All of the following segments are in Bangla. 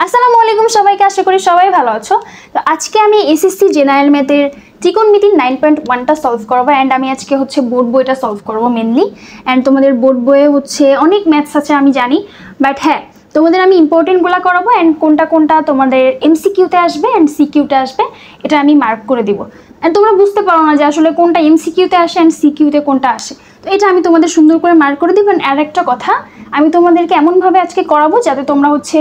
আসসালামু আলাইকুম সবাইকে, আশা করি সবাই ভালো আছো। তো আজকে আমি এসএসসি জেনারেল ম্যাথের ত্রিকোণমিতি 9.1টা সলভ করবো অ্যান্ড আমি আজকে হচ্ছে বোর্ড বইটা সলভ করবো মেনলি। অ্যান্ড তোমাদের বোর্ড বইয়ে হচ্ছে অনেক ম্যাথস আছে আমি জানি, বাট হ্যাঁ তোমাদের আমি ইম্পর্টেন্টগুলো করাবো অ্যান্ড কোনটা কোনটা তোমাদের এমসিকিউতে আসবে অ্যান্ড সিকিউতে আসবে এটা আমি মার্ক করে দিব। অ্যান্ড তোমরা বুঝতে পারো না যে আসলে কোনটা এমসিকিউতে আসে অ্যান্ড সিকিউতে কোনটা আসে, তো এটা আমি তোমাদের সুন্দর করে মার্ক করে দিব। আর একটা কথা, আমি তোমাদেরকে এমনভাবে আজকে করাবো যাতে তোমরা হচ্ছে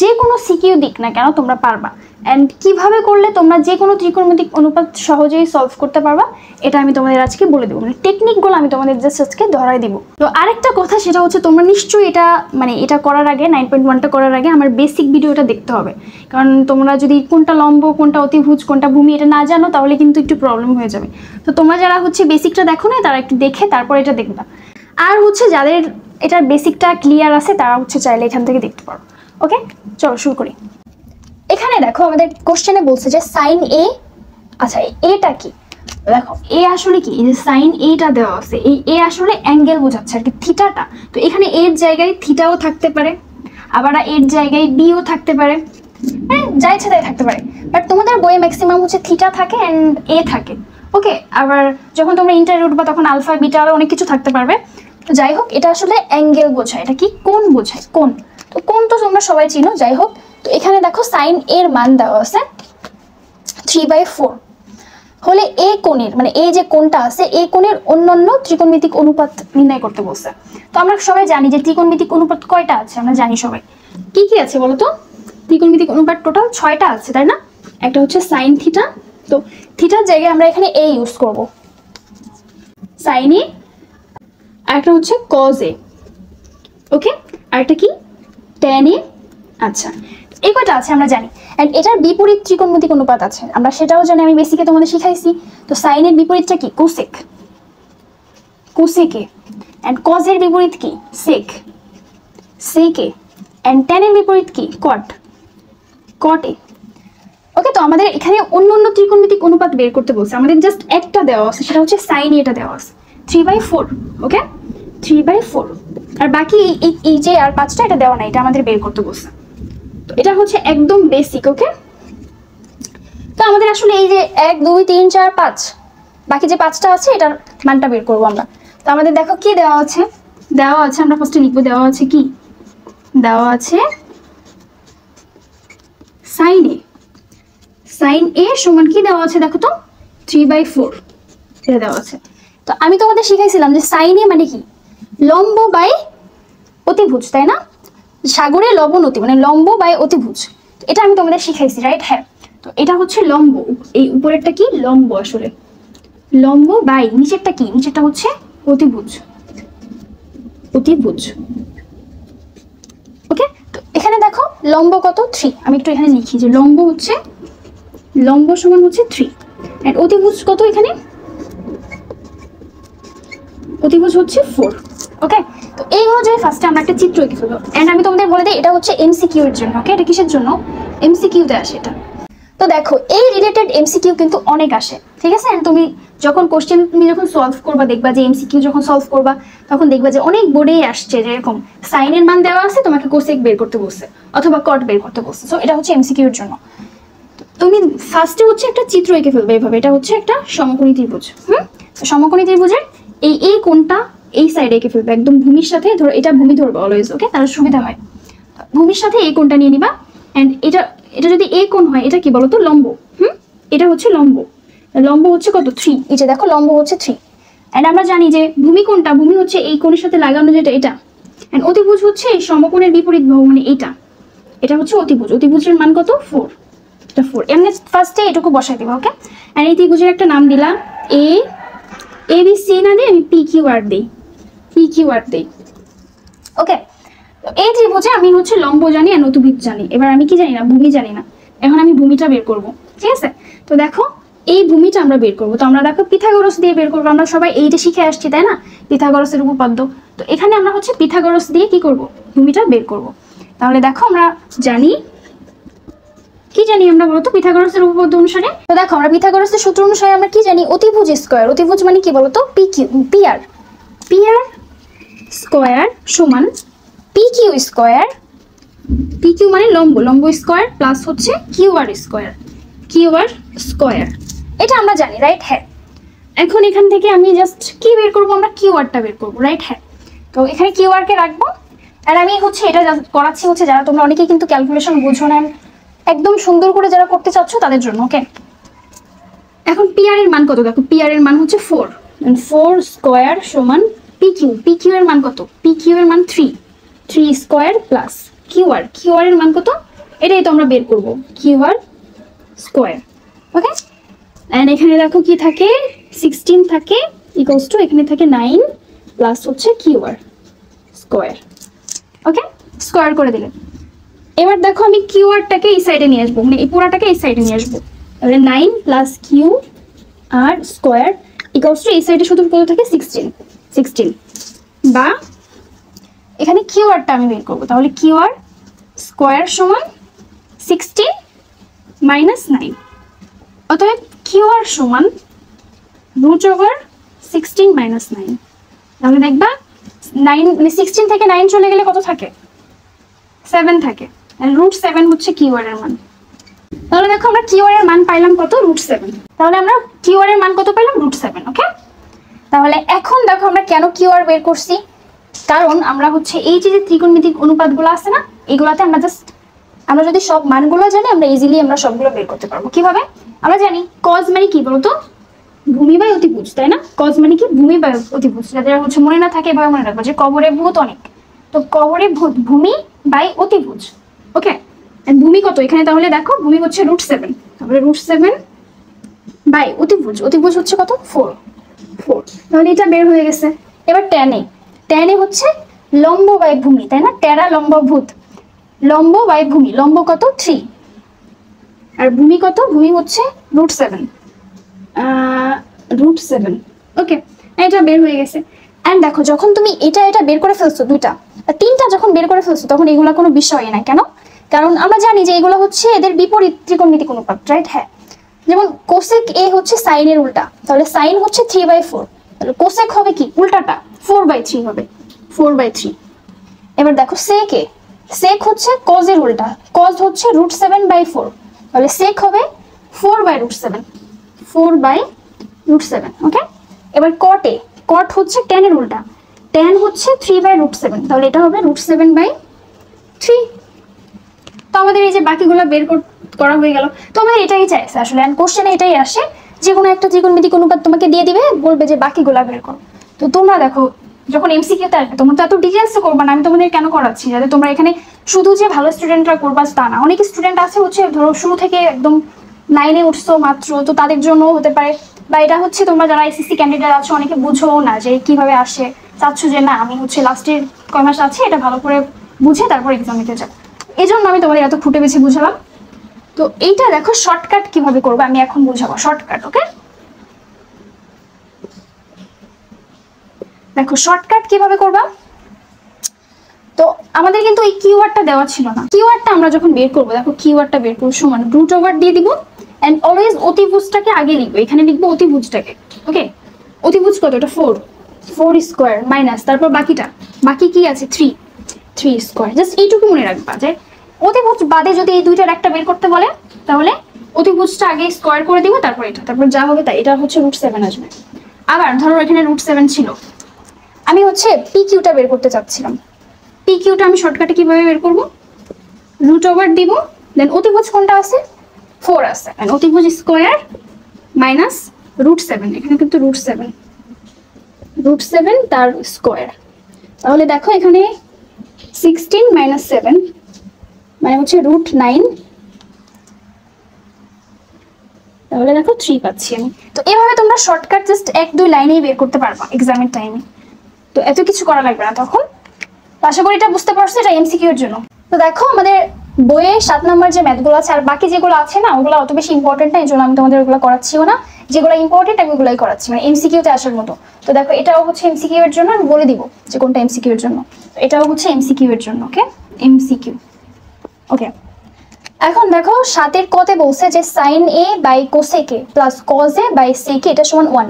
যে কোনো সিকিউ দিক না কেন তোমরা পারবা, অ্যান্ড কিভাবে করলে তোমরা যে কোনো ত্রিকোণমিতিক অনুপাত সহজেই সলভ করতে পারবা এটা আমি তোমাদের আজকে বলে দেবো। মানে টেকনিকগুলো আমি তোমাদের জাস্ট আজকে ধরাই দিব। তো আরেকটা কথা, সেটা হচ্ছে তোমরা নিশ্চয়ই এটা করার আগে 9.1টা করার আগে আমার বেসিক ভিডিওটা দেখতে হবে, কারণ তোমরা যদি কোনটা লম্ব কোনটা অতিভুজ কোনটা ভূমি এটা না জানো তাহলে কিন্তু একটু প্রবলেম হয়ে যাবে। তো তোমরা যারা হচ্ছে বেসিকটা দেখো না তারা একটু দেখে তারপর এটা দেখবা, আর হচ্ছে যাদের এটার বেসিকটা ক্লিয়ার আছে তারা হচ্ছে চাইলে এখান থেকে দেখতে পারো। ওকে, চলো শুরু করি। এখানে দেখো আমাদের কোশ্চেনে বলছে যে সাইন এ, আচ্ছা এটা কি, দেখো এ আসলে কি, এই যে সাইন এটা দেওয়া আছে, এই এ আসলে অ্যাঙ্গেল বোঝাচ্ছে আর কি, থিটাটা। তো এখানে এর জায়গায় থিটাও থাকতে পারে, আবার এর জায়গায় বিও থাকতে পারে, হ্যাঁ যা ইচ্ছা তাই থাকতে পারে, বাট তোমাদের বইয়ে ম্যাক্সিমাম হচ্ছে থিটা থাকে অ্যান্ড এ থাকে। ওকে, আবার যখন তোমরা ইন্টারভিউ উঠবা তখন আলফা বিটা আরও অনেক কিছু থাকতে পারবে। তো যাই হোক, এটা আসলে অ্যাঙ্গেল বোঝায়, এটা কি কোণ বোঝায়, কোণ। তো কোণ তো তোমরা সবাই চিনো। যাই হোক, তো এখানে দেখো সাইন এর মান দেওয়া আছে 3/4 হলে এ কোণের, মানে এই যে কোণটা আছে এই কোণের অন্যান্য ত্রিকোণমিতিক অনুপাত নির্ণয় করতে বলছে। তো আমরা সবাই জানি যে ত্রিকোণমিতিক অনুপাত কয়টা আছে, আমরা জানি সবাই। কি কি আছে বলো তো? ত্রিকোণমিতিক অনুপাত টোটাল 6টা আছে, তাই না? একটা হচ্ছে সাইন থিটা, তো থিটার জায়গায় আমরা এখানে এ ইউজ করব, সাইন এ। আর একটা হচ্ছে কজ এ, ওকে। আর একটা কি, ট্যান এ। আচ্ছা, এই কয়টা আছে আমরা জানি। অ্যান্ড এটার বিপরীত ত্রিকোণমিতিক অনুপাত আছে, আমরা সেটাও জানি, আমি বেসিকে তোমাদের শিখাইছি। তো সাইনের বিপরীতটা কি, কোসেক, কোসেকে। অ্যান্ড কজের বিপরীত কি, সেক, সেকে। অ্যান্ড ট্যানের বিপরীত কি, কট, কটে। ওকে, তো আমাদের এখানে অন্য অন্য ত্রিকোণমিতিক অনুপাত বের করতে বলছে, আমাদের জাস্ট একটা দেওয়া আছে, সেটা হচ্ছে সাইন এটা দেওয়া আছে 3/4। ওকে, 3/4। আর বাকি এই যে আর 5টা এটা দেওয়া নাই, এটা আমাদের বের করতে বলছে। তো এটা হচ্ছে একদম বেসিক। ওকে, তো আমাদের আসলে এই যে 1 2 3 4 5, বাকি যে 5টা আছে এটার মানটা বের করবো আমরা। তো আমাদের দেখো কি দেওয়া আছে, দেওয়া আছে, আমরা ফার্স্টে লিখবো, দেওয়া আছে কি, দেওয়া আছে সাইন এ। সাইন এ সমান কি দেওয়া আছে দেখো তো, 3/4 এটা দেওয়া আছে। তো আমি তোমাদের শিখাইছিলাম যে সাইন এ মানে কি, লম্ব বাই অতিভুজ, তাই না? সাগরে লবণ অতি, মানে লম্ব বাই অতিভুজ, এটা আমি তোমাদের শিখাইছি, রাইট? হ্যাঁ, তো এটা হচ্ছে লম্ব, এই উপরেরটা কি লম্ব, আসলে লম্ব বাই নিচেরটা কি, নিচেরটা হচ্ছে অতিভুজ, অতিভুজ। ওকে, তো এখানে দেখো লম্ব কত, 3। আমি একটু এখানে লিখি যে লম্ব হচ্ছে, লম্ব সমান হচ্ছে 3, এন্ড অতিভুজ কত, এখানে অতিভুজ হচ্ছে 4। ওকে, তো এই অনুযায়ী ফার্স্টে আমরা একটা চিত্র এঁকে ফেলবো। এন্ড আমি তোমাদের বলে দিই এটা হচ্ছে এমসিকিউ এর জন্য। ওকে, এটা কিসের জন্য, এমসিকিউতে আসে এটা। তো দেখো এই রিলেটেড এমসিকিউ কিন্তু অনেক আসে, ঠিক আছে? এন্ড তুমি যখন কোশ্চেন তুমি যখন সলভ করবা দেখবা যে এমসিকিউ যখন সলভ করবা তখন দেখবা যে অনেক বোর্ডেই আসছে যে এরকম সাইনের মান দেওয়া আছে, তোমাকে কোসেক বের করতে বলছে অথবা কট বের করতে বলছে। সো এটা হচ্ছে এমসিকিউ এর জন্য। তুমি ফার্স্টে হচ্ছে একটা চিত্র এঁকে ফেলবে এইভাবে, এটা হচ্ছে একটা সমকোণী ত্রিভুজ। সমকোণী ত্রিভুজের এই কোণটা এই সাইডে এঁকে ফেলবে, একদম ভূমির সাথে, ধরো এটা ভূমি ধরবো অলওয়েজ, ওকে, তাহলে সুবিধা হয়। ভূমির সাথে এই কোণটা নিয়ে নিবা, এন্ড এটা যদি এই কোণ হয় এটা কি বলতো, লম্ব। এটা হচ্ছে লম্ব, লম্ব হচ্ছে কত, 3। এই যে দেখো লম্ব হচ্ছে 3। এন্ড আমরা জানি যে ভূমি কোণটা, ভূমি হচ্ছে এই কোণের সাথে লাগানো যেটা, এটা। এন্ড অতিভুজ হচ্ছে এই সমকোণের বিপরীত বাহু, মানে এটা, এটা হচ্ছে অতিভুজ। অতিভুজের মান কত, 4, এটা 4। এমনি ফার্স্টে এটুকু বসাই দিবা। ওকে, এন্ড এই ত্রিভুজের একটা নাম দিলাম এ বি সি না দিয়ে আমি পি কিউ আর দিই, পি কিউ আর দিই। ওকে, এই ত্রিভুজে আমি হচ্ছে লম্ব জানি আর অতিভুজ জানি, এবার আমি কি জানি না, ভূমি জানি না। এখন আমি ভূমিটা বের করব, ঠিক আছে? তো দেখো এই ভূমিটা আমরা বের করব। তো আমরা দেখো পিথাগোরাস দিয়ে বের করবো, আমরা সবাই এইটা শিখে আসছি তাই না, পিথাগোরাসের উপপাদ্য। তো এখানে আমরা হচ্ছে পিথাগোরাস দিয়ে কি করব, ভূমিটা বের করব। তাহলে দেখো আমরা জানি, কি জানি আমরা বলতো পিথাগোরাসের উপপাদ্য অনুসারে। তো দেখো আমরা পিথাগোরাসের সূত্র অনুসারে আমরা কি জানি, অতিভুজ স্কয়ার, অতিভুজ মানে কি বলতো, P Q, P R square সমান P Q square P Q মানে লম্ব, লম্ব স্কোয়ার প্লাস হচ্ছে Q R square, Q R square, এটা আমরা জানি রাইট। হ্যাঁ, এখন এখান থেকে আমি জাস্ট কি বের করবো, আমরা কিউ আরটা বের করবো রাইট। হ্যাঁ, তো এখানে কিউ আর কে রাখবো। আর আমি হচ্ছে এটা করাচ্ছি হচ্ছে যারা তোমরা অনেকেই কিন্তু ক্যালকুলেশন বুঝো না, একদম সুন্দর করে যারা করতে চাচ্ছ তাদের জন্য। ওকে, এখন পি আর এর মান কত, দেখো পি আর এর মান হচ্ছে 4, 4 স্কোয়ার সমান পি কিউ, পি কিউ এর মান কত, পি কিউ এর মান 3, 3 square plus Q R, Q R এর মান কত, এটাই তো আমরা বের করবো, Q R square. Okay, and এখানে দেখো কি থাকে 16 থাকে ইকুয়ালস টু এখানে থাকে 9 প্লাস হচ্ছে কিউ আর স্কোয়ার। ওকে, স্কোয়ার করে দিলে এবার দেখো আমি কিউ আরটাকে এই সাইডে নিয়ে আসবো, মানে এই পুরাটাকে এই সাইডে নিয়ে আসবো, তাহলে 9 plus Q R square equals to এই সাইডে শুধু কত থাকে 16, 16 বা এখানে কিউ আরটা আমি বের করবো, তাহলে কিউ আর স্কোয়ার সমান 16 মাইনাস 9, অতএব কিউ আর সমান রুট ওভার 16 মাইনাস 9। তাহলে দেখবা 9 মানে 16 থেকে 9 চলে গেলে কত থাকে, 7 থাকে, রুট 7 হচ্ছে কিউ আর এর মান। তাহলে দেখো আমরা কিউ আর এর মান পাইলাম কত, রুট 7, তাহলে আমরা কিউ আর এর মান কত পাইলাম, রুট 7। ওকে, তাহলে এখন দেখো আমরা কেন কিউ আর বের করছি, কারণ আমরা হচ্ছে এই যে ত্রিকোণমিতিক অনুপাতগুলো আছে না, এগুলাতে আমরা জাস্ট আমরা যদি সব মানগুলো জানি আমরা ইজিলি আমরা সবগুলো বের করতে পারবো। কিভাবে, আমরা জানি কজ মানে কি বলতো, ভূমি বাই অতিভুজ, তাই না? কজ মানে কি, ভূমি বাই অতিভুজ। যাদের হচ্ছে মনে না থাকে এভাবে মনে রাখবো যে কবরে ভূত অনেক, তো কবরে ভূমি বাই অতিভুজ। ওকে, ভূমি কত এখানে, তাহলে দেখো ভূমি হচ্ছে রুট 7, তাহলে রুট 7 বাই অতিভুজ, অতিভুজ হচ্ছে কত 4, 4, তাহলে এটা বের হয়ে গেছে। এবার ট্যানে, ট্যানে হচ্ছে লম্ব বাই ভূমি, তাই না? টেরা লম্ব ভূত, লম্ব বাই ভূমি, লম্ব কত 3 আর ভূমি কত, ভূমি হচ্ছে রুট 7, রুট 7। ওকে, এটা বের হয়ে গেছে। এন্ড দেখো যখন তুমি এটা এটা বের করে ফেলছো, দুইটা তিনটা যখন বের করে ফেলছো তখন এগুলা কোনো বিষয় না। কেন? কারণ আমরা জানি যে এগুলো হচ্ছে এদের বিপরীত ত্রিকোণমিতিক অনুপাত, রাইট? হ্যাঁ, যেমন কোসেক এ হচ্ছে সাইনের উল্টা, তাহলে সাইন হচ্ছে 3/4, তাহলে কোসেক হবে কি উল্টাটা 4/3 হবে, 4/3। এবার দেখো সেক এ, সেক হচ্ছে কজের উল্টা, কজ হচ্ছে রুট 7/4, তাহলে সেক হবে 4/7, 4/7। ওকে, এবার কট এ, কট হচ্ছে ট্যানের উল্টা, ট্যান হচ্ছে 3/7, তাহলে এটা হবে রুট 7/3। তো আমাদের এই যে বাকিগুলো বের করা হয়ে গেল। তো আমাদের এটাই চাইছে আসলে, এন্ড কোশ্চেনে এটাই আসে যে কোনো একটা ত্রিকোণমিতিক অনুপাত তোমাকে দিয়ে দিবে, বলবে যে বাকিগুলো বের করো। তো তোমরা দেখো যখন এমসিকিউতে আসবে তোমরা তো এত ডিটেলসে করবা না, আমি তোমাদের কেন করাচ্ছি, যাতে তোমরা এখানে শুধু যে ভালো স্টুডেন্টরা করবা তা না, অনেক স্টুডেন্ট আছে হচ্ছে ধরো শুরু থেকে একদম 9-এ উঠছো মাত্র, তো তাদের জন্য হতে পারে, বা এটা হচ্ছে তোমরা যারা এসএসসি ক্যান্ডিডেট আছো অনেকে বুঝো না যে কিভাবে আসে, চাচ্ছ যে না আমি হচ্ছে লাস্টের কয় মাস আছে এটা ভালো করে বুঝে তারপর এক্সাম দিতে যাবো, এই জন্য আমি তোমাদের এত ফুটে বেছে বুঝালাম। তো এইটা দেখো শর্টকাট কিভাবে করবে আমি এখন বুঝাবো, শর্টকাট। ওকে, দেখো শর্টকাট কিভাবে করবা। তো আমাদের কিন্তু এই কিওয়ার্ডটা দেওয়া ছিল না, কিওয়ার্ডটা আমরা যখন বের করবো, দেখো কিওয়ার্ডটা বের করবো সমান রুট ওভার দিয়ে দিব, এন্ড অলওয়েজ অতিভুজটাকে আগে লিখবো, এখানে লিখবো অতিভুজটাকে। ওকে, অতিভুজ কত, এটা 4, 4 স্কোয়ার মাইনাস তারপর বাকিটা, বাকি কি আছে 3, 3 স্কোয়ার। জাস্ট এইটুকু মনে রাখবা যে অতিভুজ বাদে যদি এই দুইটার একটা বের করতে বলে তাহলে অতিভুজটা আগে স্কোয়ার করে দিব, তারপর এটা, তারপর যা হবে তাই, এটা হচ্ছে রুট 7 আসবে। আবার ধরো এখানে রুট 7 ছিল, আমি হচ্ছে পি কিউটা বের করতে চাচ্ছিলাম, পি কিউটা আমি শর্টকাটে কিভাবে বের করব, রুট ওভার দিব, দেন অতিভুজ কোনটা আছে 4 আছে, এন্ড অতিভুজ স্কোয়ার মাইনাস রুট 7, এখানে কিন্তু রুট 7 তার স্কোয়ার, তাহলে দেখো এখানে 16 মাইনাস 7 মানে হচ্ছে রুট 9, তাহলে দেখো 3 পাচ্ছি আমি। তো এভাবে তোমরা শর্টকাট জাস্ট 1-2 লাইনেই বের করতে পারবা এক্সামের টাইমে, তো এত কিছু করা লাগবে না তখন। আশা করি এটা বুঝতে পারছো, এটা এমসিকিউ এর জন্য। তো দেখো আমাদের বইয়ে 7 নম্বর যে ম্যাথগুলো আছে আর বাকি যেগুলো আছে না ওগুলো অত বেশি ইম্পর্টেন্ট না, এই জন্য আমি তোমাদের ওগুলো করাচ্ছিও না, যেগুলো ইম্পর্টেন্ট আমি ওগুলোই করাচ্ছি, মানে এমসিকিউতে আসার মতো। তো দেখো এটাও হচ্ছে এমসিকিউ এর জন্য, আমি বলে দিব যে কোনটা এমসিকিউ এর জন্য, তো এটাও হচ্ছে এমসিকিউ এর জন্য। ওকে, এমসিকিউ। ওকে, এখন দেখো 7-এর কতে বলছে যে sine A by cosec A plus cos A by sec A এটা সমান 1,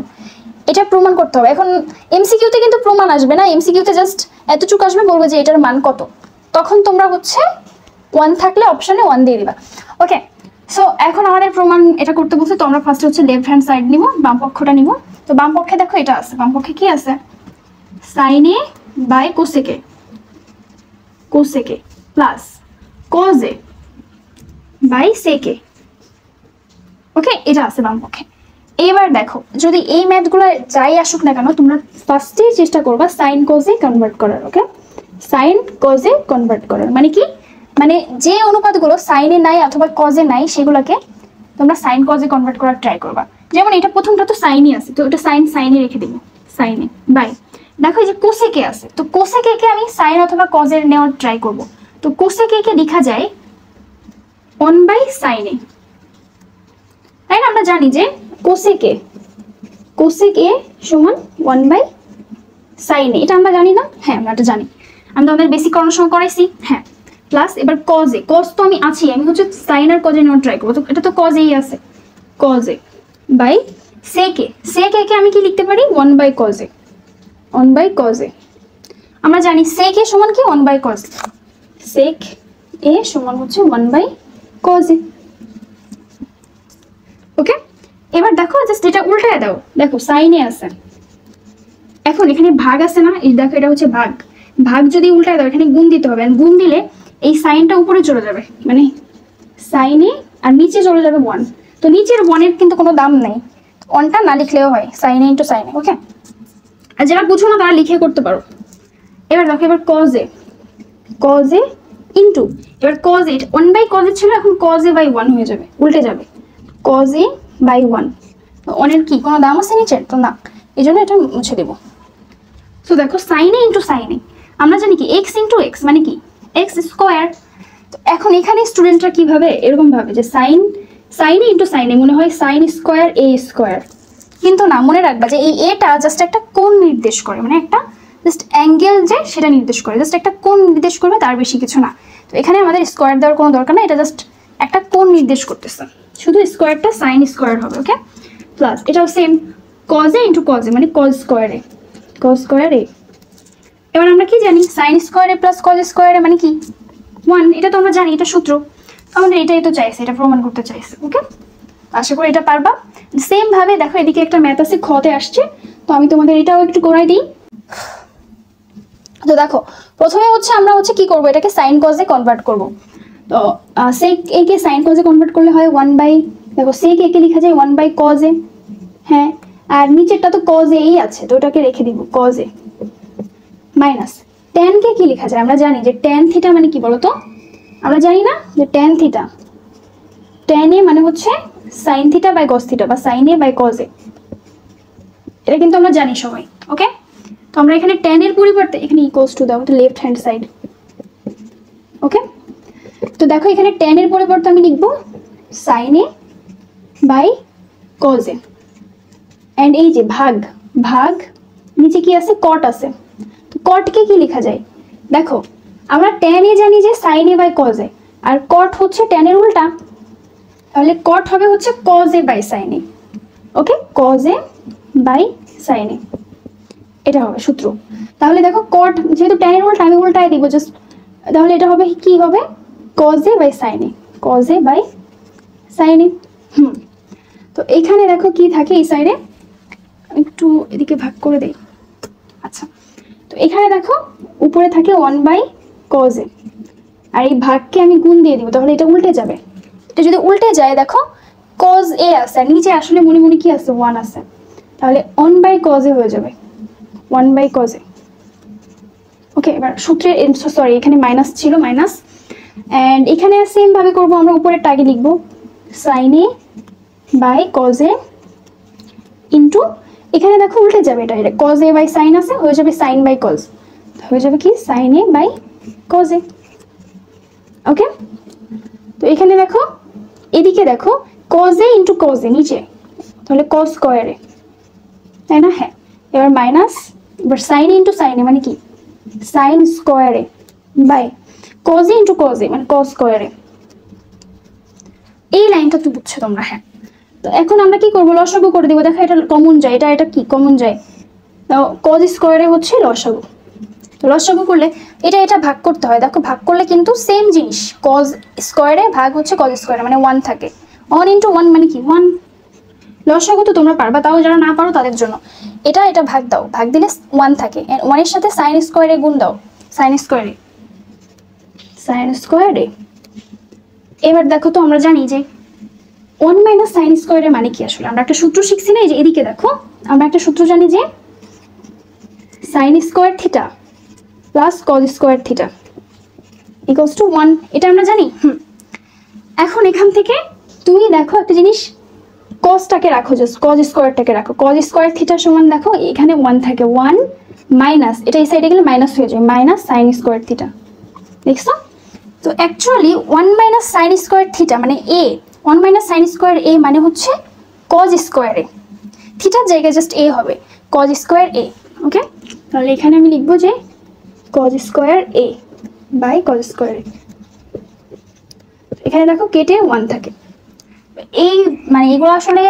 এটা প্রমাণ করতে হবে। এখন এমসিকিউতে কিন্তু প্রমাণ আসবে না, এমসিকিউতে জাস্ট এতটুকু আসবে, বলবে যে এটার মান কত, তখন তোমরা হচ্ছে 1 থাকলে অপশনে 1 দিয়ে দিবা। ওকে, সো এখন আমাদের প্রমাণ এটা করতে বলছে, তো আমরা ফার্স্টে হচ্ছে লেফট হ্যান্ড সাইড নিব, বাম পক্ষটা নিব। তো বাম পক্ষে দেখো এটা আছে, বাম পক্ষে কি আছে, সাইন এ বাই কোসেকে, কোসেকে প্লাস কজ এ বাই সেকে। ওকে, এটা আছে বাম পক্ষে। এবার দেখো যদি এই ম্যাথগুলো যাই আসুক না কেন, তোমরা ফার্স্টেই চেষ্টা করবা সাইন কজে কনভার্ট করার। ওকে, সাইন কজে কনভার্ট করার মানে কি, মানে যে অনুপাতগুলো সাইনে নাই অথবা কজে নাই সেগুলোকে তোমরা সাইন কজে কনভার্ট করার ট্রাই করবা। যেমন এটা প্রথমটা তো সাইনই আছে, তো এটা সাইনে রেখে দিব, সাইনে বাই। দেখো এই যে কোসেকে আছে, তো কোসেকে কে আমি সাইন অথবা কজের নেওয়ার ট্রাই করব। তো কোসেকে কে লেখা যায় 1 বাই সাইনে, তাই না? আমরা জানি যে কোসেকে সমান 1 বাই সাইনে, এটা আমরা জানি না? হ্যাঁ আমরা এটা জানি, আমি তোমাদের বেসিক করানোর সময় করাইছি। হ্যাঁ, প্লাস এবার কজে, কজ তো আমি আছি, আমি হচ্ছে সাইন আর কজে নেওয়ার ট্রাই করবো, তো এটা তো কজেই আছে, কজে বাই সেকে, সেকে আমি কি লিখতে পারি 1 বাই কজে, 1 বাই কজে। আমরা জানি সেক এ সমান কি 1 বাই কজ, সেক এ সমান হচ্ছে 1 বাই কজে। ওকে, এবার দেখো জাস্ট এটা উল্টায় দাও, দেখো সাইনে আছে, এখন এখানে ভাগ আছে না, এই দেখো এটা হচ্ছে ভাগ, ভাগ যদি উল্টায় দাও এখানে গুণ দিতে হবে, আর গুণ দিলে এই সাইনটা উপরে চলে যাবে, মানে সাইনে আর নিচে চলে যাবে 1, তো নিচের 1 এর কিন্তু কোনো দাম নেই, 1টা না লিখলেও হয়, সাইনে ইন্টু সাইনে। ওকে, আর যারা বুঝো না তারা লিখে করতে পারো। এবার দেখো এবার কজে, কজে ইন্টু, এবার কজে 1 বাই কজে ছিল, এখন কজে বাই 1 হয়ে যাবে, উল্টে যাবে, কজে বাই 1, 1 এর কি কোনো দাম আছে নিচের? তো না, এই জন্য এটা মুছে দেবো। তো দেখো সাইনে ইন্টু সাইনে, আমরা জানি কি এক্স ইন্টু এক্স মানে কি এক্স স্কোয়ার। তো এখন এখানে স্টুডেন্টরা কিভাবে এরকম ভাবে যে সাইনে ইন্টু সাইনে মনে হয় সাইন স্কোয়ার এ স্কোয়ার, কিন্তু না, মনে রাখবা যে এই এটা জাস্ট একটা কোণ নির্দেশ করে, মানে একটা জাস্ট অ্যাঙ্গেল যে সেটা নির্দেশ করে, জাস্ট একটা কোণ নির্দেশ করবে, তার বেশি কিছু না। তো এখানে আমাদের স্কোয়ার দেওয়ার কোনো দরকার না, এটা জাস্ট একটা কোণ নির্দেশ করতেছে, শুধু স্কোয়ারটা সাইন স্কোয়ার হবে। ওকে, প্লাস এটাও সেম কজে ইন্টু কজে মানে কজ স্কোয়ারে, কজ স্কোয়ারে। এবার আমরা কি জানি সাইন স্কোয়ারে প্লাস কজ স্কোয়ারে মানে কি 1, এটা তো আমরা জানি, এটা সূত্র, আমাদের এটাই তো চাইছে, এটা প্রমাণ করতে চাইছে। ওকে, আশা করি এটা পারবা। সেম ভাবে দেখো এদিকে একটা ম্যাথ আছে, খতে আসছে, তো আমি তোমাদের এটাও একটু করাই দিই। তো দেখো প্রথমে হচ্ছে আমরা হচ্ছে কি করব, এটাকে সাইন কজে কনভার্ট করব। তো সেক এ কে সাইন কজে কনভার্ট করলে হয় 1 বাই, দেখো সেক এ কে লেখা যায় 1 বাই কজে, হ্যাঁ, আর নিচেরটা তো কজে এই আছে, তো ওটাকে রেখে দিব কজে মাইনাস ট্যান কে কি লেখা যায়, আমরা জানি যে ট্যান থিটা মানে কি বলতো, আমরা জানি না যে ট্যান থিটা, ট্যান এ মানে হচ্ছে sine theta by cos theta বা sine A by cos A, এটা কিন্তু আমরা জানি সবাই। ওকে, তো আমরা এখানে ট্যান এর পরিবর্তে এখানে ইকুয়ালস টু দাও, এটা লেফট হ্যান্ড সাইড। ওকে, তো দেখো এখানে ট্যান এর পরিবর্তে আমি লিখবো sine A by cos A, and এই যে ভাগ, ভাগ নিচে কি আছে কট আছে, তো কট কে কি লেখা যায়, দেখো আমরা ট্যান এ জানি যে sine A by cos A, আর কট হচ্ছে ট্যান এর উল্টা, তাহলে কট হবে হচ্ছে cos A by sine A. Okay, cos A by sine A, এটা হবে সূত্র। তাহলে দেখো কট যেহেতু ট্যান এর উল্টা আমি উল্টায় দিব জাস্ট, তাহলে এটা হবে কি হবে cos A by sine A, cos A by sine এ। তো এখানে দেখো কি থাকে এই সাইডে, একটু এদিকে ভাগ করে দেই। আচ্ছা, তো এখানে দেখো উপরে থাকে 1 বাই কজ এ, আর এই ভাগকে আমি গুণ দিয়ে দিব, তাহলে এটা উল্টে যাবে। এটা যদি উল্টে যায় দেখো কজ এ আছে আর নিচে আসলে মনে মনে কি আছে 1 আছে, তাহলে 1 বাই কজ এ হয়ে যাবে, 1 বাই কজ এ। ওকে, এবার সূত্রে সরি এখানে মাইনাস ছিল, মাইনাস, এন্ড এখানে সেম ভাবে করব, আমরা উপরের টাকে লিখবো sine A by cos A into, এখানে দেখো উল্টে যাবে, এটা কজ এ বাই সাইন আছে, হয়ে যাবে সাইন বাই কজ, হয়ে যাবে কি sine A by cos A. Okay, তো এখানে দেখো এদিকে দেখো কজ এ ইন্টু কজ এ নিচে, তাহলে কজ স্কোয়ারে, তাই না? হ্যাঁ, এবার মাইনাস, এবার সাইন ইন্টু সাইন এ মানে কি সাইন স্কোয়ারে by cos A into cos এ মানে কজ স্কোয়ারে। এই লাইনটা তো বুঝছো তোমরা? হ্যাঁ, তো এখন আমরা কি করবো, লসাগু করে দিব। দেখো এটা কমন যায়, এটা কি কমন যায়, তো কজ স্কোয়ারে হচ্ছে লসাগু, তো লসাগু করলে এটা এটা ভাগ করতে হয়। দেখো ভাগ করলে কিন্তু সেম জিনিস, কজ স্কোয়ারে ভাগ হচ্ছে কজ স্কোয়ারে, মানে 1 থাকে। 1 × 1 মানে কি 1। লসাগু তো তোমরা পারবা, তাও যারা না পারো তাদের জন্য। এটা এটা ভাগ দাও, ভাগ দিলে 1 থাকে। 1 এর সাথে সাইন স্কোয়ারে গুণ দাও, সাইন স্কোয়ারে। এবার দেখো তো আমরা জানি যে 1 - সাইন স্কোয়ারে মানে কি আসলে। আমরা একটা সূত্র শিখছি না, এই যে এদিকে দেখো, আমরা একটা সূত্র জানি যে sine square theta plus cos square theta equals to 1, এটা আমরা জানি। এখন এখান থেকে তুমি দেখো একটা জিনিস, কজটাকে রাখো, জাস্ট কজ স্কোয়ারটাকে রাখো। কজ স্কোয়ার থিটা সমান দেখো এখানে 1 থাকে, 1 মাইনাস, এটা এই সাইডে গেলে মাইনাস হয়ে যায়, মাইনাস সাইন স্কোয়ার থিটা। দেখছো? তো অ্যাকচুয়ালি 1 - সাইন স্কোয়ার থিটা মানে এ, 1 - সাইন স্কোয়ার এ মানে হচ্ছে কজ স্কোয়ার এ। থিটার জায়গায় জাস্ট এ হবে, কজ স্কোয়ার এ। ওকে, তাহলে এখানে আমি লিখবো যে cos square A by cos square A. এখানে দেখো কেটে 1 থাকে। এই মানে এগুলো আসলে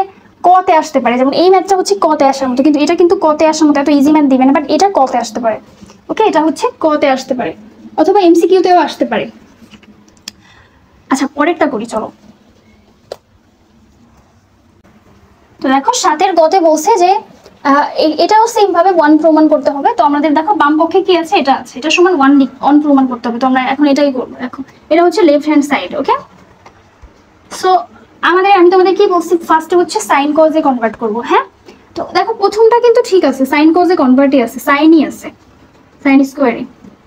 কতে আসতে পারে, যেমন এই ম্যাথটা হচ্ছে কতে আসার মতো, কিন্তু এটা কিন্তু কতে আসার মতো এত ইজি ম্যাথ দিবে না, বাট এটা কতে আসতে পারে। ওকে, এটা হচ্ছে কতে আসতে পারে, অথবা এমসিকিউতেও আসতে পারে। আচ্ছা, পরেরটা করি চলো। তো দেখো 7 গতে বলছে যে এটাও সেম ভাবে 1 প্রমাণ করতে হবে। তো আমাদের দেখো বাম পক্ষে কি আছে, এটা আছে, এটা সমান 1 প্রমাণ করতে হবে। তো আমরা এখন এটাই করবো। দেখো এটা হচ্ছে লেফট হ্যান্ড সাইড। ওকে, সো আমি তোমাদের কি বলছি, ফার্স্টে হচ্ছে সাইন কজে কনভার্ট করবো। হ্যাঁ, তো দেখো প্রথমটা কিন্তু ঠিক আছে, সাইন কজে কনভার্টই আছে, সাইনই আছে, সাইন স্কোয়ারে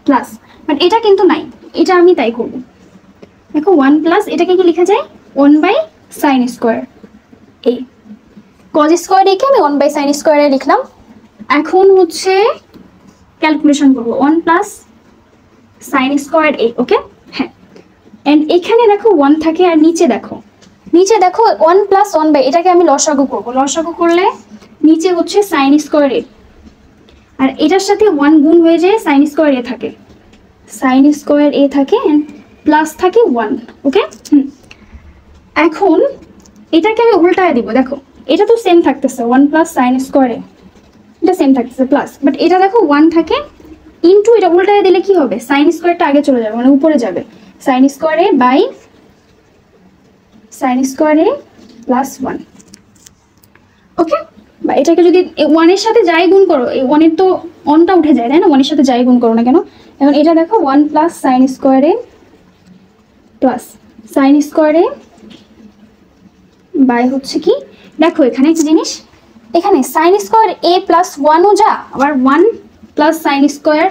প্লাস, বাট এটা কিন্তু নাই, এটা আমি তাই করব। দেখো 1 প্লাস এটাকে কি লেখা যায় 1/সাইন স্কোয়ার এ, কজ স্কোয়ার একে আমি 1/সাইন স্কোয়ারে লিখলাম। এখন হচ্ছে ক্যালকুলেশন করবো 1 + সাইন স্কোয়ার এ। ওকে, হ্যাঁ, এন্ড এখানে দেখো 1 থাকে, আর নিচে দেখো 1 + 1/, এটাকে আমি লসাগু করবো। লসাগু করলে নিচে হচ্ছে সাইন স্কোয়ার এ, আর এটার সাথে 1 গুণ হয়ে যায়, সাইন স্কোয়ার এ থাকে, সাইন স্কোয়ার এ থাকে, প্লাস থাকে 1। ওকে, এখন এটাকে আমি উল্টায় দিব। দেখো এটা তো সেম থাকতেছে, 1 + সাইন স্কোয়ার এ, এটা সেম থাকতেছে প্লাস, বাট এটা দেখো 1 থাকে ইনটু, এটা উল্টায় দিলে কি হবে, সাইন স্কোয়ারটা আগে চলে যাবে, মানে উপরে যাবে, sine square A by sine square A plus 1। Okay, বা এটাকে যদি 1 এর সাথে যাই গুণ করো, এই 1 এর তো 1টা উঠে যায়, তাই না, 1 এর সাথে যাই গুণ করো না কেন। এখন এটা দেখো 1 + sine square A plus sine square A by হচ্ছে কি, দেখো এখানে একটা জিনিস, এখানে সাইন স্কোয়ার এ প্লাস 1ও যা, আবার 1 + সাইন স্কোয়ার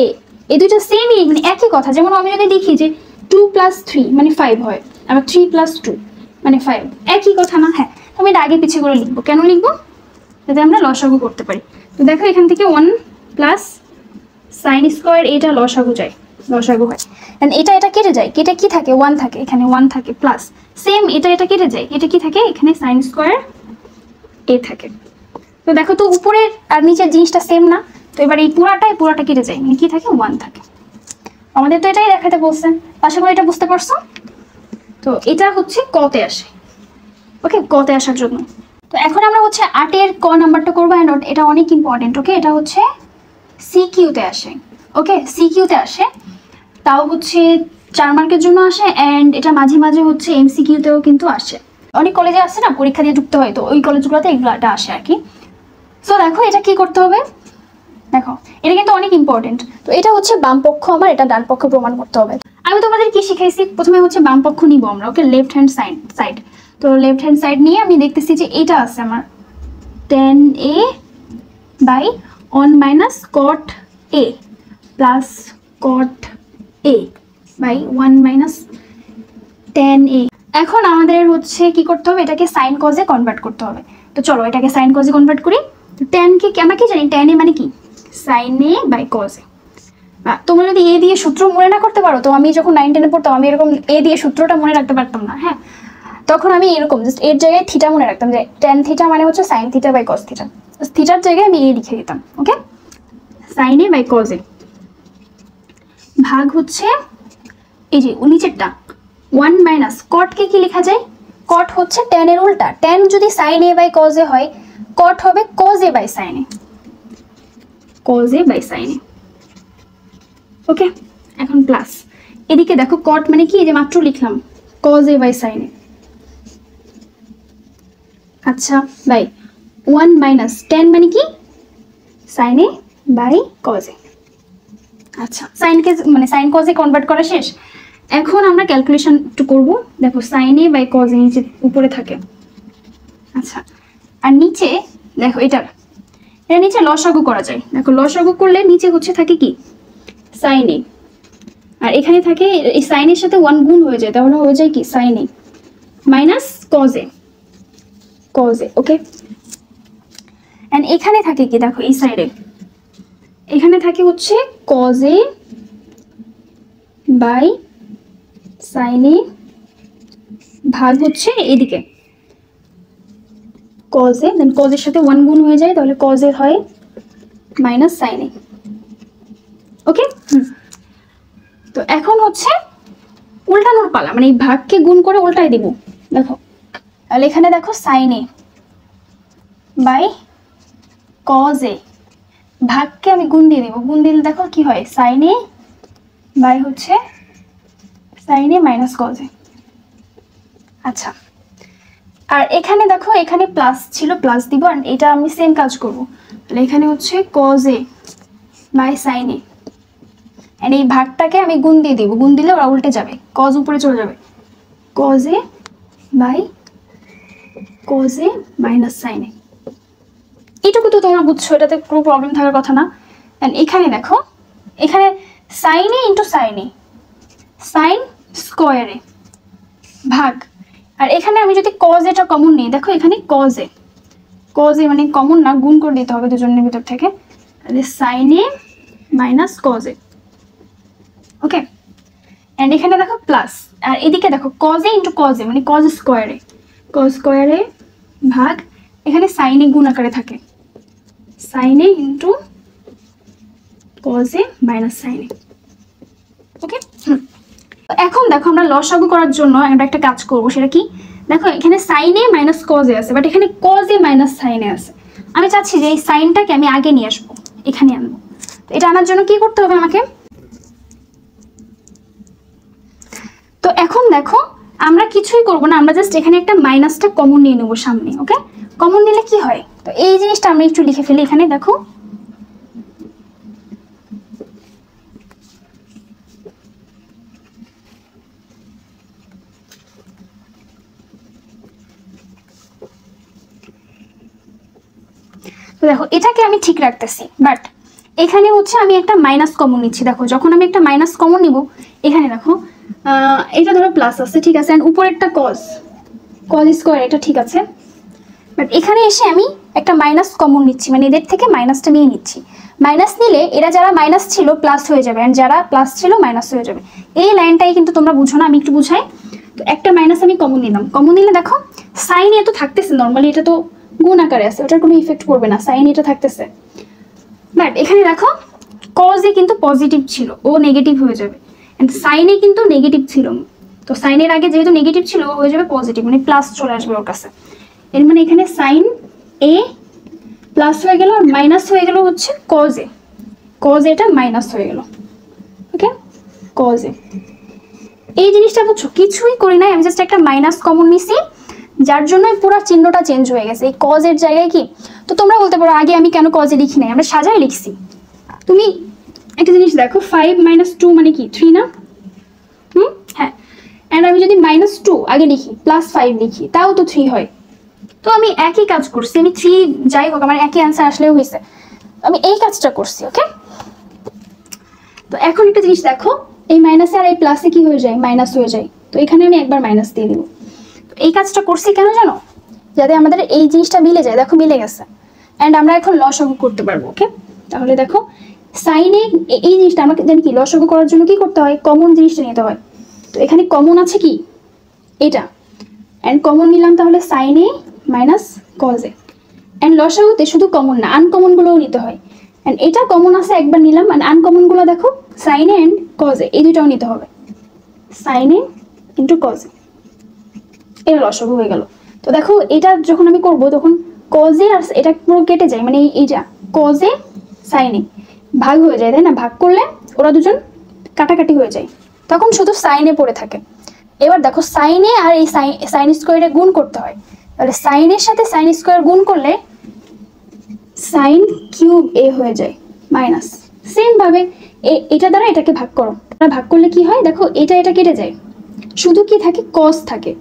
এ, এই দুটো সেমই, মানে একই কথা। যেমন আমি যদি দেখি যে 2 + 3 মানে 5 হয়, আবার 3 + 2 মানে 5, একই কথা না। হ্যাঁ, আমি এটা আগে পিছিয়ে করে লিখবো, কেন লিখবো, যাতে আমরা লসাগু করতে পারি। তো দেখো এখান থেকে 1 + সাইন স্কোয়ার এটা লসাগু যায়, লসাগু হয়, এটা এটা কেটে যায়, কেটে কি থাকে 1 থাকে, এখানে 1 থাকে, প্লাস সেম এটা এটা কেটে যায়, এটা কি থাকে, এখানে সাইন স্কোয়ার এ থাকে। তো দেখো তো উপরে আর নিচের জিনিসটা সেম না, তো এবার এই পুরাটা কেটে যায়, মানে কি থাকে 1 থাকে। আমাদের তো এটাই দেখাতে বলছেন, আশা করি এটা বুঝতে পারছো। তো এটা হচ্ছে কতে আসে। ওকে, কতে আসার জন্য। তো এখন আমরা হচ্ছে 8 ক নাম্বারটা করবো, এন্ড এটা অনেক ইম্পর্টেন্ট। ওকে, এটা হচ্ছে সিকিউতে আসে। ওকে, সিকিউতে আসে, তাও হচ্ছে 4 মার্কের জন্য আসে, এন্ড এটা মাঝে মাঝে হচ্ছে এমসিকিউতেও কিন্তু আসে। অনেক কলেজে আসে না, পরীক্ষা দিয়ে ঢুকতে হয়, তো ওই কলেজগুলোতে এগুলোটা আসে আর কি। সো দেখো এটা কি করতে হবে, দেখো এটা কিন্তু অনেক ইম্পর্টেন্ট। তো এটা হচ্ছে বাম পক্ষ আমার, এটা ডান পক্ষ প্রমাণ করতে হবে। আমি তোমাদের কি শিখাইছি, প্রথমে হচ্ছে বাম পক্ষ নিব আমরা। Okay, left hand side. তো লেফট হ্যান্ড সাইড নিয়ে আমি দেখতেছি যে এটা আছে আমার tan a by 1 - cot a plus cot a by 1 - tan a। এখন আমাদের হচ্ছে কি করতে হবে, এটাকে সাইন কজে কনভার্ট করতে হবে। তো চলো এটাকে সাইন কজে কনভার্ট করি। tan কে আমরা কি জানি, tan a মানে কি sine a by cos a। তোমরা যদি এ দিয়ে সূত্র মনে না করতে পারো, তো আমি যখন 9 10 পড়তাম আমি এরকম এ দিয়ে সূত্রটা মনে রাখতে পারতাম না। হ্যাঁ, তখন আমি এরকম জাস্ট এর জায়গায় থিটা মনে রাখতাম, যে tan থিটা মানে হচ্ছে sine theta by cos theta, থিটার জায়গায় আমি এ লিখে দিতাম। Okay, sine A by cos A ভাগ হচ্ছে এই যে নিচেরটা 1 - কট কে কি লেখা যায়, কট হচ্ছে tan এর উল্টা, tan যদি sine A by cos A হয়, কট হবে cos A by sine A, cos A by sine A. Okay, এখন প্লাস, এদিকে দেখো কট মানে কি, এই যে মাত্র লিখলাম cos A by sine a. আচ্ছা বাই 1 মাইনাস টেন মানে কি sine A by cos a. আচ্ছা সাইনকে মানে সাইন কজে কনভার্ট করা শেষ। এখন আমরা ক্যালকুলেশন একটু করবো। দেখো সাইন এ বাই কজ এ নিচে উপরে থাকে। আচ্ছা আর নিচে দেখো এটা নিচে লসাগু করা যায়। দেখো লসাগু করলে নিচে হচ্ছে থাকে কি সাইন এ, আর এখানে থাকে এই সাইনের সাথে 1 গুণ হয়ে যায়, তাহলে হয়ে যায় কি sine A minus cos A. Okay, and এখানে থাকে কি দেখো এই সাইডে এখানে থাকে হচ্ছে cos A by sine a ভাগ হচ্ছে এদিকে কজ এ, দেন কজ এর সাথে 1 গুণ হয়ে যায়, তাহলে কজ এর হয় মাইনাস সাইন এ। ওকে, তো এখন হচ্ছে উল্টানোর পালা, মানে এই ভাগকে গুণ করে উল্টাই দিব। দেখো তাহলে এখানে দেখো sine A by cos A, ভাগকে আমি গুণ দিয়ে দিব, গুণ দিলে দেখো কি হয় সাইন এ বাই হচ্ছে sine A minus cos a. আচ্ছা আর এখানে দেখো এখানে প্লাস ছিল, প্লাস দিব, আর এটা আমি সেম কাজ করব। তাহলে এখানে হচ্ছে cos A by sine a, and এই ভাগটাকে আমি গুণ দিয়ে দিব, গুণ দিলে ওরা উল্টে যাবে, কজ উপরে চলে যাবে, cos A by cos A minus sine A. এইটুকু তো তোমরা বুঝছো, এটাতে কোনো প্রবলেম থাকার কথা না। এন্ড এখানে দেখো এখানে sine A into sine A, sine স্কোয়ারে ভাগ, আর এখানে আমি যদি কজ এটা কমন নিই, দেখো এখানে কজ এ মানে কমন না, গুণ করে দিতে হবে দুজনের ভিতর থেকে, তাহলে sine A minus cos A. Okay, and এখানে দেখো প্লাস, আর এদিকে দেখো কজ এ ইন্টু কজ এ মানে কজ স্কোয়ারে ভাগ, এখানে সাইন এ গুণ আকারে থাকে, sine A into cos A minus sine A. Okay, এখন দেখো আমরা লসাগু করার জন্য আমরা একটা কাজ করবো, সেটা কি দেখো এখানে sine A minus cos a আছে, বাট এখানে cos A minus sine a আছে। আমি চাচ্ছি যে এই সাইনটাকে আমি আগে নিয়ে আসবো, এখানে আনবো। তো এটা আনার জন্য কি করতে হবে আমাকে, তো এখন দেখো আমরা কিছুই করবো না, আমরা জাস্ট এখানে একটা মাইনাসটা কমন নিয়ে নেবো সামনে। ওকে, কমন নিলে কি হয়, তো এই জিনিসটা আমরা একটু লিখে ফেলি এখানে। দেখো তো দেখো এটাকে আমি ঠিক রাখতেছি, বাট এখানে হচ্ছে আমি একটা মাইনাস কমন নিচ্ছি। দেখো যখন আমি একটা মাইনাস কমন নিব, এখানে দেখো এটা ধরো প্লাস আছে, ঠিক আছে, উপরে একটা কজ স্কোয়ার, এটা ঠিক আছে, বাট এখানে এসে আমি একটা মাইনাস কমন নিচ্ছি, মানে এদের থেকে মাইনাসটা নিয়ে নিচ্ছি। মাইনাস নিলে এরা যারা মাইনাস ছিল প্লাস হয়ে যাবে, আর যারা প্লাস ছিল মাইনাস হয়ে যাবে। এই লাইনটাই কিন্তু তোমরা বুঝো না, আমি একটু বুঝাই। তো একটা মাইনাস আমি কমন নিলাম, কমন নিলে দেখো সাইন এ তো থাকতেছে, নর্মালি এটা তো গুণ আকারে আছে, ওটার কোনো ইফেক্ট পড়বে না, সাইন এটা থাকতেছে। বাট এখানে দেখো কজ এ কিন্তু পজিটিভ ছিল, ও নেগেটিভ হয়ে যাবে, এন্ড সাইন এ কিন্তু নেগেটিভ ছিল, তো সাইনের আগে যেহেতু নেগেটিভ ছিল ও হয়ে যাবে পজিটিভ, মানে প্লাস চলে আসবে ওর কাছে। এর মানে এখানে সাইন এ প্লাস হয়ে গেল, আর মাইনাস হয়ে গেল হচ্ছে কজ এটা মাইনাস হয়ে গেল। ওকে, কজ এ, এই জিনিসটা বুঝছো, কিছুই করি নাই, আমি জাস্ট একটা মাইনাস কমন নিছি, যার জন্য পুরো চিহ্নটা চেঞ্জ হয়ে গেছে, এই কজ এর জায়গায় কি। তো তোমরা বলতে পারো আগে আমি কেন কজে লিখি নাই, আমরা সাজায় লিখছি। তুমি একটা জিনিস দেখো 5 - 2 মানে কি 3 না? হ্যাঁ, এন্ড আমি যদি -2 আগে লিখি +5 লিখি, তাও তো 3 হয়। তো আমি একই কাজ করছি, আমি 3 যাই হোক আমার একই অ্যান্সার আসলেও হয়েছে, আমি এই কাজটা করছি। ওকে, তো এখন একটা জিনিস দেখো, এই মাইনাসে আর এই প্লাসে কি হয়ে যায়, মাইনাস হয়ে যায়, তো এখানে আমি একবার মাইনাস দিয়ে দিব। এই কাজটা করছি কেন জানো, যাতে আমাদের এই জিনিসটা মিলে যায়। দেখো মিলে গেছে, এন্ড আমরা এখন লসাগু করতে পারবো। ওকে, তাহলে দেখো সাইনে এই জিনিসটা আমাকে জানি কি, লসাগু করার জন্য কি করতে হয়, কমন জিনিসটা নিতে হয়। তো এখানে কমন আছে কি এটা, এন্ড কমন নিলাম, তাহলে sine A minus cos A. And লসাগুতে শুধু কমন না, আনকমন গুলোও নিতে হয়, এন্ড এটা কমন আছে একবার নিলাম, এন্ড আনকমন গুলো দেখো sine a and cos a, এই দুটাও নিতে হবে, sine A into cos a, এর লসাগু হয়ে গেল। তো দেখো এটা যখন আমি করব তখন কজ এ আর এটা পুরো কেটে যায়, মানে এইটা কজ এ সাইন এ ভাগ হয়ে যায়, তাই না? ভাগ করলে ওরা দুজন কাটাকাটি হয়ে যায়, তখন শুধু সাইনে পড়ে থাকে। এবার দেখো সাইনে আর এই সাইন স্কোয়ারে গুণ করতে হয়, তাহলে সাইনের সাথে সাইন স্কোয়ার গুণ করলে সাইন কিউব এ হয়ে যায় মাইনাস। সেম ভাবে এটা দ্বারা এটাকে ভাগ করো, ভাগ করলে কি হয় দেখো, এটা কেটে যায়, শুধু কি থাকে কস থাকে।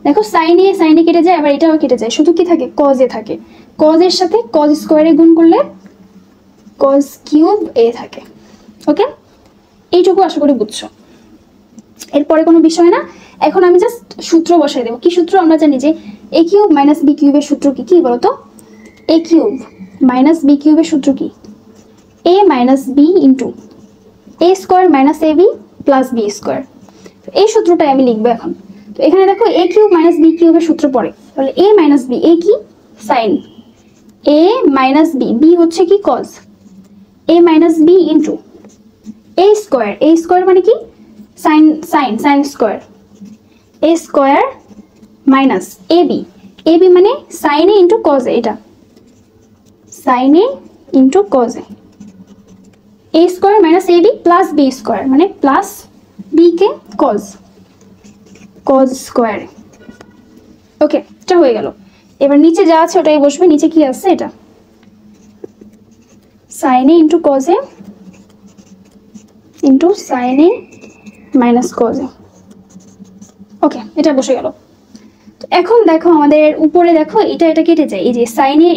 দেখো সাইনে কেটে যায়, আবার এটাও কেটে যায়, শুধু কি থাকে কজে থাকে। কজের সাথে কজ স্কোয়ারে গুণ করলে কজ কিউব এ থাকে। ওকে, এইটুকু আশা করি বুঝছো। এরপরে কোনো বিষয় না, এখন আমি জাস্ট সূত্র বসাই দেবো। কি সূত্র? আমরা জানি যে এ কিউব মাইনাস বি কিউবের সূত্র কি, কি বলতো? এ কিউব মাইনাস বি কিউবের সূত্র কি? এ minus B into A square minus A B plus b square. এই সূত্রটাই আমি লিখবো এখন। তো এখানে দেখো এ কিউব মাইনাস বি কিউবের সূত্র পড়ে, তাহলে এ মাইনাস বি, এ কি সাইন, এ মাইনাস বি, বি হচ্ছে কি cos, A minus B into A square, a square মানে কি sine square, a square minus A B মানে সাইনে ইন্টু কজে, এটা সাইনে into কজে, A square minus A B plus b square মানে প্লাস বি কে কজ স্কোয়ার। ওকে, এটা হয়ে গেল। এবার নিচে যা আছে ওটাই বসবে। নিচে কি আছে? এটা সাইনে ইন্টু কজে ইন্টু সাইনে মাইনাস কজে। ওকে, এটা বসে গেল। তো এখন দেখো আমাদের উপরে দেখো এটা কেটে যায়, এই যে সাইনে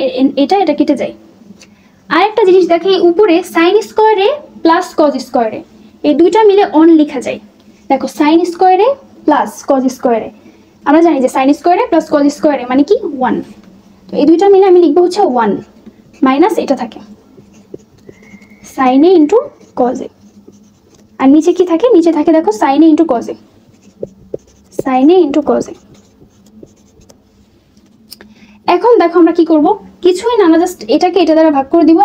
এটা কেটে যায়। আরেকটা জিনিস দেখো, এই উপরে সাইন স্কোয়ারে প্লাস কজ স্কোয়ারে এই দুইটা মিলে অন লেখা যায়। দেখো সাইন স্কোয়ারে প্লাস কজ স্কোয়ারে, আমরা জানি যে সাইন স্কোয়ারে প্লাস কজ স্কোয়ারে মানে কি 1। তো এই দুইটা মিলে আমি লিখবো হচ্ছে 1 মাইনাস এটা থাকে সাইনে ইন্টু কজে। আর নিচে কি থাকে? নিচে থাকে দেখো সাইনে ইন্টু কজে, সাইনে ইন্টু কজে। এখন দেখো আমরা কি করব? কিছুই না, আমরা জাস্ট এটাকে এটা দ্বারা ভাগ করে দিব,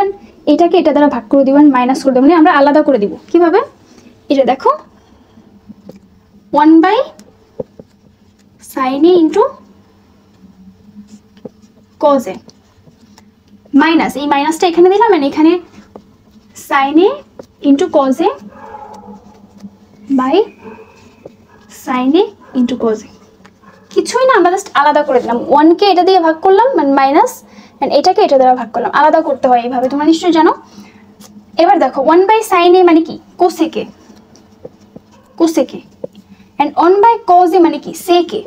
এটাকে এটা দ্বারা ভাগ করে দিব, মাইনাস করে দেবো, মানে আমরা আলাদা করে দিব। কিভাবে? এটা দেখো 1 বাই সাইনে ইন্টু কজে মাইনাস, এই মাইনাসটা এখানে দিলাম, মানে এখানে সাইনে ইন্টু কজে বাই সাইনে ইন্টু কজে। কিছুই না, আমরা জাস্ট আলাদা করে দিলাম। 1 কে এটা দিয়ে ভাগ করলাম মানে মাইনাস, এন্ড এটাকে এটা দ্বারা ভাগ করলাম। আলাদা করতে হয় এইভাবে, তোমরা নিশ্চয়ই জানো। এবার দেখো 1 বাই সাইনে মানে কি কোসেকে এন্ড 1 বাই কজে মানে কি সেকে,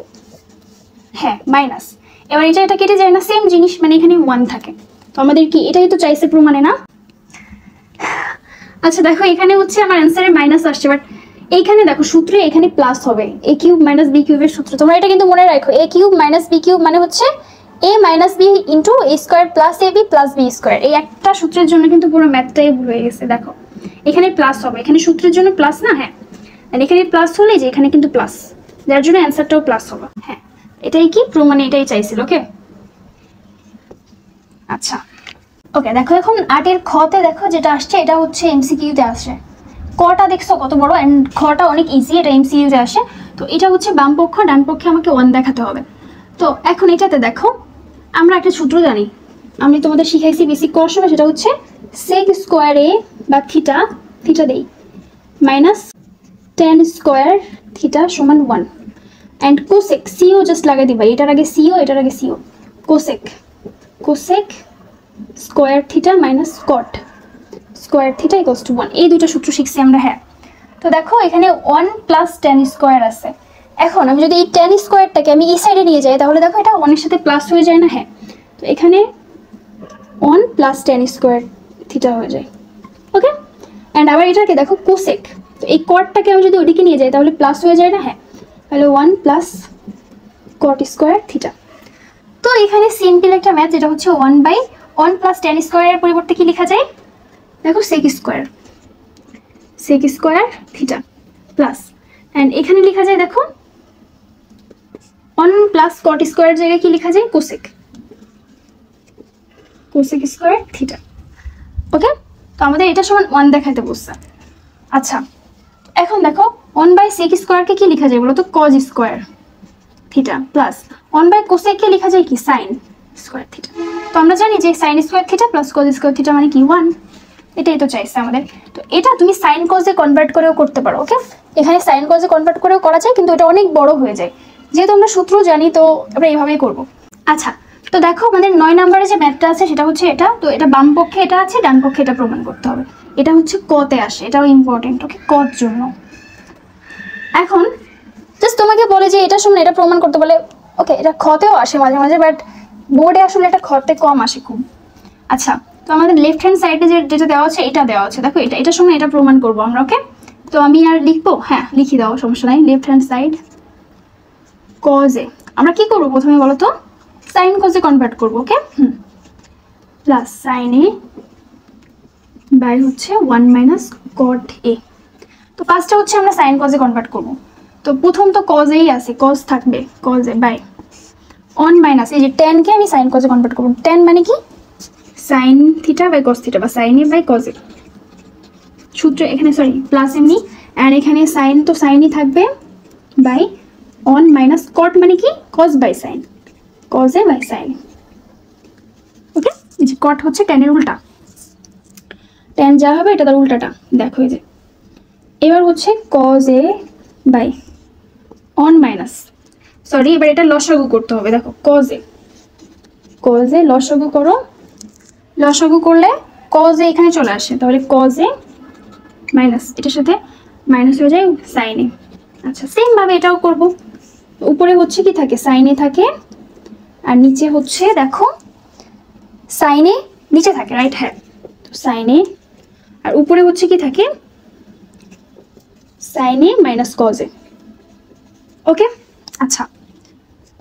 হ্যাঁ মাইনাস। এবার এটা কেটে যায় না, সেম জিনিস, মানে এখানে 1 থাকে। তো আমাদের কি এটাই তো চাইছে প্রমাণে না? আচ্ছা দেখো এখানে হচ্ছে আমার অ্যান্সারে মাইনাস আসছে, বাট এইখানে দেখো সূত্রে এখানে প্লাস হবে, এ কিউব মাইনাস বি কিউবের সূত্র। তোমরা এটা কিন্তু মনে রাখো, এ কিউব মাইনাস বি কিউব মানে হচ্ছে এ minus B into A square plus A B plus b square. এই একটা সূত্রের জন্য কিন্তু পুরো ম্যাথটাই ভুল হয়ে গেছে। দেখো এখানে প্লাস হবে, এখানে সূত্রের জন্য প্লাস না, হ্যাঁ এখানে প্লাস হলে যে এখানে কিন্তু প্লাস, যার জন্য অ্যান্সারটাও প্লাস হবে। হ্যাঁ এটাই কি প্রমাণে এটাই চাইছিল। ওকে আচ্ছা ওকে, দেখো এখন 8-এর খতে দেখো যেটা আসছে এটা হচ্ছে এমসিকিউতে আসছে। কটা দেখছো কত বড়, এন্ড খটা অনেক ইজি, এটা এমসিকিউতে আসে। তো এটা হচ্ছে বাম পক্ষ, ডান পক্ষে আমাকে 1 দেখাতে হবে। তো এখন এটাতে দেখো আমরা একটা সূত্র জানি, আমি তোমাদের শিখাইছি বেসিক করার সময়, সেটা হচ্ছে সেক স্কোয়ার এ বা থিটা দেই মাইনাস tan স্কোয়ার থিটা সমান 1 এন্ড কোসেক, সিও জাস্ট লাগাই দিবা, এটার আগে সিও cosec square theta minus cot square theta equals to 1। এই দুইটা সূত্র শিখছি আমরা। হ্যাঁ তো দেখো এখানে 1 প্লাস tan স্কোয়ার আছে। এখন আমি যদি এই tan স্কোয়ারটাকে আমি এই সাইডে নিয়ে যাই, তাহলে দেখো এটা 1 এর সাথে প্লাস হয়ে যায় না? হ্যাঁ, তো এখানে 1 প্লাস tan স্কোয়ার থিটা হয়ে যায়। ওকে, অ্যান্ড আবার এটাকে দেখো কোসেক, তো এই কটটাকে আমি যদি ওইদিকে নিয়ে যাই তাহলে প্লাস হয়ে যায় না? হ্যাঁ, তাহলে 1 প্লাস কট স্কোয়ার থিটা। তো এখানে সিম্পল একটা ম্যাথ, যেটা হচ্ছে 1 প্লাস tan স্কোয়ারের পরিবর্তে কি লেখা যায়? দেখো sec square theta plus, and এখানে লেখা যায় দেখো 1 প্লাস কট স্কোয়ার জায়গায় কি লেখা যায়? Cosec square theta. ওকে, তো আমাদের এটা সমান 1 দেখাইতে বলছে। আচ্ছা এখন দেখো 1 বাই সেক স্কোয়ারকে কি লেখা যায় বলো তো? Cos square theta plus 1 by কোসেককে লেখা যায় কি? Sine square theta. তো আমরা জানি যে sine square theta plus cos square theta মানে কি 1। এটাই তো চাইছে আমাদের। তো এটা তুমি সাইন কজে কনভার্ট করেও করতে পারো। ওকে, এখানে সাইন কজে কনভার্ট করেও করা যায়, কিন্তু এটা অনেক বড় হয়ে যায়। যেহেতু আমরা সূত্র জানি, তো আমরা এইভাবেই করবো। আচ্ছা, তো দেখো আমাদের 9 নম্বরে যে ম্যাথটা আছে সেটা হচ্ছে এটা। তো এটা বাম পক্ষে এটা আছে, ডান পক্ষে এটা প্রমাণ করতে হবে। এটা হচ্ছে কতে আসে, এটাও ইম্পর্টেন্ট। ওকে, কর জন্য এখন জাস্ট তোমাকে বলে যে এটার সময় এটা প্রমাণ করতে বলে। ওকে, এটা খতেও আসে মাঝে মাঝে, বাট বোর্ডে আসলে এটা খতে কম আসে খুব। আচ্ছা, তো আমাদের লেফট হ্যান্ড সাইডে যেটা দেওয়া আছে এটা দেওয়া আছে, দেখো এটার সময় এটা প্রমাণ করবো আমরা। ওকে, তো আমি আর লিখবো, হ্যাঁ লিখি দাও, সমস্যা নাই। লেফট হ্যান্ড সাইড কজে আমরা কি করবো প্রথমে বলো তো, সাইন কজে কনভার্ট করবো। ওকে, প্লাস সাইন এ বাই হচ্ছে 1 মাইনাস কট এ। তো ফার্স্টে হচ্ছে আমরা সাইন কজে কনভার্ট করবো। তো প্রথম তো কজেই আছে, কজ থাকবে, কজে বাই 1 মাইনাস এই যে tan কে আমি সাইন কজে কনভার্ট করবো। tan মানে কি, sine theta by cos theta, বা sine A by cos A. সূত্র এখানে সরি প্লাস এমনি, অ্যান্ড এখানে সাইন তো সাইনই থাকবে বাই 1 মাইনাস কট মানে কি, cos by sine, cos A by sine. Okay, এই যে কট হচ্ছে ট্যানের উল্টা, ট্যান যা হবে এটা তার উল্টাটা, দেখো এই যে। এবার হচ্ছে cos A by 1 minus, sorry এবার এটা লসাগু করতে হবে। দেখো কজ এ লসাগু করো, লসাগু করলে কজ এ এখানে চলে আসে, তাহলে কজ এ মাইনাস এটার সাথে মাইনাস হয়ে যায় সাইন এ। আচ্ছা, সেম ভাবে এটাও করব। উপরে হচ্ছে কি থাকে, সাইন এ থাকে, আর নিচে হচ্ছে দেখো সাইন এ নিচে থাকে, রাইট? হ্যাঁ, তো সাইন এ, আর উপরে হচ্ছে কি থাকে, সাইন এ মাইনাস কজ এ। ওকে, আচ্ছা,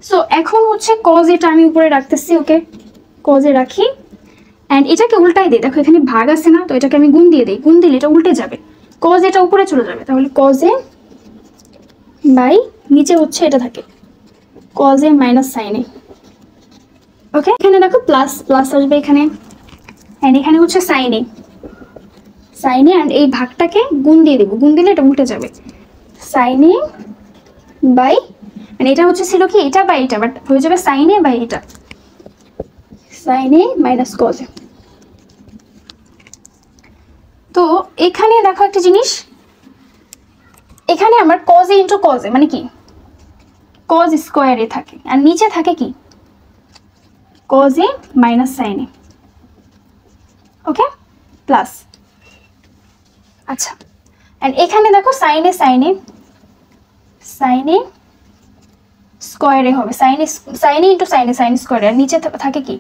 সো এখন হচ্ছে কজ এটা আমি উপরে রাখতেছি। ওকে, কজ এ রাখি, অ্যান্ড এটাকে উল্টাই দিই। দেখো এখানে ভাগ আছে না, তো এটাকে আমি গুণ দিয়ে দিই। গুণ দিলে এটা উল্টে যাবে, কজ এটা উপরে চলে যাবে, তাহলে কজ এ বাই নিচে হচ্ছে এটা থাকে cause A minus sine A. Okay, এখানে দেখো প্লাস প্লাস আসবে এখানে, অ্যান্ড এখানে হচ্ছে সাইন এ, অ্যান্ড এই ভাগটাকে গুণ দিয়ে দেবো, গুণ দিলে এটা উল্টে যাবে, সাইন এ বাই, মানে এটা হচ্ছে ছিল কি এটা বাই এটা, বাট হয়ে যাবে সাইন এ বাই এটা, sine A minus cos A. তো এখানে দেখো একটা জিনিস, এখানে আমার কজ এ ইন্টু কজ এ মানে কি, কজ স্কোয়ারে থাকে, আর নিচে থাকে কি cos A minus sine A. Okay, plus, আচ্ছা, এন্ড এখানে দেখো সাইন এ স্কোয়ারে হবে, sine A into sine A, sine স্কোয়ারে, আর নিচে থাকে কি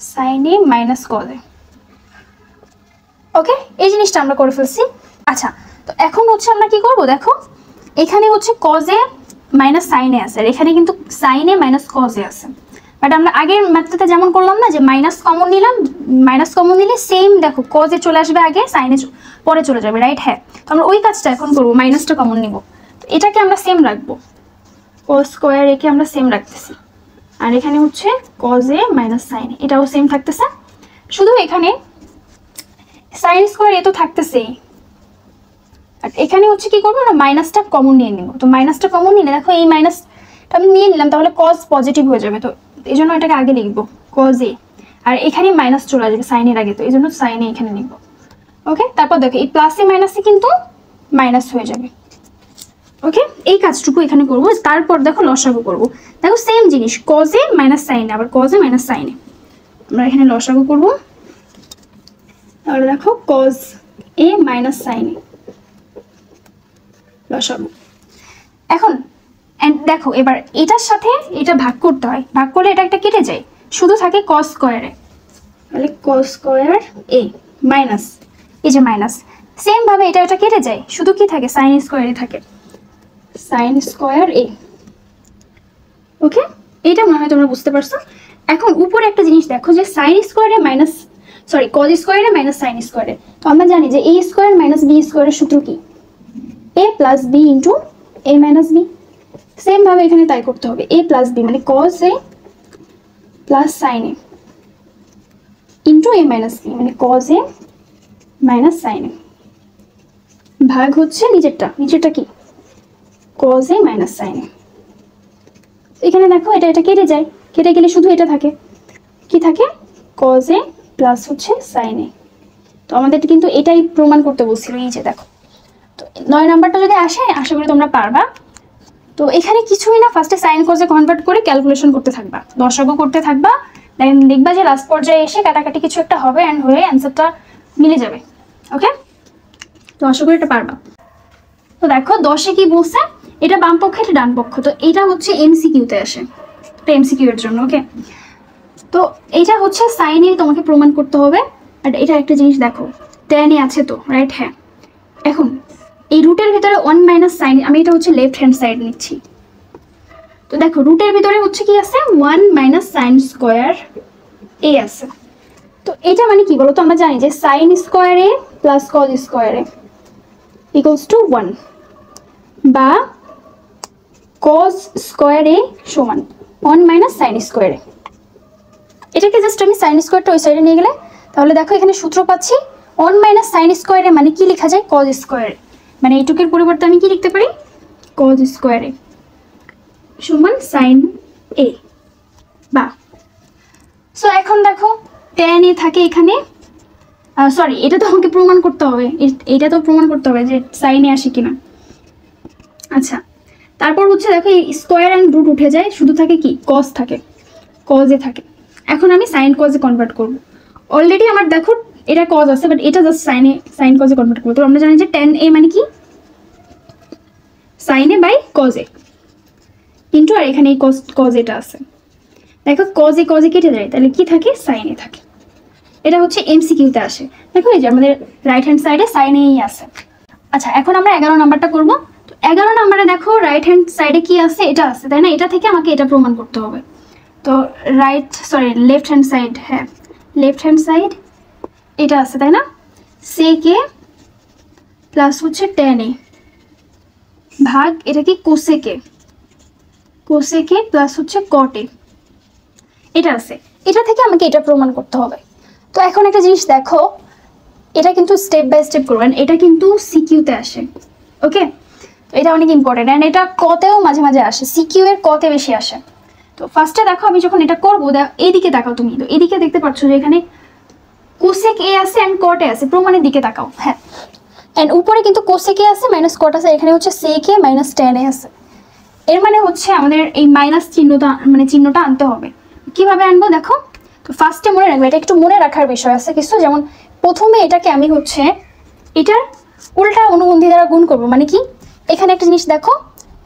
সাইন এ মাইনাস কজ এ। ওকে, এই জিনিসটা আমরা করে ফেলছি। আচ্ছা, তো এখন হচ্ছে আমরা কি করব, দেখো এখানে হচ্ছে cos A minus sine a আছে, আর এখানে কিন্তু sine A minus cos a আছে। বাট আমরা আগের ম্যাথটাতে যেমন করলাম না, যে মাইনাস কমন নিলাম, মাইনাস কমন নিলে সেম দেখো কজ এ চলে আসবে আগে, সাইন এ পরে চলে যাবে, রাইট? হ্যাঁ, তো আমরা ওই কাজটা এখন করবো, মাইনাসটা কমন নিব। তো এটাকে আমরা সেম রাখবো, কজ স্কোয়ার একে আমরা সেম রাখতেছি, আর এখানে হচ্ছে কজ এ মাইনাস সাইন এ, এটাও সেম থাকতেছে। শুধু এখানে সাইন স্কোয়ার এ তো থাকতেছেই, আর এখানে হচ্ছে কি করবো না, মাইনাসটা কমন নিয়ে নিব। তো মাইনাসটা কমন নিলে দেখো এই মাইনাসটা আমি নিয়ে নিলাম, তাহলে কজ পজিটিভ হয়ে যাবে, তো এই জন্য এটাকে আগে লিখবো কজ এ, আর এখানে মাইনাস চলে আসবে সাইনের আগে, তো এই জন্য সাইন এ এখানে লিখবো। ওকে, তারপর দেখো এই প্লাসে মাইনাসে কিন্তু মাইনাস হয়ে যাবে। ওকে, এই কাজটুকু এখানে করবো। তারপর দেখো লসাগু করবো, দেখো সেম জিনিস, কজ এ মাইনাস সাইন এ, আবার কজ এ মাইনাস সাইন এ, আমরা এখানে লসাগু করবো। তাহলে দেখো কজ এ মাইনাস সাইন এ লসাগু। এখন দেখো এবার এটার সাথে এটা ভাগ করতে হয়, ভাগ করলে এটা একটা কেটে যায়, শুধু থাকে কস স্কোয়ারে, তাহলে কস স্কোয়ার এ মাইনাস এই যে মাইনাস, সেম ভাবে এটা কেটে যায়, শুধু কি থাকে সাইন স্কোয়ারে থাকে, সাইন স্কোয়ার এ। ওকে, এটা মনে হয় তোমরা বুঝতে পারছো। এখন উপরে একটা জিনিস দেখো, যে সাইন স্কোয়ারে মাইনাস সরি কজ স্কোয়ারে মাইনাস সাইন স্কোয়ারে, তো আমরা জানি যে এ স্কোয়ার মাইনাস বি স্কোয়ারের সূত্র কি, a plus b into a minus b. Same ভাবে এখানে তাই করতে হবে, এ প্লাস বি মানে cos a plus sine A into a minus b মানে cos A minus sine a, ভাগ হচ্ছে নিচেরটা কি cos A minus sine a. এখানে দেখো এটা কেটে যায়, কেটে গেলে শুধু এটা থাকে, কি থাকে কজ এ প্লাস হচ্ছে সাইন এ, তো আমাদের কিন্তু এটাই প্রমাণ করতে বলছিল, এই যে দেখো। তো 9 নাম্বারটা যদি আসে আশা করি তোমরা পারবা। তো এখানে কিছুই না, ফার্স্টে সাইন কজে কনভার্ট করে ক্যালকুলেশন করতে থাকবা, দশকও করতে থাকবা, দেন দেখবা যে লাস্ট পর্যায়ে এসে কাটাকাটি কিছু একটা হবে অ্যান্ড হয়ে অ্যান্সারটা মিলে যাবে। ওকে, তো আশা করি এটা পারবা। তো দেখো 10-এ কি বলছে, এটা বাম পক্ষ এটা ডান পক্ষ, তো এটা হচ্ছে এমসিকিউতে আসে, এটা এমসিকিউ এর জন্য। ওকে, তো এটা হচ্ছে সাইনে তোমাকে প্রমাণ করতে হবে। আর এটা একটা জিনিস দেখো, ট্যানে আছে তো, রাইট? হ্যাঁ, এখন এই রুটের ভিতরে 1 মাইনাস সাইন, আমি এটা হচ্ছে লেফট হ্যান্ড সাইড নিচ্ছি। তো দেখো রুটের ভিতরে হচ্ছে কি আছে, 1 মাইনাস সাইন স্কোয়ার এ আছে। তো এটা মানে কি বলো তো, আমরা জানি যে sine square A plus cos square A equals to 1, বা কজ স্কোয়ার এ সমান 1 মাইনাস সাইন স্কোয়ার এ। এটাকে জাস্ট আমি সাইন স্কোয়ারটা ওই সাইডে নিয়ে গেলে, তাহলে দেখো এখানে সূত্র পাচ্ছি 1 মাইনাস সাইন স্কোয়ার এ মানে কি লেখা যায়, কজ স্কোয়ার, মানে এইটুকের পরিবর্তে আমি কি লিখতে পারি, কজ স্কোয়ার এ সমান সাইন এ, বা। সো এখন দেখো ট্যান এ থাকে এখানে, সরি এটা তো আমাকে প্রমাণ করতে হবে, এটা তো প্রমাণ করতে হবে যে সাইনে আসে কিনা। আচ্ছা, তারপর হচ্ছে দেখো এই স্কোয়ার অ্যান্ড রুট উঠে যায়, শুধু থাকে কি, কজ থাকে, কজে থাকে। এখন আমি সাইন কজে কনভার্ট করব। অলরেডি আমার দেখো এটা কজ আছে, বাট এটা জাস্ট সাইন কজে কনভার্ট করবো। তো আমরা জানি যে ট্যান এ মানে কি, সাইনে বাই কজে, কিন্তু আর এখানে এই কজ এটা আছে, দেখো কজে কজে কেটে যায়, তাহলে কি থাকে, সাইনে থাকে। এটা হচ্ছে এমসিকিউতে আসে। দেখো এই যে আমাদের রাইট হ্যান্ড সাইডে সাইনেই আছে। আচ্ছা, এখন আমরা 11 নাম্বারটা করবো। তো 11 নাম্বারে দেখো রাইট হ্যান্ড সাইডে কি আছে, এটা আছে, তাই না? এটা থেকে আমাকে এটা প্রমাণ করতে হবে। তো লেফট হ্যান্ড সাইড, হ্যাঁ লেফট হ্যান্ড সাইড এটা আছে, তাই না? সেকে প্লাস হচ্ছে ট্যান এ ভাগ এটা কি, কোসেকে, কোসেকে প্লাস হচ্ছে কট এ, এটা আছে। এটা থেকে আমাকে এটা প্রমাণ করতে হবে। তো এখন একটা জিনিস দেখো, এটা কিন্তু স্টেপ বাই স্টেপ করবেন, এটা কিন্তু সিকিউতে আসে। ওকে, তো এটা অনেক ইম্পর্টেন্ট, অ্যান্ড এটা কতেও মাঝে মাঝে আসে, সিকিউ এর কতে বেশি আসে। তো ফার্স্টে দেখো আমি যখন এটা করবো, এইদিকে তাকাও তুমি, তো এদিকে দেখতে পাচ্ছ যে এখানে কোসেক এ আছে অ্যান্ড কট এ আছে, প্রমাণের দিকে তাকাও। হ্যাঁ, অ্যান্ড উপরে কিন্তু কোসেক এ আছে মাইনাস কট আছে, এখানে হচ্ছে সেক এ মাইনাস ট্যান এ আছে। এর মানে হচ্ছে আমাদের এই মাইনাস চিহ্নটা আনতে হবে। কিভাবে আনবো দেখো, তো ফার্স্টে মনে রাখবে, এটা একটু মনে রাখার বিষয় আছে কিছু, যেমন প্রথমে এটাকে আমি হচ্ছে এটার উল্টা অনুবন্ধী দ্বারা গুণ করবো। মানে কি, এখানে একটা জিনিস দেখো,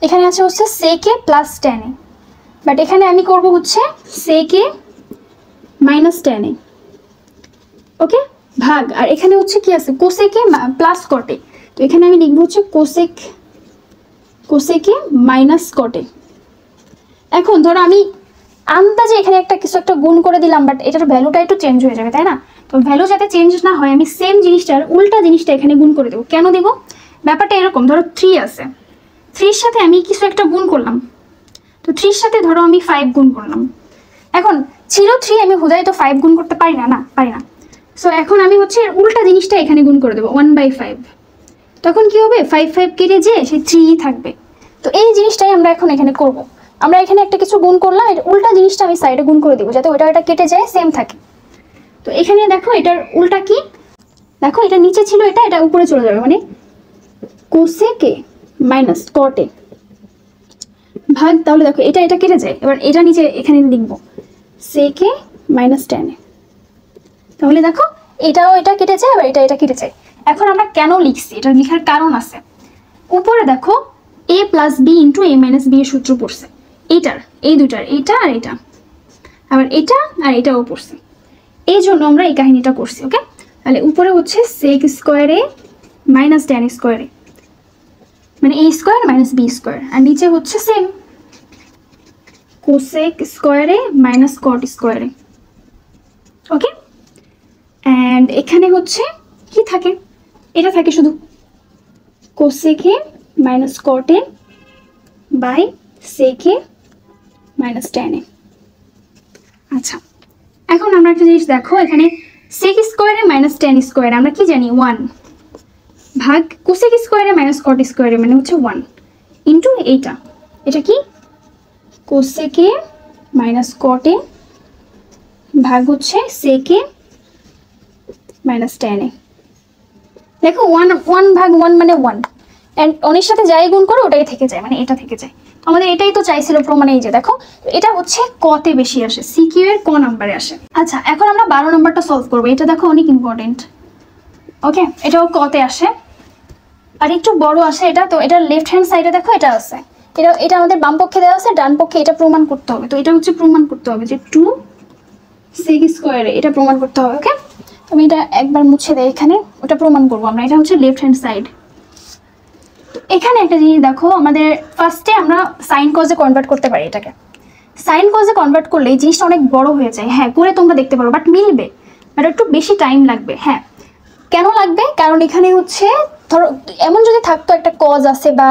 এখানে আছে হচ্ছে সেকে প্লাস ট্যান এ, বাট এখানে আমি করব হচ্ছে সেকে মাইনাস ট্যান এ। ওকে, ভাগ, আর এখানে হচ্ছে কি আছে, কোসেকে প্লাস কটে, তো এখানে আমি লিখবো হচ্ছে কোসেকে মাইনাস কটে। এখন ধরো আমি আন্দাজে এখানে কিছু একটা গুণ করে দিলাম, বাট এটার ভ্যালুটা একটু চেঞ্জ হয়ে যাবে, তাই না? তো ভ্যালু যাতে চেঞ্জ না হয়, আমি সেম জিনিসটার উল্টা জিনিসটা এখানে গুণ করে দেবো। কেন দেবো, ব্যাপারটা এরকম, ধরো 3 আছে, 3-র সাথে আমি কিছু একটা গুণ করলাম, তো 3-র সাথে ধরো আমি 5 গুণ করলাম। এখন ছিল 3, আমি হুদায় তো 5 গুণ করতে পারি না, পারি না। সো এখন আমি হচ্ছে উল্টা জিনিসটা এখানে গুণ করে দেবো 1/5, তখন কি হবে, 5 কেটে যে সেই 3 থাকবে। তো এই জিনিসটাই আমরা এখন এখানে করব। আমরা এখানে একটা কিছু গুণ করলাম, এর উল্টা জিনিসটা আমি সাইডে গুণ করে দেবো, যাতে ওটা কেটে যায়, সেম থাকে। তো এখানে দেখো এটার উল্টা কি, দেখো এটা নিচে ছিল, এটা উপরে চলে যাবে, মানে কোসেকে মাইনাস কটে ভাগ, তাহলে দেখো এটা কেটে যায়। এবার এটা নিচে এখানে লিখবো সেকে মাইনাস ট্যান এ, তাহলে দেখো এটাও এটা কেটে যায়, আবার এটা কেটে যায়। এখন আমরা কেন লিখছি, এটা লেখার কারণ আছে। উপরে দেখো a plus b into a minus b এর সূত্র পড়ছে, এইটার এই দুইটার, এটা আর এটা, আবার এটা আর এটাও পড়ছে, এই জন্য আমরা এই কাহিনীটা করছি। ওকে, তাহলে উপরে হচ্ছে sec square A minus tan square এ, মানে a square minus B square, আর নিচে হচ্ছে same cosec square A minus cot square A. Okay, and এখানে হচ্ছে কি থাকে, এটা থাকে শুধু কোসেকে মাইনাস কট এ বাই সেকে মাইনাস ট্যান এ। আচ্ছা, এখন আমরা একটা জিনিস দেখো, এখানে সেক স্কোয়ারে মাইনাস ট্যান স্কোয়ারে আমরা কি জানি, 1 ভাগ কোসেক স্কোয়ারে মাইনাস কট স্কোয়ারে, মানে হচ্ছে 1 ইন্টু এটা কি কোসেকে মাইনাস কটে ভাগ হচ্ছে সেকে মাইনাস ট্যান এ। দেখো 1 ভাগ 1 মানে 1, এন্ড অনেক সাথে যাই গুণ করো ওটাই থেকে যায়, মানে এটা থেকে যায়। আমাদের এটাই তো চাইছিল প্রমাণে, এই যে দেখো এটা হচ্ছে ক তে বেশি আসে, সিকিউ এর ক নাম্বারে আসে। আচ্ছা এখন আমরা 12 নাম্বারটা সলভ করবো, এটা দেখো অনেক ইম্পর্টেন্ট। ওকে, এটাও ক তে আসে আর একটু বড় আসে এটা, তো এটার লেফট হ্যান্ড সাইডে দেখো এটা আছে, এটা আমাদের বাম পক্ষে দেওয়া আছে, ডান পক্ষে এটা প্রমাণ করতে হবে। তো এটা হচ্ছে প্রমাণ করতে হবে যে 2 sec স্কয়ারে, এটা প্রমাণ করতে হবে। ওকে, আমি এটা একবার মুছে দেই, এখানে ওটা প্রমাণ করবো আমরা। এটা হচ্ছে লেফট হ্যান্ড সাইড। এখানে একটা জিনিস দেখো, আমাদের ফার্স্টে আমরা সাইন কজে কনভার্ট করতে পারি এটাকে। সাইন কজে কনভার্ট করলে এই জিনিসটা অনেক বড় হয়ে যায়। হ্যাঁ, করে তোমরা দেখতে পারো, বাট মিলবে, বাট একটু বেশি টাইম লাগবে। হ্যাঁ, কেন লাগবে? কারণ এখানে হচ্ছে ধরো এমন যদি থাকতো একটা কজ আছে বা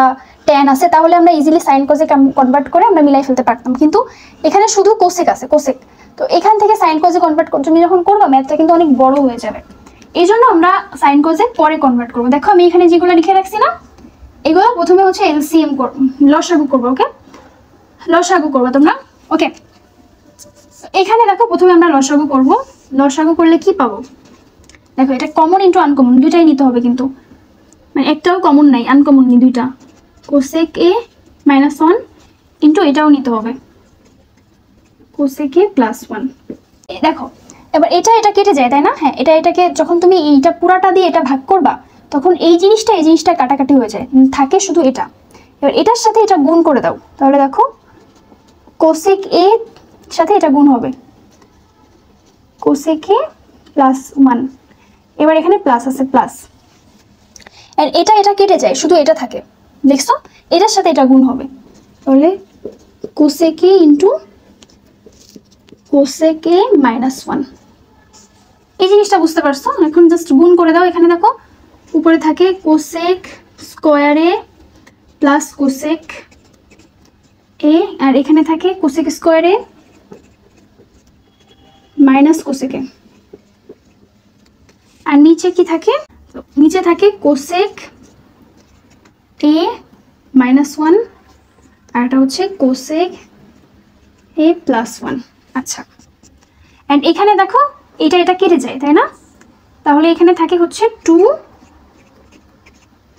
ট্যান আছে, তাহলে আমরা ইজিলি সাইন কজে কনভার্ট করে আমরা মিলাই ফেলতে পারতাম, কিন্তু এখানে শুধু কোসেক আছে, কোসেক। তো এখান থেকে সাইন কজে কনভার্ট তুমি যখন করবা ম্যাথটা কিন্তু অনেক বড় হয়ে যাবে, এই জন্য আমরা সাইন কজে পরে কনভার্ট করবো। দেখো আমি এখানে যেগুলো লিখে রাখছি না, এগুলো প্রথমে হচ্ছে এলসিএম লসাগু করবো। ওকে, লসাগু করবো তোমরা। ওকে, এখানে দেখো প্রথমে আমরা লসাগু করব। লসাগু করলে কি পাবো? দেখো এটা কমন ইন্টু আনকমন দুইটাই নিতে হবে, কিন্তু মানে একটাও কমন নাই, আনকমন নি দুইটা। কোসেক এ মাইনাস 1 ইন্টু এটাও নিতে হবে, কোসেক এ প্লাস 1। দেখো এবার এটা কেটে যায়, তাই না? হ্যাঁ, এটাকে যখন তুমি এইটা পুরাটা দিয়ে এটা ভাগ করবা, তখন এই জিনিসটা কাটাকাটি হয়ে যায়, থাকে শুধু এটা। এবার এটার সাথে এটা গুণ করে দাও, তাহলে দেখো কোসেক এ সাথে এটা গুণ হবে, কোসেক এ প্লাস 1। এবার এখানে প্লাস আছে, প্লাস। আর এটা কেটে যায়, শুধু এটা থাকে, দেখছো? এটার সাথে এটা গুণ হবে, তাহলে কোসেক এ ইন্টু কোসেক এ মাইনাস 1। এই জিনিসটা বুঝতে পারছো? এখন জাস্ট গুণ করে দাও। এখানে দেখো উপরে থাকে cosec square A plus cosec A, আর এখানে থাকে cosec square A minus cosec A. আর নিচে কি থাকে? নিচে থাকে কোসেক এ মাইনাস 1, আর এটা হচ্ছে কোসেক এ প্লাস 1। আচ্ছা, অ্যান্ড এখানে দেখো এটা কেটে যায়, তাই না? তাহলে এখানে থাকে হচ্ছে 2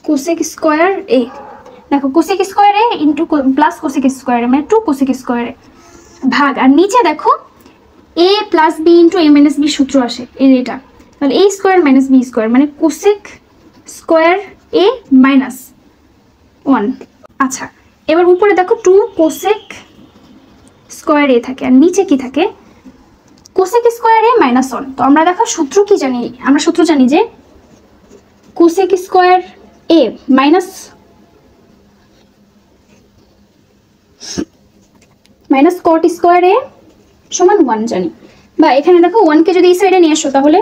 কোসেক স্কোয়ার এ। দেখো কোসেক স্কোয়ার এ ইন্টু প্লাস কোসেক স্কোয়ার এ, মানে 2 কোসেক স্কোয়ার এ ভাগ। আর নিচে দেখো এ plus b into a minus b সূত্র আসে, এটা। তাহলে এ স্কোয়ার মাইনাস বি স্কোয়ার মানে কোসেক স্কোয়ার এ মাইনাস 1। আচ্ছা, এবার উপরে দেখো 2 কোসেক স্কোয়ার এ থাকে, আর নিচে কি থাকে? Cosec square A minus 1। তো আমরা দেখো সূত্র কি জানি? আমরা সূত্র জানি যে cosec square A minus cot square এ সমান 1 জানি। বা এখানে দেখো 1 কে যদি এই সাইডে নিয়ে আসো, তাহলে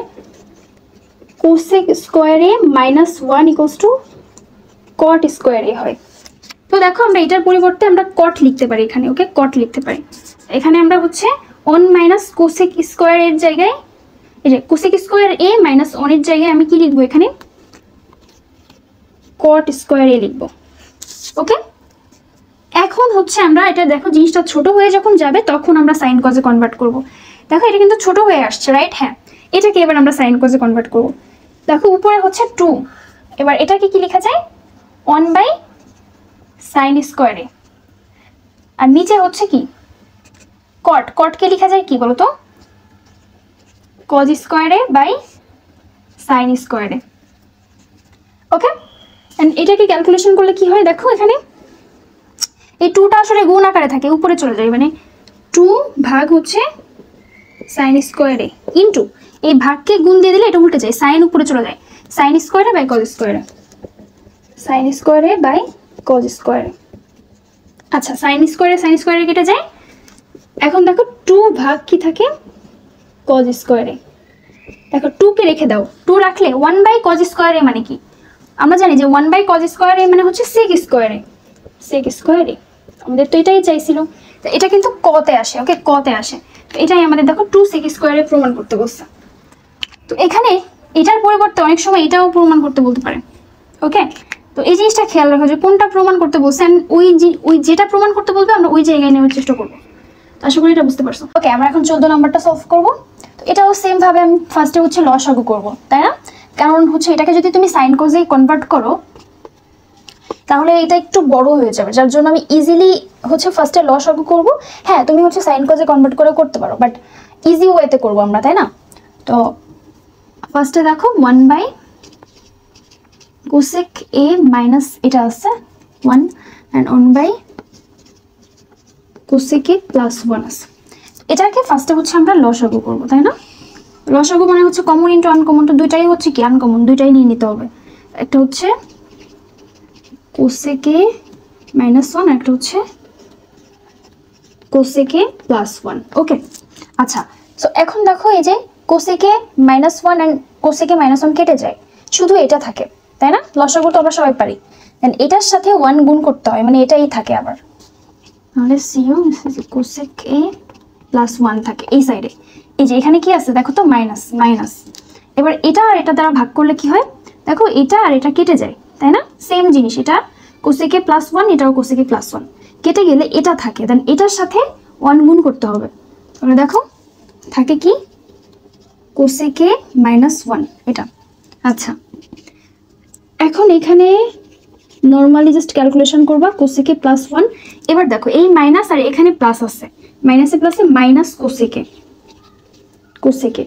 cosec square A minus 1 equals to cot square A হয়। তো দেখো আমরা এটার পরিবর্তে আমরা কট লিখতে পারি এখানে। ওকে, কট লিখতে পারি। এখানে আমরা হচ্ছে 1 মাইনাস কোসেক স্কোয়ার এর জায়গায়, এই যে কোসেক স্কোয়ার এ মাইনাস 1 এর জায়গায় আমি কি লিখবো? এখানে কট স্কোয়ার এ লিখবো। ওকে, এখন হচ্ছে আমরা এটা দেখো জিনিসটা ছোট হয়ে যখন যাবে তখন আমরা সাইন কজে কনভার্ট করব। দেখো এটা কিন্তু ছোট হয়ে আসছে, রাইট? হ্যাঁ, এটাকে এবার আমরা সাইন কজে কনভার্ট করব। দেখো উপরে হচ্ছে 2, এবার এটাকে কি লেখা যায়? 1 বাই সাইন স্কোয়ার এ। আর নিচে হচ্ছে কি? কটকে লেখা যায় কি বলতো? Cos square A by sine square A. Okay, and এটাকে ক্যালকুলেশন করলে কি হয়? দেখো এখানে এই 2টা আসলে গুণ আকারে থাকে, উপরে চলে যায়, মানে 2 ভাগ হচ্ছে সাইন স্কোয়ার এ ইন্টু এই ভাগকে গুণ দিয়ে দিলে এটা উল্টে যায়, সাইন উপরে চলে যায়, sine square A by cos square A, sine square A by cos square A. আচ্ছা, সাইন স্কোয়ার এ কেটে যায়। এখন দেখো 2 ভাগ কি থাকে? কজ স্কোয়ার এ। দেখো 2 কে রেখে দাও, 2 রাখলে 1 বাই কজ স্কোয়ার এ মানে কি? আমরা জানি যে 1 বাই কজ স্কোয়ার এ মানে হচ্ছে সেক স্কোয়ার এ, সেক স্কোয়ার এ। আমাদের তো এটাই চাইছিল, তো এটা কিন্তু কতে আসে। ওকে, কতে আসে, তো এটাই আমাদের দেখো 2 সেক স্কোয়ার এ প্রমাণ করতে বলছে। তো এখানে এটার পরিবর্তে অনেক সময় এটাও প্রমাণ করতে বলতে পারে। ওকে, তো এই জিনিসটা খেয়াল রাখো যে কোনটা প্রমাণ করতে বলছেন, ওই যেটা প্রমাণ করতে বলবে আমরা ওই জায়গায় নেওয়ার চেষ্টা করবো। তো আশা করি এটা বুঝতে পারছো। ওকে, আমরা এখন 14 নম্বরটা সলভ করবো। তো এটাও সেম ভাবে আমি ফার্স্টে হচ্ছে লসাগু করবো, তাই না? কারণ হচ্ছে এটাকে যদি তুমি সাইন কজে কনভার্ট করো তাহলে এটা একটু বড় হয়ে যাবে, যার জন্য আমি ইজিলি হচ্ছে ফার্স্টে লসাগু করব। হ্যাঁ তুমি হচ্ছে সাইন কজে কনভার্ট করে করতে পারো, বাট ইজি ওয়েতে করবো আমরা, তাই না? তো ফার্স্টে দেখো 1 বাই কোসেক এ মাইনাস এটা আছে 1 and 1 by cosec A plus 1 আছে। এটাকে ফার্স্টে হচ্ছে আমরা লসাগু করবো, তাই না? লসাগু মানে হচ্ছে কমন ইন্টু আনকমন, তো দুইটাই হচ্ছে কি আনকমন, দুইটাই নিয়ে নিতে হবে। একটা হচ্ছে কোসেক এ মাইনাস 1, একটা হচ্ছে কোসেক এ প্লাস 1। ওকে, আচ্ছা। সো এখন দেখো এই যে cosec A minus 1 and cosec A minus 1 কেটে যায়, শুধু এটা থাকে, তাই না? লসাগু তো আমরা সবাই পারি, দেন এটার সাথে 1 গুণ করতে হয়, মানে এটাই থাকে আবার। তাহলে সিও কোসেক এ প্লাস 1 থাকে এই সাইডে। এই যে এখানে কি আছে দেখো তো, মাইনাস মাইনাস। এবার এটা আর এটা দ্বারা ভাগ করলে কি হয় দেখো, এটা আর এটা কেটে যায়, তাই না? সেম জিনিস, এটা কোসেক এ প্লাস 1, এটাও কোসেক এ প্লাস 1, কেটে গেলে এটা থাকে, দেন এটার সাথে 1 গুণ করতে হবে। তাহলে দেখো থাকে কি কোসেক এ মাইনাস 1 এটা। আচ্ছা, এখন এখানে নর্মালি জাস্ট ক্যালকুলেশন করবা কোসেক এ প্লাস 1। এবার দেখো এই মাইনাস আর এখানে প্লাস আছে, মাইনাসে প্লাসে মাইনাস কোসেক এ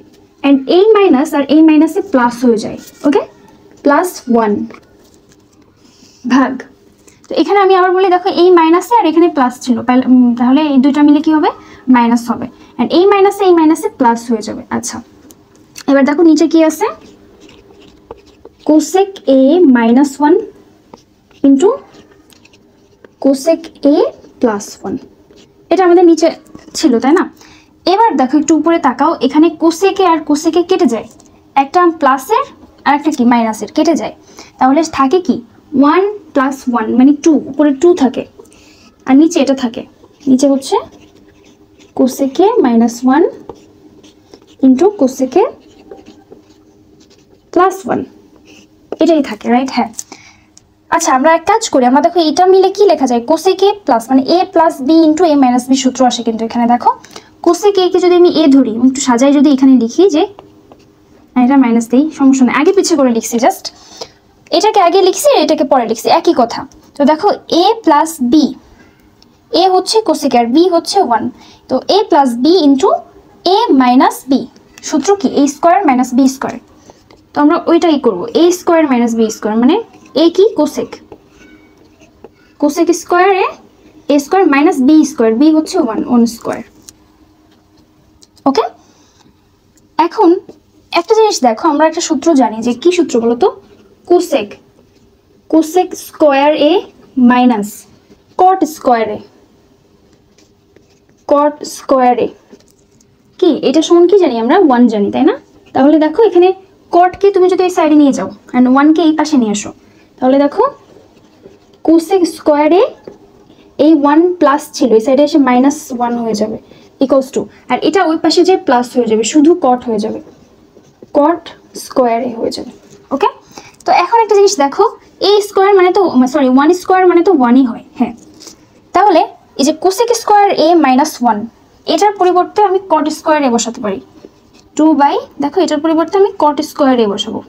এন্ড এই মাইনাস আর এই মাইনাসে প্লাস হয়ে যায়। ওকে, প্লাস 1 ভাগ। তো এখানে আমি আবার বলি দেখো, এই মাইনাসে আর এখানে প্লাস ছিল, তাহলে এই দুইটা মিলে কি হবে মাইনাস হবে, এন্ড এই মাইনাসে প্লাস হয়ে যাবে। আচ্ছা, এবার দেখো নিচে কি আছে, কোসেক এ মাইনাস 1 ইন্টু কোসেক এ প্লাস 1, এটা আমাদের নিচে ছিল, তাই না? এবার দেখো একটু উপরে তাকাও, এখানে কোসেক এ আর কোসেক এ কেটে যায়, একটা প্লাসের আর একটা কি মাইনাসের কেটে যায়, তাহলে থাকে কি 1 প্লাস 1 মানে 2, উপরে 2 থাকে আর নিচে এটা থাকে, নিচে হচ্ছে কোসেক এ মাইনাস 1 ইন্টু কোসেক এ প্লাস 1, এটাই থাকে, রাইট? হ্যাঁ। আচ্ছা, আমরা এক কাজ করি, আমরা দেখো এটা মিলে কি লেখা যায়, কোসেক এ প্লাস মানে এ plus b into a minus b সূত্র আসে। কিন্তু এখানে দেখো কোসেক এ কে যদি আমি এ ধরি, একটু সাজাই যদি এখানে লিখি যে এটা মাইনাস দিই, সমস্যা নেই, আগে পিছিয়ে করে লিখছি, জাস্ট এটাকে আগে লিখছি এটাকে পরে লিখছি, একই কথা। তো দেখো এ প্লাস বি, এ হচ্ছে কোসেক আর বি হচ্ছে 1, তো a plus b into a minus b, সূত্র কি a square minus B square. তো আমরা ওইটাই করবো, a square minus B square, মানে এ কি cosec square a square minus B square, b হচ্ছে 1 স্কোয়ার। ওকে, এখন একটা জিনিস দেখো, আমরা একটা সূত্র জানি, যে কি সূত্র বলো তো, cosec square A minus cot square এ কি, এটা সমান কি জানি আমরা 1 জানি, তাই না? তাহলে দেখো এখানে কটকে তুমি যদি এই সাইডে নিয়ে যাও অ্যান্ড 1কে এই পাশে নিয়ে আসো, তাহলে দেখো কোসেক স্কোয়ার এ এই 1 প্লাস ছিল, এই সাইডে এসে মাইনাস 1 হয়ে যাবে ইকুয়ালস টু, আর এটা ওই পাশে যে প্লাস হয়ে যাবে, শুধু কট হয়ে যাবে, কট স্কোয়ার এ হয়ে যাবে। ওকে, তো এখন একটা জিনিস দেখো, এ স্কোয়ার মানে তো সরি 1 স্কোয়ার মানে তো 1ই হয়। হ্যাঁ, তাহলে এই যে কোসেক স্কোয়ার এ মাইনাস 1, এটার পরিবর্তে আমি কট স্কোয়ার এ বসাতে পারি 2 বাই, দেখো এটার পরিবর্তে আমি কট স্কোয়ার এ বসাবো,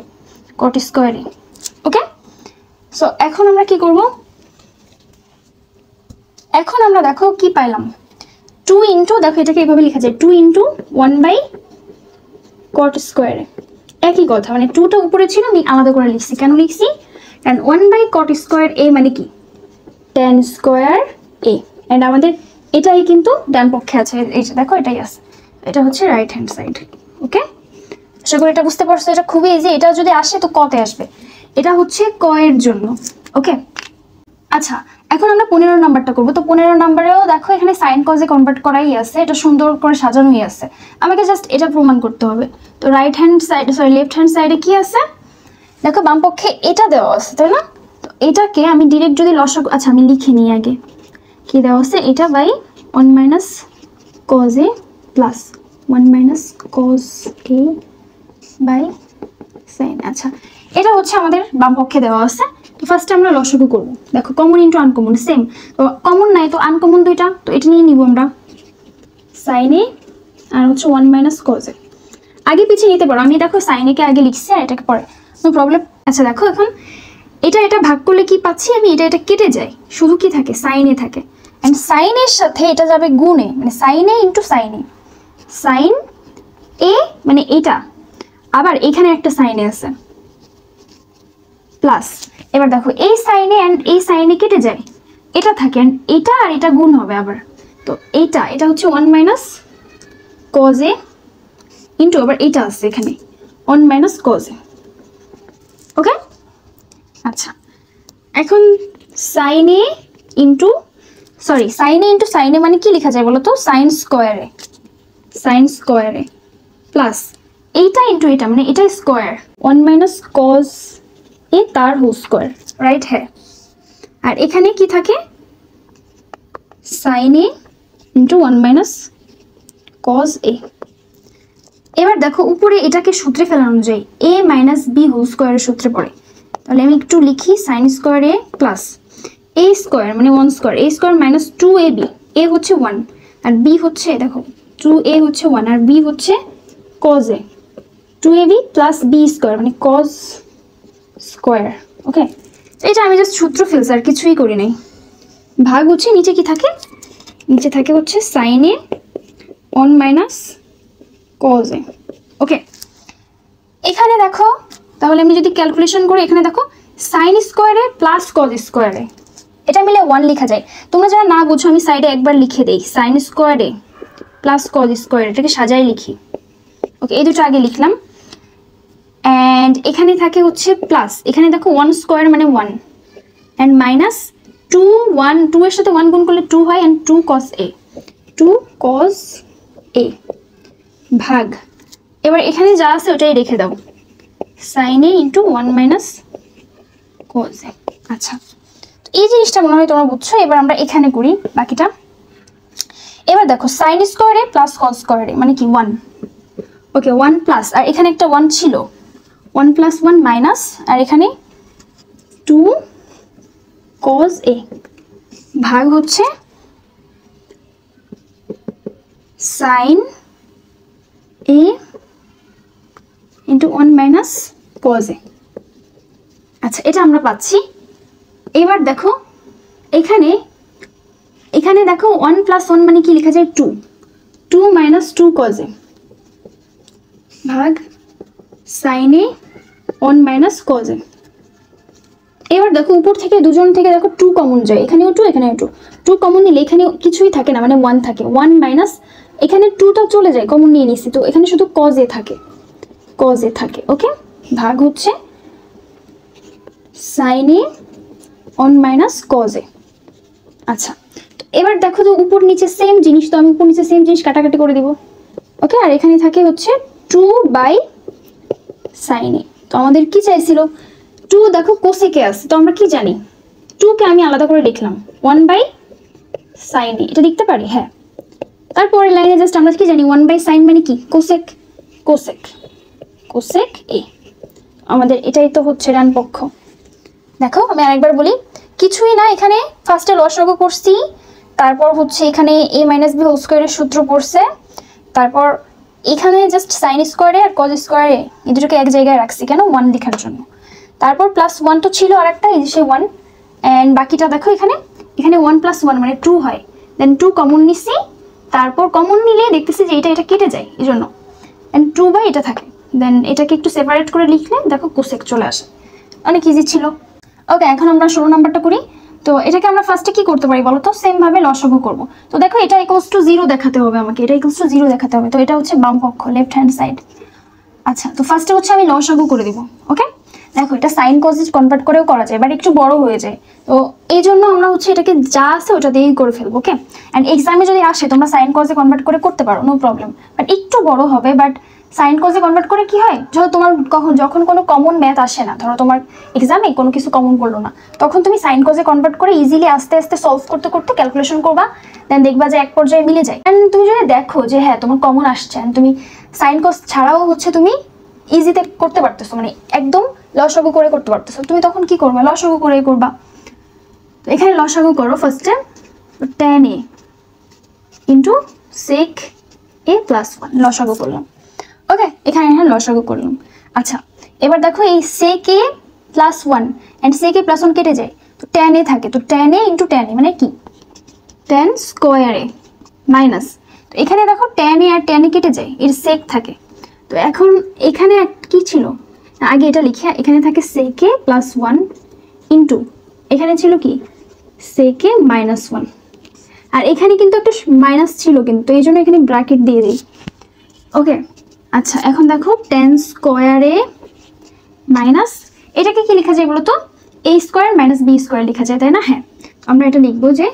কট স্কোয়ার এ। ওকে, সো এখন আমরা কি করব, এখন আমরা দেখো কি পাইলাম, 2 ইন্টু, দেখো এটাকে এইভাবে লেখা যায় 2 ইন্টু 1 বাই কট স্কোয়ার এ, একই কথা, মানে 2টা উপরে ছিল, আমি আলাদা করে লিখছি, কেন লিখছি, কারণ 1 বাই কট স্কোয়ার এ মানে কি tan স্কোয়ার এ, এন্ড আমাদের এটাই কিন্তু ডান পক্ষে আছে, এই যে দেখো এটাই আছে, এটা হচ্ছে রাইট হ্যান্ড সাইড। ওকে, আশা করি এটা বুঝতে পারছো, এটা খুবই ইজি, এটা যদি আসে তো কতে আসবে, এটা হচ্ছে ক এর জন্য। ওকে, আচ্ছা, এখন আমরা 15 নাম্বারটা করবো। তো 15 নাম্বারেও দেখো এখানে সাইন কজে কনভার্ট করাই আছে, এটা সুন্দর করে সাজানোই আছে, আমাকে জাস্ট এটা প্রমাণ করতে হবে। তো right hand side sorry left hand সাইডে কি আছে দেখো, বাম পক্ষে এটা দেওয়া আছে, তাই না? তো এটাকে আমি ডিরেক্ট যদি লসাগু, আচ্ছা আমি লিখে নিই আগে, কি দেওয়া আছে, এটা by 1 minus cos a plus 1 minus cos A by sine. আচ্ছা, এটা হচ্ছে আমাদের বাম পক্ষে দেওয়া আছে। তো ফার্স্টে আমরা লসাগু করব, দেখো কমন ইন্টু আনকমন সেম, তো কমন নাই তো আনকমন দুইটা, তো এটা নিয়ে নিব আমরা, সাইন এ আর হচ্ছে 1 মাইনাস কজ এ, আগে পিছিয়ে নিতে পারো, আমি দেখো সাইন এ কে আগে লিখছি আর এটাকে পরে। No problem. আচ্ছা দেখো এখন এটা ভাগ করলে কি পাচ্ছি আমি, এটা কেটে যায়, শুধু কি থাকে, সাইন এ থাকে। অ্যান্ড সাইনের সাথে এটা যাবে গুণে, মানে sign A into sine A, sign এ মানে এটা, আবার এখানে একটা সাইন এ আছে প্লাস। এবার দেখো এই সাইনে অ্যান্ড এই সাইনে কেটে যায়, এটা থাকে অ্যান্ড এটা আর এটা গুণ হবে আবার। তো এটা হচ্ছে 1 মাইনাস কজ এ ইন্টু আবার এটা আছে এখানে 1 মাইনাস কজ এ। ওকে আচ্ছা এখন সাইন এ ইন্টু সাইন এ মানে কি লেখা যায় বলো তো, সাইন স্কোয়ারে প্লাস এইটা ইন্টু এটা মানে এটা স্কোয়ার 1 মাইনাস কজ এ তার হোল স্কোয়ার, রাইট? হ্যাঁ, আর এখানে কি থাকে, sine A into 1 minus cos a. এবার দেখো উপরে এটাকে সূত্রে ফেলানো যায়, এ মাইনাস বি হোল স্কোয়ারের সূত্রে পড়ে। তাহলে আমি একটু লিখি, sine square A plus a square মানে 1 square, a square minus 2ab, a হচ্ছে 1 আর বি হচ্ছে দেখো 2a হচ্ছে 1 আর বি হচ্ছে cos a, 2ab plus b square মানে কজ স্কোয়ার। ওকে, এটা আমি জাস্ট সূত্র ফেলছি আর কিছুই করি নাই। ভাগ হচ্ছে নিচে কি থাকে, নিচে থাকে হচ্ছে sine a 1 minus cos A. Okay, এখানে দেখো তাহলে আমি যদি ক্যালকুলেশন করি, এখানে দেখো সাইন স্কোয়ারে প্লাস কজ স্কোয়ারে, এটা মিলে 1 লেখা যায়। তোমরা যারা না বুঝো আমি সাইডে একবার লিখে দেই, সাইন স্কোয়ারে প্লাস কজ স্কোয়ারে, এটাকে সাজাই লিখি। ওকে, এই দুটো আগে লিখলাম অ্যান্ড এখানে থাকে হচ্ছে প্লাস, এখানে দেখো 1 স্কোয়ার মানে 1 অ্যান্ড মাইনাস 2 এর সাথে 1 গুণ করলে 2 হয় অ্যান্ড 2 cos a ভাগ, এবার এখানে যা আছে ওটাই রেখে দাও, sine A into 1 minus cos a। আচ্ছা, এই জিনিসটা মনে হয় তোমরা বুঝছো। এবার আমরা এখানে করি বাকিটা। এবার দেখো সাইন স্কোয়ারে প্লাস কজ স্কোয়ারে মানে কি 1, ওকে 1 প্লাস, আর এখানে একটা 1 ছিল, 1 প্লাস 1 মাইনাস, আর এখানে 2 cos a ভাগ হচ্ছে sine a into 1 minus cos a। আচ্ছা, এটা আমরা পাচ্ছি। এবার দেখো এখানে দেখো 1 প্লাস 1 মানে কি লেখা যায় 2 মাইনাস 2 cos a ভাগ sine a 1 minus cos a। এবার দেখো উপর থেকে দুজন থেকে দেখো 2 কমন যায়, এখানেও 2 এখানেও 2 কমন নিলে এখানে কিছুই থাকে না, মানে 1 থাকে, 1 মাইনাস এখানে 2টা চলে যায়, কমন নিয়ে নিছি, তো এখানে শুধু cos a থাকে। ওকে, ভাগ হচ্ছে sine a 1 minus cos a। আচ্ছা, তো এবার দেখো তো উপর নিচে সেম জিনিস, তো আমি উপর নিচে সেম জিনিস কাটাকাটি করে দিব। ওকে, আর এখানে থাকে হচ্ছে 2 বাই সাইন এ। তো আমাদের কি চাইছিল, 2 দেখো কোসেকে আছে, তো আমরা কি জানি 2 কে আমি আলাদা করে লিখলাম 1 বাই সাইন এ, এটা লিখতে পারি। হ্যাঁ, তারপরে লাইনে জাস্ট আমরা কি জানি 1 বাই সাইন মানে কি কোসেক এ, আমাদের এটাই তো হচ্ছে ডান পক্ষ। দেখো আমি আরেকবার বলি, কিছুই না, এখানে ফার্স্টে লসাগু করছি, তারপর হচ্ছে এখানে a মাইনাস বি হোল স্কোয়ারের সূত্র পড়ছে, তারপর এখানে জাস্ট সাইন স্কোয়ারে আর কজ স্কোয়ারে এই দুটোকে এক জায়গায় রাখছি কেন, 1 লেখার জন্য। তারপর প্লাস 1 তো ছিল আর একটা, এই যে 1 অ্যান্ড বাকিটা দেখো এখানে 1 প্লাস 1 মানে 2 হয়, দেন 2 কমন নিছি, তারপর কমন নিলে দেখতেছি যে এটা কেটে যায়, এই জন্য অ্যান্ড 2 বাই এটা থাকে, দেন এটাকে একটু সেপারেট করে লিখলে দেখো কোসেক চলে আসে, অনেক ইজি ছিল। ওকে, এখন আমরা 16 নাম্বারটা করি। তো এটাকে আমরা ফার্স্টে কি করতে পারি বলো তো, সেম ভাবে লসাগু করব। তো দেখো এটা ইকুয়ালস টু 0 দেখাতে হবে আমাকে, এটা ইকুয়ালস টু 0 দেখাতে হবে, তো এটা হচ্ছে বাম পক্ষ, লেফট হ্যান্ড সাইড। আচ্ছা, তো ফার্স্টে হচ্ছে আমি লসাগু করে দিব। ওকে, দেখো এটা সাইন কজ কনভার্ট করেও করা যায়, বাট একটু বড় হয়ে যায়, তো এই জন্য আমরা হচ্ছে এটাকে যা আছে ওটা দিয়েই করে ফেলবো। ওকে, অ্যান্ড এক্সামে যদি আসে তোমরা সাইন কজে কনভার্ট করে করতে পারো, নো প্রবলেম, বাট একটু বড় হবে। বাট সাইন কজে কনভার্ট করে কি হয়, ধরো তোমার যখন কোনো কমন ম্যাথ আসে না, ধরো তোমার এক্সামে কোনো কিছু কমন পড়লো না, তখন তুমি সাইন কজে কনভার্ট করে ইজিলি আস্তে আস্তে সলভ করতে করতে ক্যালকুলেশন করবা, দেন দেখবা যে এক পর্যায়ে মিলে যায়। অ্যান্ড তুমি যদি দেখো যে হ্যাঁ তোমার কমন আসছে, অ্যান্ড তুমি সাইন কজ ছাড়াও হচ্ছে তুমি ইজিতে করতে পারতেছো, মানে একদম লসাগু করে করতে পারতেছো, তুমি তখন কি করবা, লসাগু করেই করবা। তো এখানে লসাগু করো ফার্স্টে, tan a into sec a plus 1 লসাগু করলাম। ওকে, এখানে লসাগু করলাম। আচ্ছা, এবার দেখো এই sec a plus 1 and sec a plus 1 কেটে যায়, তো tan a থাকে, তো tan a into tan a মানে কি tan স্কোয়ার a মাইনাস, তো এখানে দেখো tan a R tan a কেটে যায়, এর sec থাকে। তো এখন এখানে কি ছিল, আগে এটা লিখি, এখানে থাকে sec a প্লাস 1 ইন্টু এখানে ছিল কি sec a মাইনাস 1, আর এখানে কিন্তু একটা মাইনাস ছিল কিন্তু, এই জন্য এখানে ব্র্যাকেট দিয়ে দিই। ওকে, আচ্ছা এখন দেখো tan স্কোয়ার a মাইনাস, এটাকে কি লেখা যায় বলো তো, a square minus b square লেখা যায়, তাই না? হ্যাঁ, আমরা এটা লিখবো যে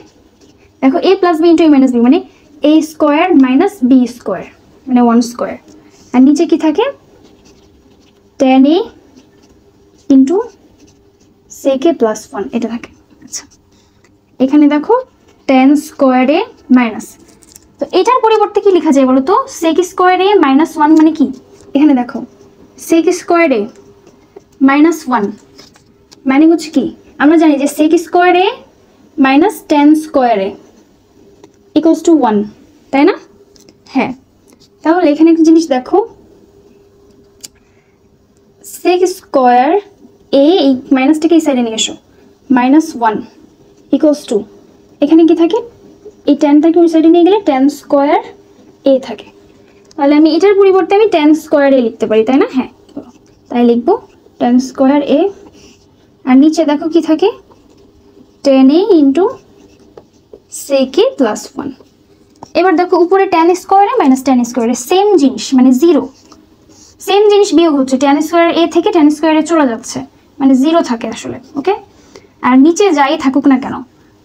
দেখো a plus b into a minus b মানে a square minus b square মানে 1 স্কোয়ার, আর নিচে কি থাকে tan a into sec a plus 1 এটা থাকে। আচ্ছা এখানে দেখো tan স্কোয়ার a মাইনাস, তো এটার পরিবর্তে কি লেখা যায় বলো তো, sec স্কোয়ার a মাইনাস 1 মানে কি, এখানে দেখো sec স্কোয়ার a মাইনাস 1 মানে হচ্ছে কি, আমরা জানি যে sec square a minus tan square a equals to 1, তাই না? হ্যাঁ, তাহলে এখানে একটা জিনিস দেখো sec স্কোয়ার a এই মাইনাসটাকে এই সাইডে নিয়ে এসো, মাইনাস 1 ইকুয়ালস টু এখানে কি থাকে, এই ট্যানটাকে ওই সাইডে নিয়ে গেলে tan স্কোয়ার a থাকে, তাহলে আমি এটার পরিবর্তে আমি tan স্কোয়ার a লিখতে পারি, তাই না? হ্যাঁ, তাই লিখবো tan স্কোয়ার a, আর নিচে দেখো কি থাকে tan a into sec a plus 1। এবার দেখো উপরে tan square a minus tan square a same জিনিস মানে জিরো, সেম জিনিস বিয়োগ হচ্ছে, tan স্কোয়ার a থেকে tan স্কোয়ার a চলে যাচ্ছে মানে জিরো থাকে আসলে। ওকে, আর নিচে যাই থাকুক না কেন,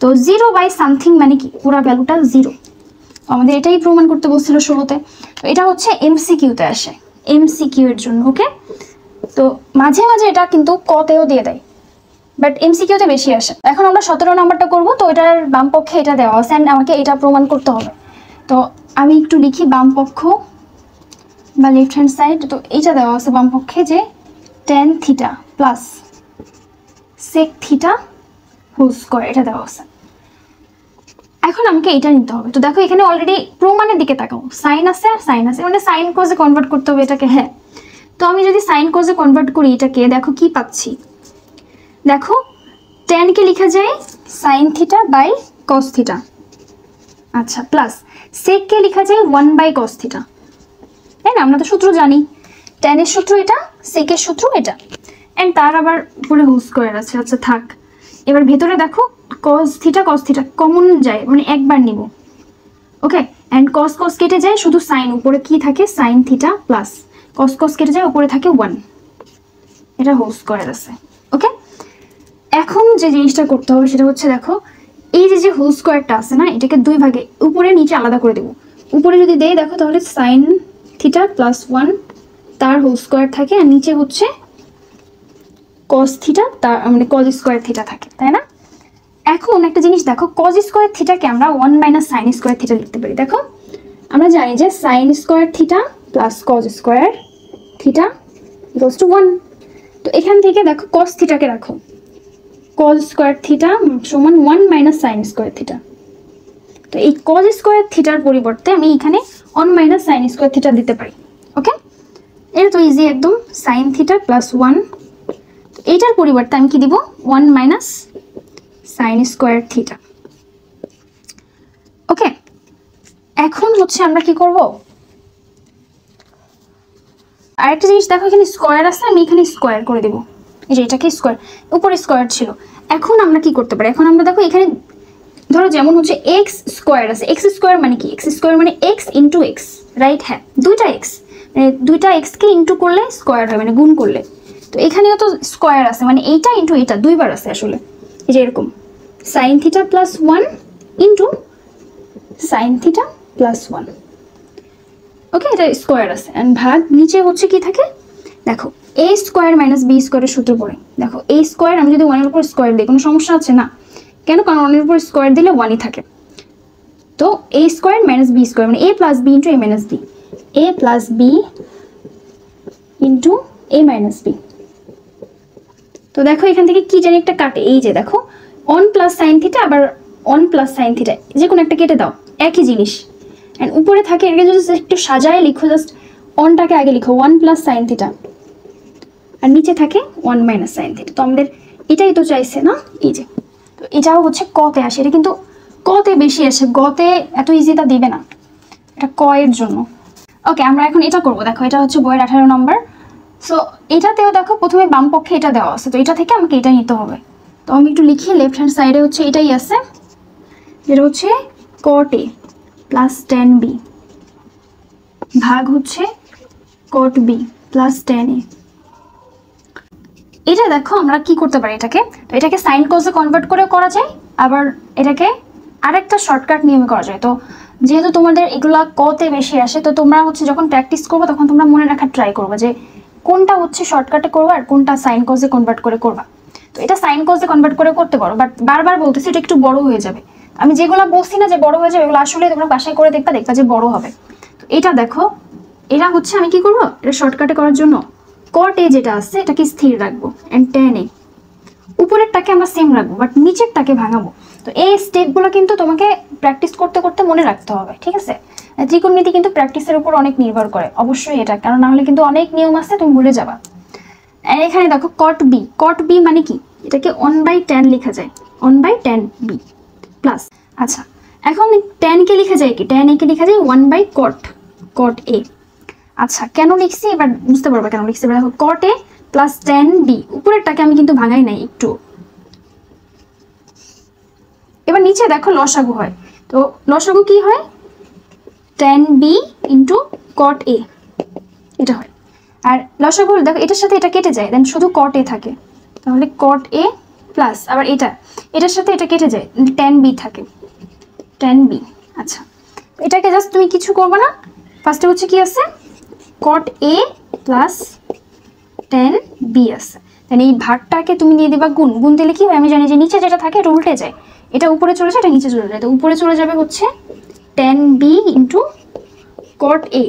তো জিরো বাই সামথিং মানে কি পুরো ভ্যালুটা জিরো, আমাদের এটাই প্রমাণ করতে বলছিল শুরুতে। তো এটা হচ্ছে এমসিকিউতে আসে, এমসিকিউ এর জন্য। ওকে, তো মাঝে মাঝে এটা কিন্তু কতেও দিয়ে দেয়, বাট এমসিকিউতে বেশি আসে। এখন আমরা 17 নাম্বারটা করব, তো এটার বাম পক্ষে এটা দেওয়া আছে অ্যান্ড আমাকে এটা প্রমাণ করতে হবে। তো আমি একটু লিখি বাম পক্ষ বা লেফট হ্যান্ড সাইড, তো এইটা দেওয়া আছে বাম পক্ষে যে tan theta plus sec theta whole square, এটা দেওয়া আছে। এখন আমাকে এটা নিতে হবে। তো দেখো এখানে অলরেডি প্রমাণের দিকে তাকাও, সাইন আছে আর সাইন আছে, মানে সাইন কোজে কনভার্ট করতে হবে এটাকে। হ্যাঁ, তো আমি যদি সাইন কোজে কনভার্ট করি এটাকে, দেখো কি পাচ্ছি, দেখো tan কে লেখা যায় sin theta by cos theta, আচ্ছা প্লাস sec কে লেখা যায় 1 বাই cos থিটা, তাই না? আমরা তো সূত্র জানি, tan এর সূত্র এটা, sec এর সূত্র এটা, এন্ড তার আবার পুরো হোল স্কয়ার আছে। আচ্ছা থাক, এবার ভেতরে দেখো cos থিটা কমন যায়, মানে একবার নিব। ওকে, এন্ড cos cos কেটে যায়, শুধু sin, উপরে কি থাকে sin theta plus cos cos কেটে যায়, উপরে থাকে 1, এটা হোল স্কয়ার আছে। ওকে, এখন যে জিনিসটা করতে হবে সেটা হচ্ছে দেখো এই যে হোল স্কয়ারটা আছে না, এটাকে দুই ভাগে উপরে নিচে আলাদা করে দেব। উপরে যদি দেই দেখো তাহলে sin থিটা প্লাস 1 তার হোল স্কয়ার থাকে, আর নিচে হচ্ছে cos থিটা তার মানে cos স্কয়ার থিটা থাকে, তাই না? এখন একটা জিনিস দেখো, cos স্কয়ার থিটাকে আমরা 1 মাইনাস sin স্কয়ার থিটা লিখতে পারি। দেখো আমরা জানি যে sin square theta plus cos square theta equals to 1, তো এখান থেকে দেখো cos থিটাকে রাখো, cos স্কয়ার থিটা সমান 1 মাইনাস sin স্কয়ার থিটা। তো এই cos স্কয়ার থিটার পরিবর্তে আমি এখানে 1 মাইনাস sin স্কয়ার থিটা দিতে পারি। ওকে, এটা তো ইজি একদম, sin থিটা প্লাস 1, তো এটার পরিবর্তে আমি কি দিব 1 মাইনাস sin স্কয়ার থিটা। ওকে, এখন হচ্ছে আমরা কি করব, আরেকটা জিনিস দেখো এখানে স্কয়ার আছে, আমি এখানে স্কয়ার করে দেব, এই যে এটাকে স্কয়ার, উপরে স্কয়ার ছিল। এখন আমরা কি করতে পারি, এখন আমরা দেখো এখানে ধরো যেমন হচ্ছে x স্কয়ার আছে, x স্কয়ার মানে কি, x স্কয়ার মানে x ইনটু x, রাইট? হ্যাঁ, দুইটা x, মানে দুইটা x কে ইনটু করলে স্কয়ার হয়, মানে গুণ করলে। তো এখানেও তো স্কয়ার আছে, মানে এইটা ইনটু এটা দুইবার আছে আসলে, এই যে এরকম sin theta plus 1 into sin theta plus 1। ওকে, এটা স্কয়ার আছে, এন্ড ভাগ নিচে হচ্ছে কি থাকে দেখো a স্কয়ার মাইনাস b স্কয়ারের সূত্র পড়ে। দেখো a স্কয়ার আমি যদি 1 এর উপর স্কয়ার দিই কোনো সমস্যা আছে না, কেন? কারণ 1 এর উপর স্কয়ার দিলে 1ই থাকে। তো a square minus b square মানে a plus b into a minus b, a plus b into a minus b। তো দেখো এখান থেকে কি জানি একটা কাটে, এই যে দেখো 1 প্লাস sin থিটা আবার 1 প্লাস sin থিটা, যে কোনো একটা কেটে দাও, একই জিনিস। এন্ড উপরে থাকে, এটাকে যদি একটু সাজায় লিখো, জাস্ট 1টাকে আগে লিখো 1 প্লাস sin থিটা আর নিচে থাকে 1 মাইনাস সাইন থিটা। তো আমাদের এটাই তো চাইছে না, এই যে। তো এটাও হচ্ছে কতে আসে, এটা কিন্তু কতে বেশি আসে, গতে এত ইজিটা দিবে না, এটা ক এর জন্য। ওকে, আমরা এখন এটা করব। দেখো এটা হচ্ছে বইয়ের 18 নম্বর। সো এটাতেও দেখো প্রথমে বাম পক্ষে এটা দেওয়া আছে, তো এটা থেকে আমাকে এটা নিতে হবে। তো আমি একটু লিখি, লেফট হ্যান্ড সাইডে হচ্ছে এটাই আছে, যেটা হচ্ছে cot a plus tan b ভাগ হচ্ছে cot b plus tan a। এটা দেখো আমরা কি করতে পারি, এটাকে তো এটাকে সাইন কজে কনভার্ট করে করা যায়, আবার এটাকে আরেকটা শর্টকাট নিয়মে করা যায়। তো যেহেতু তোমাদের এগুলা কতে বেশি আসে, তো তোমরা হচ্ছে যখন প্র্যাকটিস করবে তখন তোমরা মনে রাখার ট্রাই করবে যে কোনটা হচ্ছে শর্টকাটে করবা আর কোনটা সাইন কজে কনভার্ট করে করবা। তো এটা সাইন কজে কনভার্ট করে করতে পারো, বাট বারবার বলতেছি এটা একটু বড় হয়ে যাবে। আমি যেগুলো বলছি না যে বড় হয়ে যাবে, এগুলো আসলে তোমরা বাসায় করে দেখবা যে বড় হবে। তো এটা দেখো, এটা হচ্ছে আমি কি করবো, এটা শর্টকাটে করার জন্য cot a যেটা আছে এটাকে স্থির রাখবো, এন্ড tan a উপরেরটাকে আমরা সেম রাখবো, বাট নিচেরটাকে ভাঙাবো। তো এই স্টেপগুলো কিন্তু তোমাকে প্র্যাকটিস করতে করতে মনে রাখতে হবে, ঠিক আছে? ত্রিকোণমিতি কিন্তু প্র্যাকটিসের উপর অনেক নির্ভর করে, অবশ্যই এটা, কারণ না হলে কিন্তু অনেক নিয়ম আছে তুমি ভুলে যাবা। আর এখানে দেখো cot b মানে কি, এটাকে 1/tan লেখা যায়, 1/tan b প্লাস। আচ্ছা, এখন tan কে লেখা যায় কি, tan a কে লেখা যায় 1/cot a। আচ্ছা, কেন লিখছি এবার বুঝতে পারবে কেন লিখছি। এবার দেখো cot a plus tan b, উপরেরটাকে আমি কিন্তু ভাঙাই নাই একটু। এবার নিচে দেখো লসাগু হয়, তো লসাগু কি হয়, tan b into cot a এটা হয়। আর লসাগু দেখো এটার সাথে এটা কেটে যায়, দেন শুধু cot a থাকে, তাহলে cot a প্লাস আবার এটার সাথে এটা কেটে যায়, tan b থাকে, tan b। আচ্ছা, এটাকে জাস্ট তুমি কিছু করবে না, ফার্স্টে হচ্ছে কি আছে, cot a plus tan b আছে, তাহলে এই ভাগটাকে তুমি দিয়ে দিবা গুণ দিলে কি হয়, আমি জানি যে নিচে যেটা থাকে এটা উল্টে যায়, এটা উপরে চলে যায়, এটা নিচে চলে যায়। তো উপরে চলে যাবে হচ্ছে tan b into cot a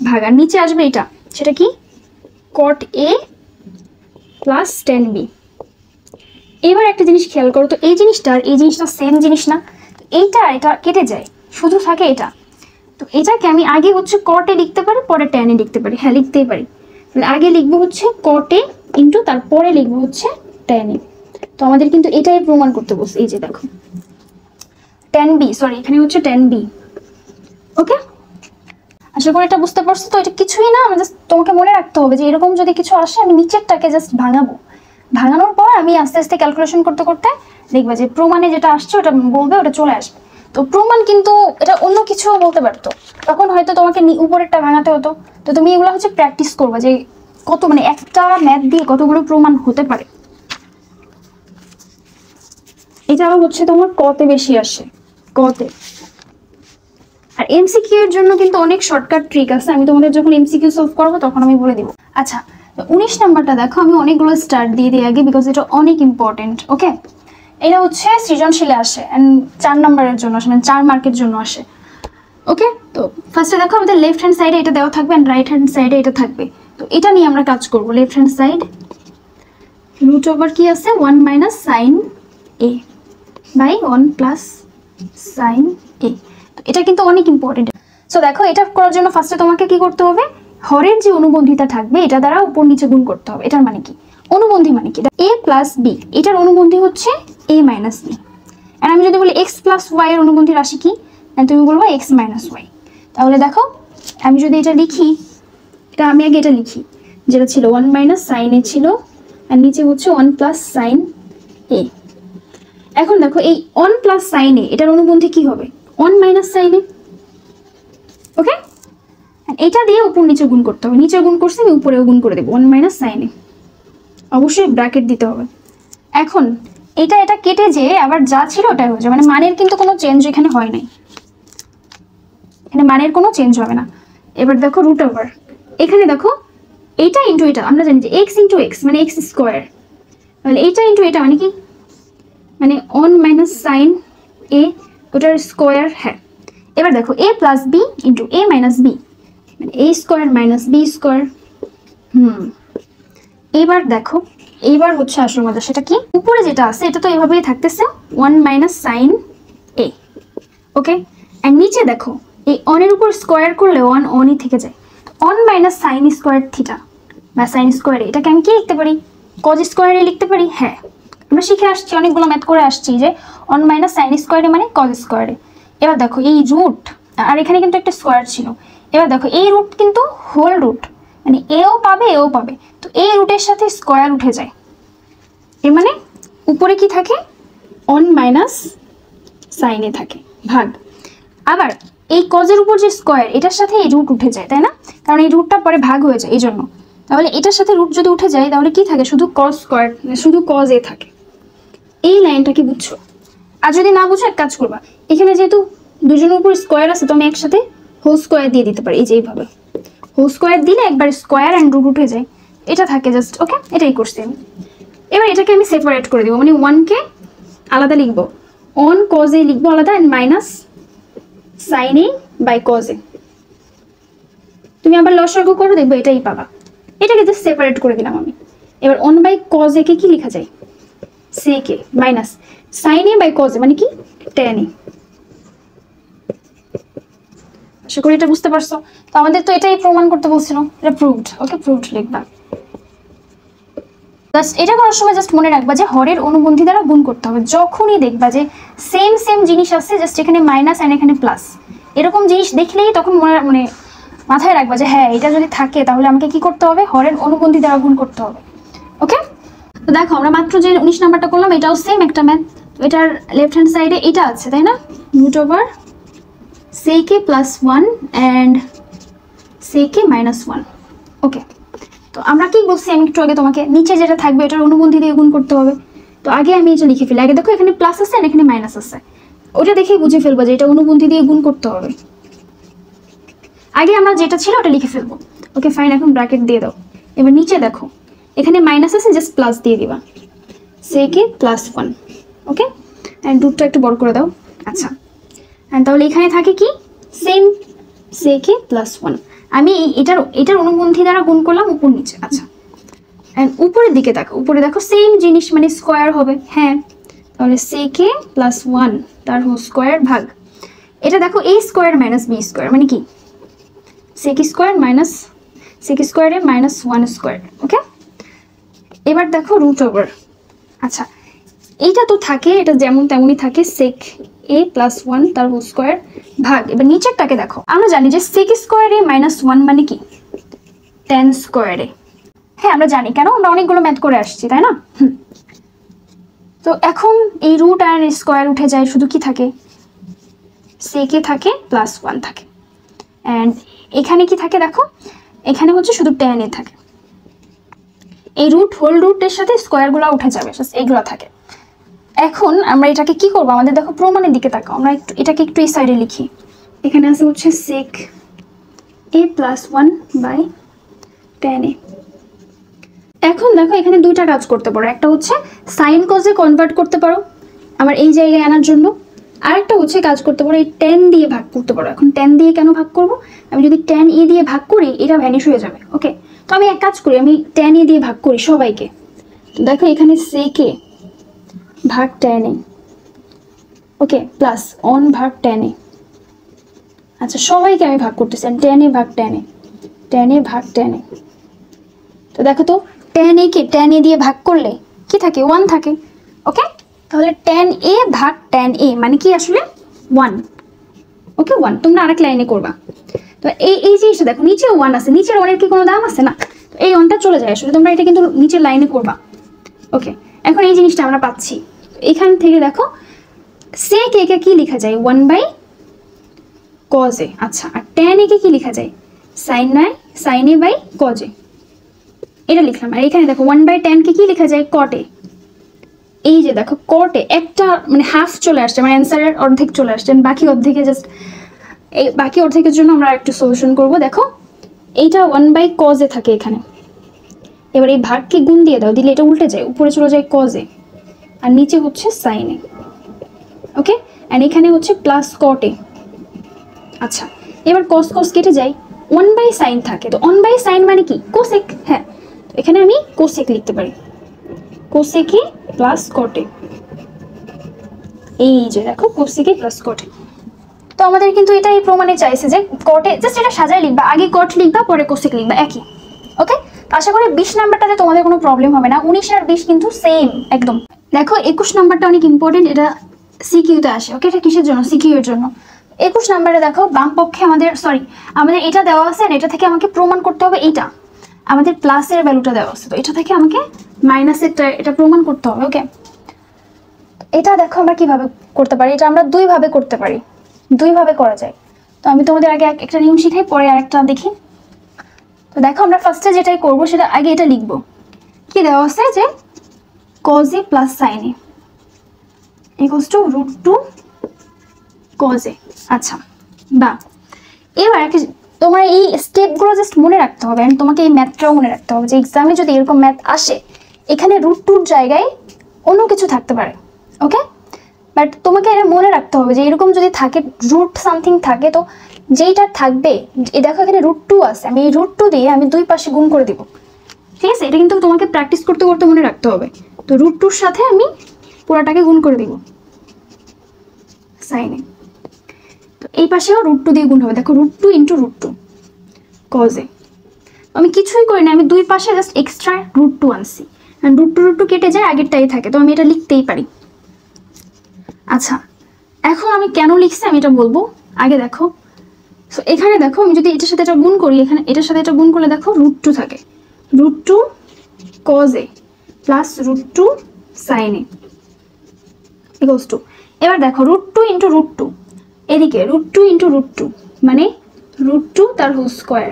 ভাগ, আর নিচে আসবে এটা, সেটা কি cot a plus tan b। এবার একটা জিনিস খেয়াল করো, তো এই জিনিসটা আর এই জিনিসটা সেম জিনিস না, এইটা এটা কেটে যায়, শুধু থাকে এটা। তো এটাকে আমি আগে হচ্ছে cot a লিখতে পারি, পরে tan a লিখতে পারি, হ্যাঁ লিখতেই পারি। আগে লিখবো হচ্ছে cot a ইন্টু তারপরে লিখবো হচ্ছে tan a। তো আমাদের কিন্তু এটাই প্রমাণ করতে বলছে, এই যে দেখো tan b, সরি এখানে হচ্ছে tan b। ওকে, আশা করি এটা বুঝতে পারছো। তো এটা কিছুই না, আমি জাস্ট তোমাকে মনে রাখতে হবে যে এরকম যদি কিছু আসে আমি নিচেরটাকে জাস্ট ভাঙাবো, ভাঙানোর পর আমি আস্তে আস্তে ক্যালকুলেশন করতে করতে দেখবা যে প্রমাণে যেটা আসছে ওটা বলবে, ওটা চলে আসবে। তো প্রমাণ কিন্তু এটা অন্য কিছু বলতে পারতো, তখন হয়তো তোমাকে উপরেরটা ভাঙাতে হতো। তো তুমি এগুলো হচ্ছে প্র্যাকটিস করবে যে কত, মানে একটা ম্যাথ দিয়ে কতগুলো প্রমাণ হতে পারে। এটাও হচ্ছে তোমার কতে বেশি আসে, কতে। আর এমসিকিউ এর জন্য কিন্তু অনেক শর্টকাট ট্রিক আছে, আমি তোমাদের যখন এমসিকিউ সলভ করবো তখন আমি বলে দিব। আচ্ছা, 19 নাম্বারটা দেখো, আমি অনেকগুলো স্টার্ট দিয়ে দিই আগে, বিকজ এটা অনেক ইম্পর্টেন্ট। ওকে, এটা হচ্ছে সৃজনশীলে আসে এন্ড 4 নম্বরের জন্য আসে, মানে 4 মার্কের জন্য আসে। ওকে, তো ফার্স্টে দেখো আমাদের লেফট হ্যান্ড সাইডে এটা দেওয়া থাকবে এন্ড রাইট হ্যান্ড সাইডে এটা থাকবে। তো এটা নিয়ে আমরা কাজ করব। Left hand side root over কি আছে, 1 minus sine A by 1 plus sine এ। তো এটা কিন্তু অনেক ইম্পর্টেন্ট। সো দেখো, এটা করার জন্য ফার্স্টে তোমাকে কি করতে হবে, হরের যে অনুবন্ধিতা থাকবে এটা দ্বারা উপর নিচে গুণ করতে হবে। এটার মানে কি, অনুবন্ধী মানে কি, a প্লাস বি, এটার অনুবন্ধী হচ্ছে a মাইনাস বি। আর আমি যদি বলি x প্লাস ওয়াই এর অনুবন্ধী রাশি কি, তুমি বলবো x মাইনাস ওয়াই। তাহলে দেখো আমি যদি এটা লিখি, এটা আমি আগে এটা লিখি, যেটা ছিল 1 মাইনাস সাইন এ ছিল, আর নিচে হচ্ছে 1 প্লাস সাইন এ। এখন দেখো এই 1 প্লাস সাইন এ এটার অনুবন্ধী কি হবে, 1 মাইনাস সাইন এ। ওকে, এটা দিয়ে উপর নিচে গুণ করতে হবে, নিচে গুণ করছি আমি উপরেও গুণ করে দেবো, 1 মাইনাস সাইন এ, অবশ্যই ব্র্যাকেট দিতে হবে। এখন এটা কেটে যে আবার যা ছিল ওটাই হয়ে যাবে, মানে মানের কিন্তু কোনো চেঞ্জ এখানে হয় নাই, এখানে মানের কোনো চেঞ্জ হবে না। এবার দেখো রুট ওভার, এখানে দেখো এইটা ইন্টু এটা, আমরা জানি যে এক্স ইন্টু এক্স মানে এক্স স্কোয়ার, তাহলে এইটা ইন্টু এটা মানে কি, মানে 1 মাইনাস সাইন এ, ওটার স্কোয়ার। হ্যাঁ, এবার দেখো এ plus b into a minus b মানে এ স্কোয়ার মাইনাস বি স্কোয়ার। এবার দেখো, এইবার হচ্ছে আসল মজা, সেটা কি, উপরে যেটা আছে এটা তো এভাবেই থাকতেছে 1 মাইনাস সাইন এ। ওকে, আর নিচে দেখো এই অনের উপর স্কোয়ার করলে 1 অনই থেকে যায়, 1 মাইনাস সাইন স্কোয়ার থিটা বা সাইন স্কোয়ারে, এটাকে আমি কি লিখতে পারি? কজ স্কোয়ারে লিখতে পারি। হ্যাঁ, আমরা শিখে আসছি, অনেকগুলো ম্যাথ করে আসছি যে 1 মাইনাস সাইন স্কোয়ারে মানে কজ স্কোয়ারে। এবার দেখো এই রুট, আর এখানে কিন্তু একটা স্কোয়ার ছিল। এবার দেখো এই রুট কিন্তু হোল রুট, মানে এও পাবে এও পাবে, তো এই রুটের সাথে স্কোয়ার উঠে যায়, এর মানে উপরে কি থাকে? 1 মাইনাস সাইনে থাকে ভাগ। আবার এই কজের উপর যে স্কোয়ার, এটার সাথে এই রুট উঠে যায়, তাই না? কারণ এই রুটটা পরে ভাগ হয়ে যায় এই জন্য। তাহলে এটার সাথে রুট যদি উঠে যায় তাহলে কি থাকে? শুধু কজ স্কোয়ার, শুধু কজ এ থাকে। এই লাইনটা কি বুঝছো? আর যদি না বুঝো এক কাজ করবা, এখানে যেহেতু দুজনের উপর স্কোয়ার আছে তো আমি একসাথে হোল স্কোয়ার দিয়ে দিতে পারি। এই যে এইভাবে হোল স্কোয়ার দিলে একবার স্কোয়ার অ্যান্ড রুট উঠে যায়, এটা থাকে জাস্ট। ওকে, এটাই করছি আমি। এবার এটাকে আমি সেপারেট করে দেবো, মানে 1কে আলাদা লিখবো, অন কজ এ লিখবো আলাদা, and minus sine A by cos a. তুমি আবার লসাগু করো, দেখবো এটাই পাবা। এটাকে জাস্ট সেপারেট করে দিলাম আমি। এবার 1 বাই কজ এ কে কি লেখা যায়? Sec a minus sine A by cos এ, মানে কি? Tan A. আশা করি এটা বুঝতে পারছো। তো আমাদের তো এটাই প্রমাণ করতে বলছিল, এটা প্রুভড। ওকে, প্রুভড লিখবা। জাস্ট এটা করার সময় জাস্ট মনে রাখবা যে হরের অনুবন্ধী দ্বারা গুণ করতে হবে। যখনই দেখবা যে সেম সেম জিনিস আছে, জাস্ট এখানে মাইনাস এন্ড এখানে প্লাস, এরকম জিনিস দেখলেই তখন মানে মাথায় রাখবা যে হ্যাঁ এটা যদি থাকে তাহলে আমাকে কি করতে হবে? হরের অনুবন্ধী দ্বারা গুণ করতে হবে। ওকে, তো দেখো আমরা মাত্র যে 19 নাম্বারটা করলাম, এটাও সেম একটা ম্যাথ। এটার লেফট হ্যান্ড সাইডে এটা আছে, তাই না? Root over sec a plus 1 and sec a minus 1। ওকে, তো আমরা কি বলছি? আমি একটু আগে তোমাকে নিচে যেটা থাকবে এটার অনুবন্ধী দিয়ে গুণ করতে হবে। তো আগে আমি এটা লিখে ফেলি। আগে দেখো এখানে প্লাস আছে আর এখানে মাইনাস আছে, ওটা দেখেই বুঝে ফেলবো যে এটা অনুবন্ধী দিয়ে গুণ করতে হবে। আগে আমরা যেটা ছিল ওটা লিখে ফেলবো। ওকে ফাইন, এখন ব্র্যাকেট দিয়ে দাও। এবার নিচে দেখো এখানে মাইনাস আছে, জাস্ট প্লাস দিয়ে দিবা, sec a plus 1। Okay, and রুটটা একটু বড় করে দাও। আচ্ছা, তাহলে এখানে থাকে কি? Same sec a plus 1। আমি এটার অনুবন্ধী দ্বারা গুণ করলাম উপর নিচে। আচ্ছা, এন্ড উপরের দিকে দেখো, উপরে দেখো সেম জিনিস, মানে স্কোয়ার হবে। হ্যাঁ, তাহলে sec a plus 1 তার হোল স্কোয়ার ভাগ, এটা দেখো a square minus b square, মানে কি? sec স্কোয়ার মাইনাস sec স্কোয়ারে মাইনাস 1 স্কোয়ার। ওকে, এবার দেখো রুট ওভার। আচ্ছা, এইটা তো থাকে, এটা যেমন তেমনই থাকে, sec a plus 1 তার হোল স্কোয়ার ভাগ। এবার নিচেরটাকে দেখো, আমরা জানি যে sec স্কোয়ারে মাইনাস 1 মানে কি? tan স্কোয়ারে। হ্যাঁ আমরা জানি, কেন? আমরা অনেকগুলো ম্যাথ করে আসছি, তাই না? তো এখন এই রুট আর স্কোয়ার উঠে যায়, শুধু কি থাকে? sec a থাকে প্লাস 1 থাকে, অ্যান্ড এখানে কি থাকে দেখো, এখানে হচ্ছে শুধু tan a থাকে। এই রুট হোল রুটের সাথে স্কোয়ারগুলো উঠে যাবে, এইগুলো থাকে। এখন আমরা এটাকে কি করবো? আমাদের দেখো প্রমাণের দিকে তাকাও, আমরা একটু এটাকে একটু এই সাইডে লিখি। এখানে আছে হচ্ছে sec a plus 1 by tan a। এখন দেখো এখানে দুইটা কাজ করতে পারো, একটা হচ্ছে সাইন কজে কনভার্ট করতে পারো আবার এই জায়গায় আনার জন্য, আরেকটা হচ্ছে কাজ করতে পারো এই tan দিয়ে ভাগ করতে পারো। এখন tan দিয়ে কেন ভাগ করব? আমি যদি tan a দিয়ে ভাগ করি এটা ভ্যানিশ হয়ে যাবে। ওকে, তো আমি এক কাজ করি, আমি tan a দিয়ে ভাগ করি সবাইকে। তো দেখো এখানে sec a ভাগ tan a, ওকে, প্লাস 1 ভাগ tan a। আচ্ছা, সবাইকে আমি ভাগ করতেছি, tan a ভাগ tan a, tan a ভাগ tan a। তো দেখো তো tan a K tan a দিয়ে ভাগ করলে কি থাকে? 1 থাকে। ওকে, তাহলে tan a ভাগ tan a মানে কি আসলে? 1। ওকে, 1 তোমরা আরেক লাইনে করবা। তো এই জিনিসটা দেখো, নিচে 1 আছে, নিচের 1 এর কি কোনো দাম আছে? না, তো এই 1টা চলে যায় আসলে, তোমরা এটা কিন্তু নিচের লাইনে করবা। ওকে, এখন এই জিনিসটা আমরা পাচ্ছি। এখান থেকে দেখো sec a কে কি লেখা যায়? 1 বাই cos a। আচ্ছা, আর tan a কে কি লেখা যায়? sin a by cos a। এটা লিখলাম। আর এখানে দেখো 1 বাই tan কে কি লেখা যায়? cot a। এই যে দেখো cot a একটা মানে হাফ চলে আসছে, মানে অ্যান্সারের অর্ধেক চলে আসছে, বাকি অর্ধেকে জাস্ট এই বাকি অর্ধেকের জন্য আমরা একটু সলিউশন করব। দেখো এইটা 1 বাই cos a থাকে এখানে, এবার এই ভাগকে গুণ দিয়ে দাও, দিলে এটা উল্টে যায়, উপরে চলে যায় cos a আর নিচে হচ্ছে sin a। ওকে, এন্ড এখানে হচ্ছে প্লাস cot a। আচ্ছা, এবার cos cos কেটে যায়, 1 বাই sin থাকে, তো 1 বাই sin মানে কি? cosec। হ্যাঁ, তো এখানে আমি cosec লিখতে পারি, cosec a plus cot a। এই যে দেখো cosec a plus cot a। তো আমাদের কিন্তু এটাই প্রমাণে চাইছে যে cot a, জাস্ট এটা সাজায় লিখবা, আগে cot লিখবা পরে cosec লিখবা, একই। ওকে, আশা করি 20 নাম্বারটাতে তোমাদের কোনো প্রবলেম হবে না। 19 আর 20 কিন্তু সেম একদম। দেখো 21 নাম্বারটা অনেক ইম্পর্টেন্ট, এটা সিকিউতে আসে। ওকে, এটা কিসের জন্য? সিকিউ এর জন্য। 21 নাম্বারে দেখো বাম পক্ষে আমাদের এটা দেওয়া আছে, এটা থেকে আমাকে প্রমাণ করতে হবে এইটা আমাদের প্লাসের ভ্যালুটা দেওয়া আছে, তো এটা থেকে আমাকে মাইনাসেরটা এটা প্রমাণ করতে হবে। ওকে, এটা দেখো আমরা কিভাবে করতে পারি, এটা আমরা দুইভাবে করতে পারি, দুইভাবে করা যায়। তো আমি তোমাদের আগে একটা নিয়ম শিখাই, পরে আরেকটা দেখি। তো দেখো আমরা ফার্স্টে যেটাই করব সেটা আগে এটা লিখব। কি দেওয়া আছে যে cos a plus sin a equals to √2 cos a। আচ্ছা, বা এবার তোমার এই স্টেপগুলো জাস্ট মনে রাখতে হবে, এন্ড তোমাকে এই ম্যাথটাও মনে রাখতে হবে যে এক্সামে যদি এরকম ম্যাথ আসে এখানে √2 জায়গায় অন্য কিছু থাকতে পারে। ওকে, বাট তোমাকে এটা মনে রাখতে হবে যে এরকম যদি থাকে রুট সামথিং থাকে, তো যেইটা থাকবে দেখো এখানে √2 আছে, আমি এই √2 দিয়ে আমি দুই পাশে গুণ করে দিব। ঠিক আছে, এটা কিন্তু তোমাকে প্র্যাকটিস করতে করতে মনে রাখতে হবে। তো √2 এর সাথে আমি পুরোটাকে গুণ করে দিব সাইনে। তো এই পাশেও √2 দিয়ে গুণ হবে। দেখো √2 × √2 cos a। আমি কিছুই করি না, আমি দুই পাশে জাস্ট এক্সট্রা √2 আনছি, এন্ড √2 কেটে যায়, আগেরটাই থাকে, তো আমি এটা লিখতেই পারি। আচ্ছা, এখন আমি কেন লিখছি আমি এটা বলবো, আগে দেখো। সো এখানে দেখো আমি যদি এটার সাথে এটা গুণ করি, এখানে এটার সাথে এটা গুণ করলে দেখো √2 থাকে, √2 cos a plus √2 sin a equals to, এবার দেখো √2 × √2, এদিকে √2 × √2 মানে √2 তার হোল স্কয়ার,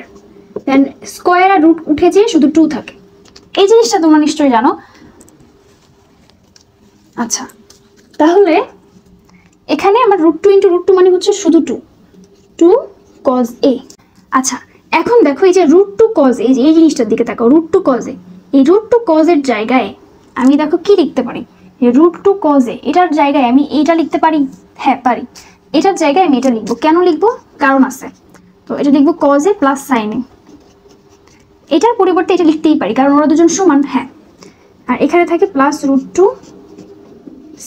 দেন স্কয়ার আর রুট উঠে যেয়ে শুধু 2 থাকে। এই জিনিসটা তোমরা নিশ্চয়ই জানো। আচ্ছা, তাহলে এখানে আমার √2 × √2 মানে হচ্ছে শুধু 2 cos a। আচ্ছা, এখন দেখো এই যে √2 cos a, এই জিনিসটার দিকে তাকাও, √2 cos a, এই √2 cos এর জায়গায় আমি দেখো কি লিখতে পারি, এই √2 cos a এটার জায়গায় আমি এইটা লিখতে পারি। হ্যাঁ পারি, এটার জায়গায় আমি এটা লিখবো। কেন লিখবো? কারণ আছে। তো এটা লিখবো cos a plus sin a, এটার পরিবর্তে এটা লিখতেই পারি কারণ ওরা দুজন সমান। হ্যাঁ, আর এখানে থাকে প্লাস √2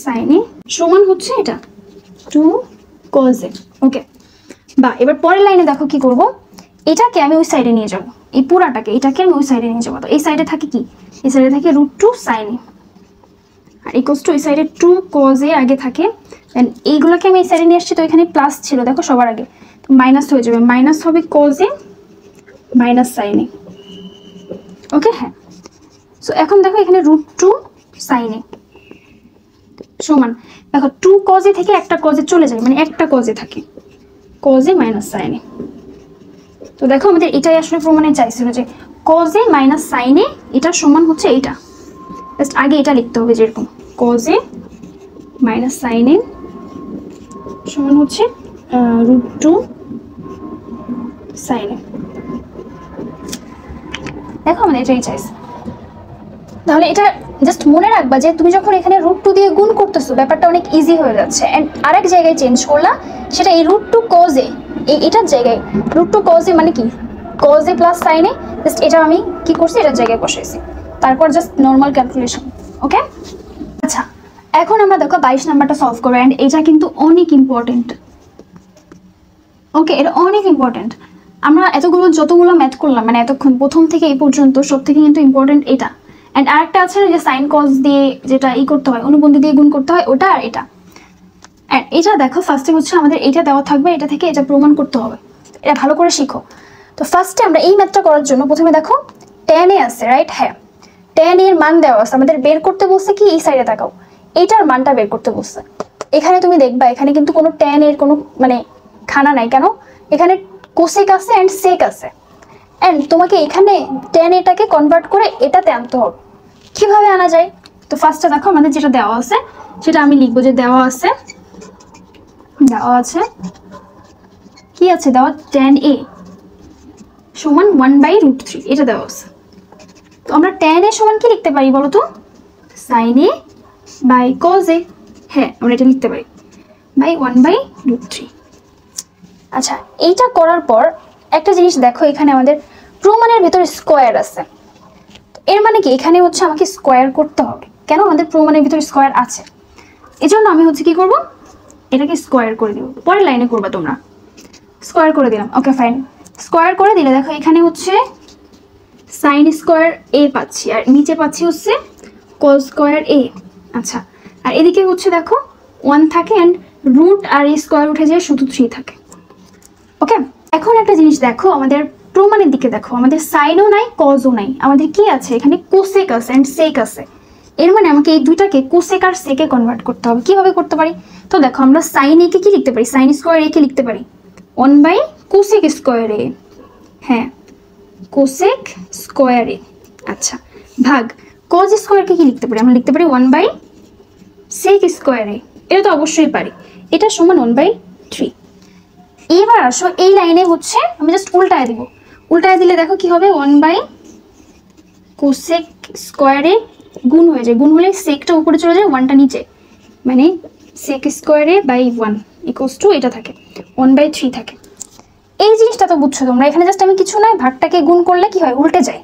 sin a সমান হচ্ছে এটা 2 cos a। ওকে, বা এবার পরের লাইনে দেখো কি করব, এটাকে আমি ওই সাইডে নিয়ে যাব, এই পুরাটাকে এটাকে আমি ওই সাইডে নিয়ে যাবো। তো এই সাইডে থাকে কি, এই সাইডে থাকে √2 sin a, আর ইকুয়ালস টু এই সাইডে 2 cos a আগে থাকে, দেন এইগুলোকে আমি এই সাইডে নিয়ে আসছি, তো এখানে প্লাস ছিল দেখো সবার আগে, তো মাইনাস হয়ে যাবে, মাইনাস হবে cos a minus sin a। ওকে, হ্যাঁ। সো এখন দেখো এখানে √2 sin a সমান, দেখো 2 cos a থেকে একটা cos a চলে যায়, মানে একটা cos a থাকে, cos a minus sin a। তো দেখো আমাদের এটাই আসলে প্রমাণে চাইছিল যে cos a minus sin a এটা সমান হচ্ছে এইটা। জাস্ট আগে এটা লিখতে হবে, যেরকম cos a minus sin a সমান হচ্ছে √2 sin a। দেখো আমাদের এটাই চাইছে। তাহলে এটা জাস্ট মনে রাখবা যে তুমি যখন এখানে √2 দিয়ে গুণ করতেছো ব্যাপারটা অনেক ইজি হয়ে যাচ্ছে, এন্ড আরেক জায়গায় চেঞ্জ করলা, সেটা এই √2 cos a এটার জায়গায় √2 cos a মানে কি cos a plus sin a, just এটা আমি কি করছি এটার জায়গায় বসাইছি, তারপর জাস্ট নর্মাল ক্যালকুলেশন। ওকে, আচ্ছা এখন আমরা দেখো 22 নাম্বারটা সলভ করব, এন্ড এটা কিন্তু অনেক ইম্পর্টেন্ট। ওকে, এটা অনেক ইম্পর্টেন্ট। আমরা যতগুলো ম্যাথ করলাম, মানে এতক্ষণ প্রথম থেকে এই পর্যন্ত সব থেকে কিন্তু ইম্পর্টেন্ট এটা। এন্ড আরেকটা আছে যে সাইন কস দিয়ে যেটা করতে হয়, অনুবন্ধী দিয়ে গুণ করতে হয়, ওটা আর এটা। এন্ড এটা দেখো ফার্স্টে হচ্ছে আমাদের এটা দেওয়া থাকবে, এটা থেকে এটা প্রমাণ করতে হবে, এটা ভালো করে শিখো। তো ফার্স্টে আমরা এই ম্যাথটা করার জন্য প্রথমে দেখো tan a আছে, রাইট? হ্যাঁ, tan a এর মান দেওয়া আছে, আমাদের বের করতে বলছে কি এই সাইডে তাকাও, এইটার মানটা বের করতে বলছে। এখানে তুমি দেখবা এখানে কিন্তু কোনো tan এর কোনো মানে খানা নাই, কেন? এখানে কোসেক আছে এন্ড সেক আছে, এন্ড তোমাকে এখানে tan এটাকে কনভার্ট করে এটাতে আনতে হবে। কিভাবে আনা যায়? তো ফার্স্টে দেখো আমাদের যেটা দেওয়া আছে সেটা আমি লিখবো, যে দেওয়া আছে কি আছে দেওয়া, tan a সমান 1/√3, এটা দেওয়া আছে। তো আমরা tan a সমান কি লিখতে পারি বলো তো, sin a by cos a। হ্যাঁ, আমরা এটা লিখতে পারি বাই 1/√3। আচ্ছা, এইটা করার পর একটা জিনিস দেখো, এখানে আমাদের প্রমাণের ভিতরে স্কোয়ার আছে, এর মানে কি এখানে হচ্ছে আমাকে স্কোয়ার করতে হবে। কেন? আমাদের প্রমাণের ভিতরে স্কোয়ার আছে, এজন্য আমি হচ্ছে কি করব, এটাকে স্কোয়ার করে দিব। পরের লাইনে করবা তোমরা, স্কোয়ার করে দিলাম। ওকে ফাইন, স্কোয়ার করে দিলে দেখো এখানে হচ্ছে সাইন স্কোয়ার এ পাচ্ছি, আর নিচে পাচ্ছি হচ্ছে কজ স্কোয়ার এ। আচ্ছা, আর এদিকে হচ্ছে দেখো 1 থাকে অ্যান্ড রুট আর স্কোয়ার উঠে যায়, শুধু 3 থাকে। ওকে, এখন একটা জিনিস দেখো, আমাদের প্রমাণের দিকে দেখো, আমাদের সাইনও নাই কজও নাই, আমাদের কি আছে এখানে কোসেক আছে অ্যান্ড সেক আছে। এর মানে আমাকে এই দুইটাকে কোসেক আর সেকে কনভার্ট করতে হবে। কিভাবে করতে পারি? তো দেখো, আমরা সাইন এ কে কি লিখতে পারি? সাইন স্কোয়ার এ কে লিখতে পারি 1 / কোসেক স্কোয়ার এ। হ্যাঁ, কোসেক স্কোয়ার এ। আচ্ছা, ভাগ কজ স্কোয়ারকে কি লিখতে পারি? আমরা লিখতে পারি 1 / সেক স্কোয়ার এ। এটা তো অবশ্যই পারি। এটা সমান 1/3। এবার আসো এই লাইনে হচ্ছে আমি জাস্ট উল্টায় দিব। উল্টায় দিলে দেখো কি হবে, 1 / কোসেক স্কোয়ার এ গুণ হয়ে যায়। গুণ হলে সেকটা উপরে চলে যায়, 1টা নিচে, মানে sec square A by 1 equals to এটা থাকে 1/3 থাকে। এই জিনিসটা তো বুঝছো তোমরা। এখানে জাস্ট আমি কিছু নয়, ভাগটাকে গুণ করলে কি হয়, উল্টে যায়।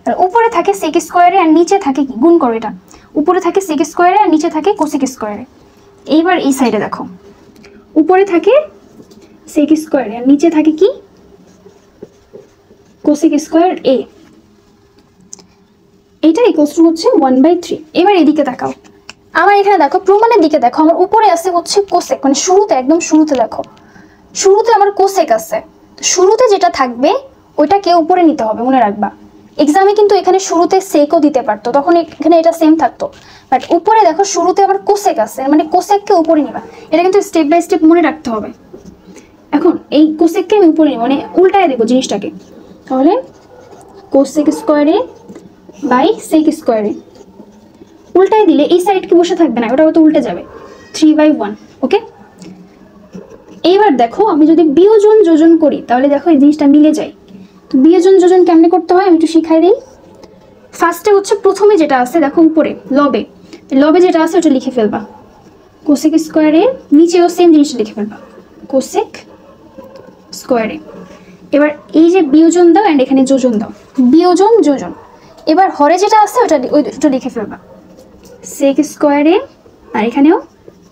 আর উপরে থাকে সেক স্কোয়ার এ আর নিচে থাকে কি, গুণ করো এটা, উপরে থাকে সেক স্কোয়ার এ আর নিচে থাকে কোসেক স্কোয়ার এ। এইবার এই সাইডে দেখো, উপরে থাকে সেক স্কোয়ার আর নিচে থাকে কি, কোসেক স্কোয়ার এ। এটা ইকুয়ালস টু হচ্ছে 1/3। এবার এদিকে তাকাও, আমার এখানে দেখো প্রমাণের দিকে দেখো, আমার উপরে আছে হচ্ছে কোসেক, মানে শুরুতে, একদম শুরুতে দেখো, শুরুতে আমার কোসেক আছে। শুরুতে যেটা থাকবে ওইটাকে উপরে নিতে হবে, মনে রাখবা। এক্সামে কিন্তু এখানে শুরুতে সেকও দিতে পারতো, তখন এখানে এটা সেম থাকতো। বাট উপরে দেখো শুরুতে আবার কোসেক আছে, মানে কোসেককে উপরে নিবা। এটা কিন্তু স্টেপ বাই স্টেপ মনে রাখতে হবে। এখন এই কোসেককে আমি উপরে নিব, মানে উল্টায় দেবো জিনিসটাকে। তাহলে cosec square A by sec square a. উল্টায় দিলে এই সাইড কি বসে থাকবে না, ওটা তো উল্টে যাবে, 3/1। ওকে, এইবার দেখো আমি যদি বিয়োজন যোজন করি তাহলে দেখো এই জিনিসটা মিলে যায়। তো বিয়োজন যোজন কেমনে করতে হয় আমি একটু শিখাই দিই। ফার্স্টে হচ্ছে প্রথমে যেটা আছে দেখো উপরে লবে, লবে যেটা আছে ওটা লিখে ফেলবা কোসেক স্কোয়ার এ, নিচেও সেম জিনিসটা লিখে ফেলবা কোসেক স্কোয়ার এ। এবার এই যে বিয়োজন দাও অ্যান্ড এখানে যোজন দাও, বিয়োজন যোজন। এবার হরে যেটা আছে ওটা লিখে ফেলবা সেক স্কোয়ার এ, আর এখানেও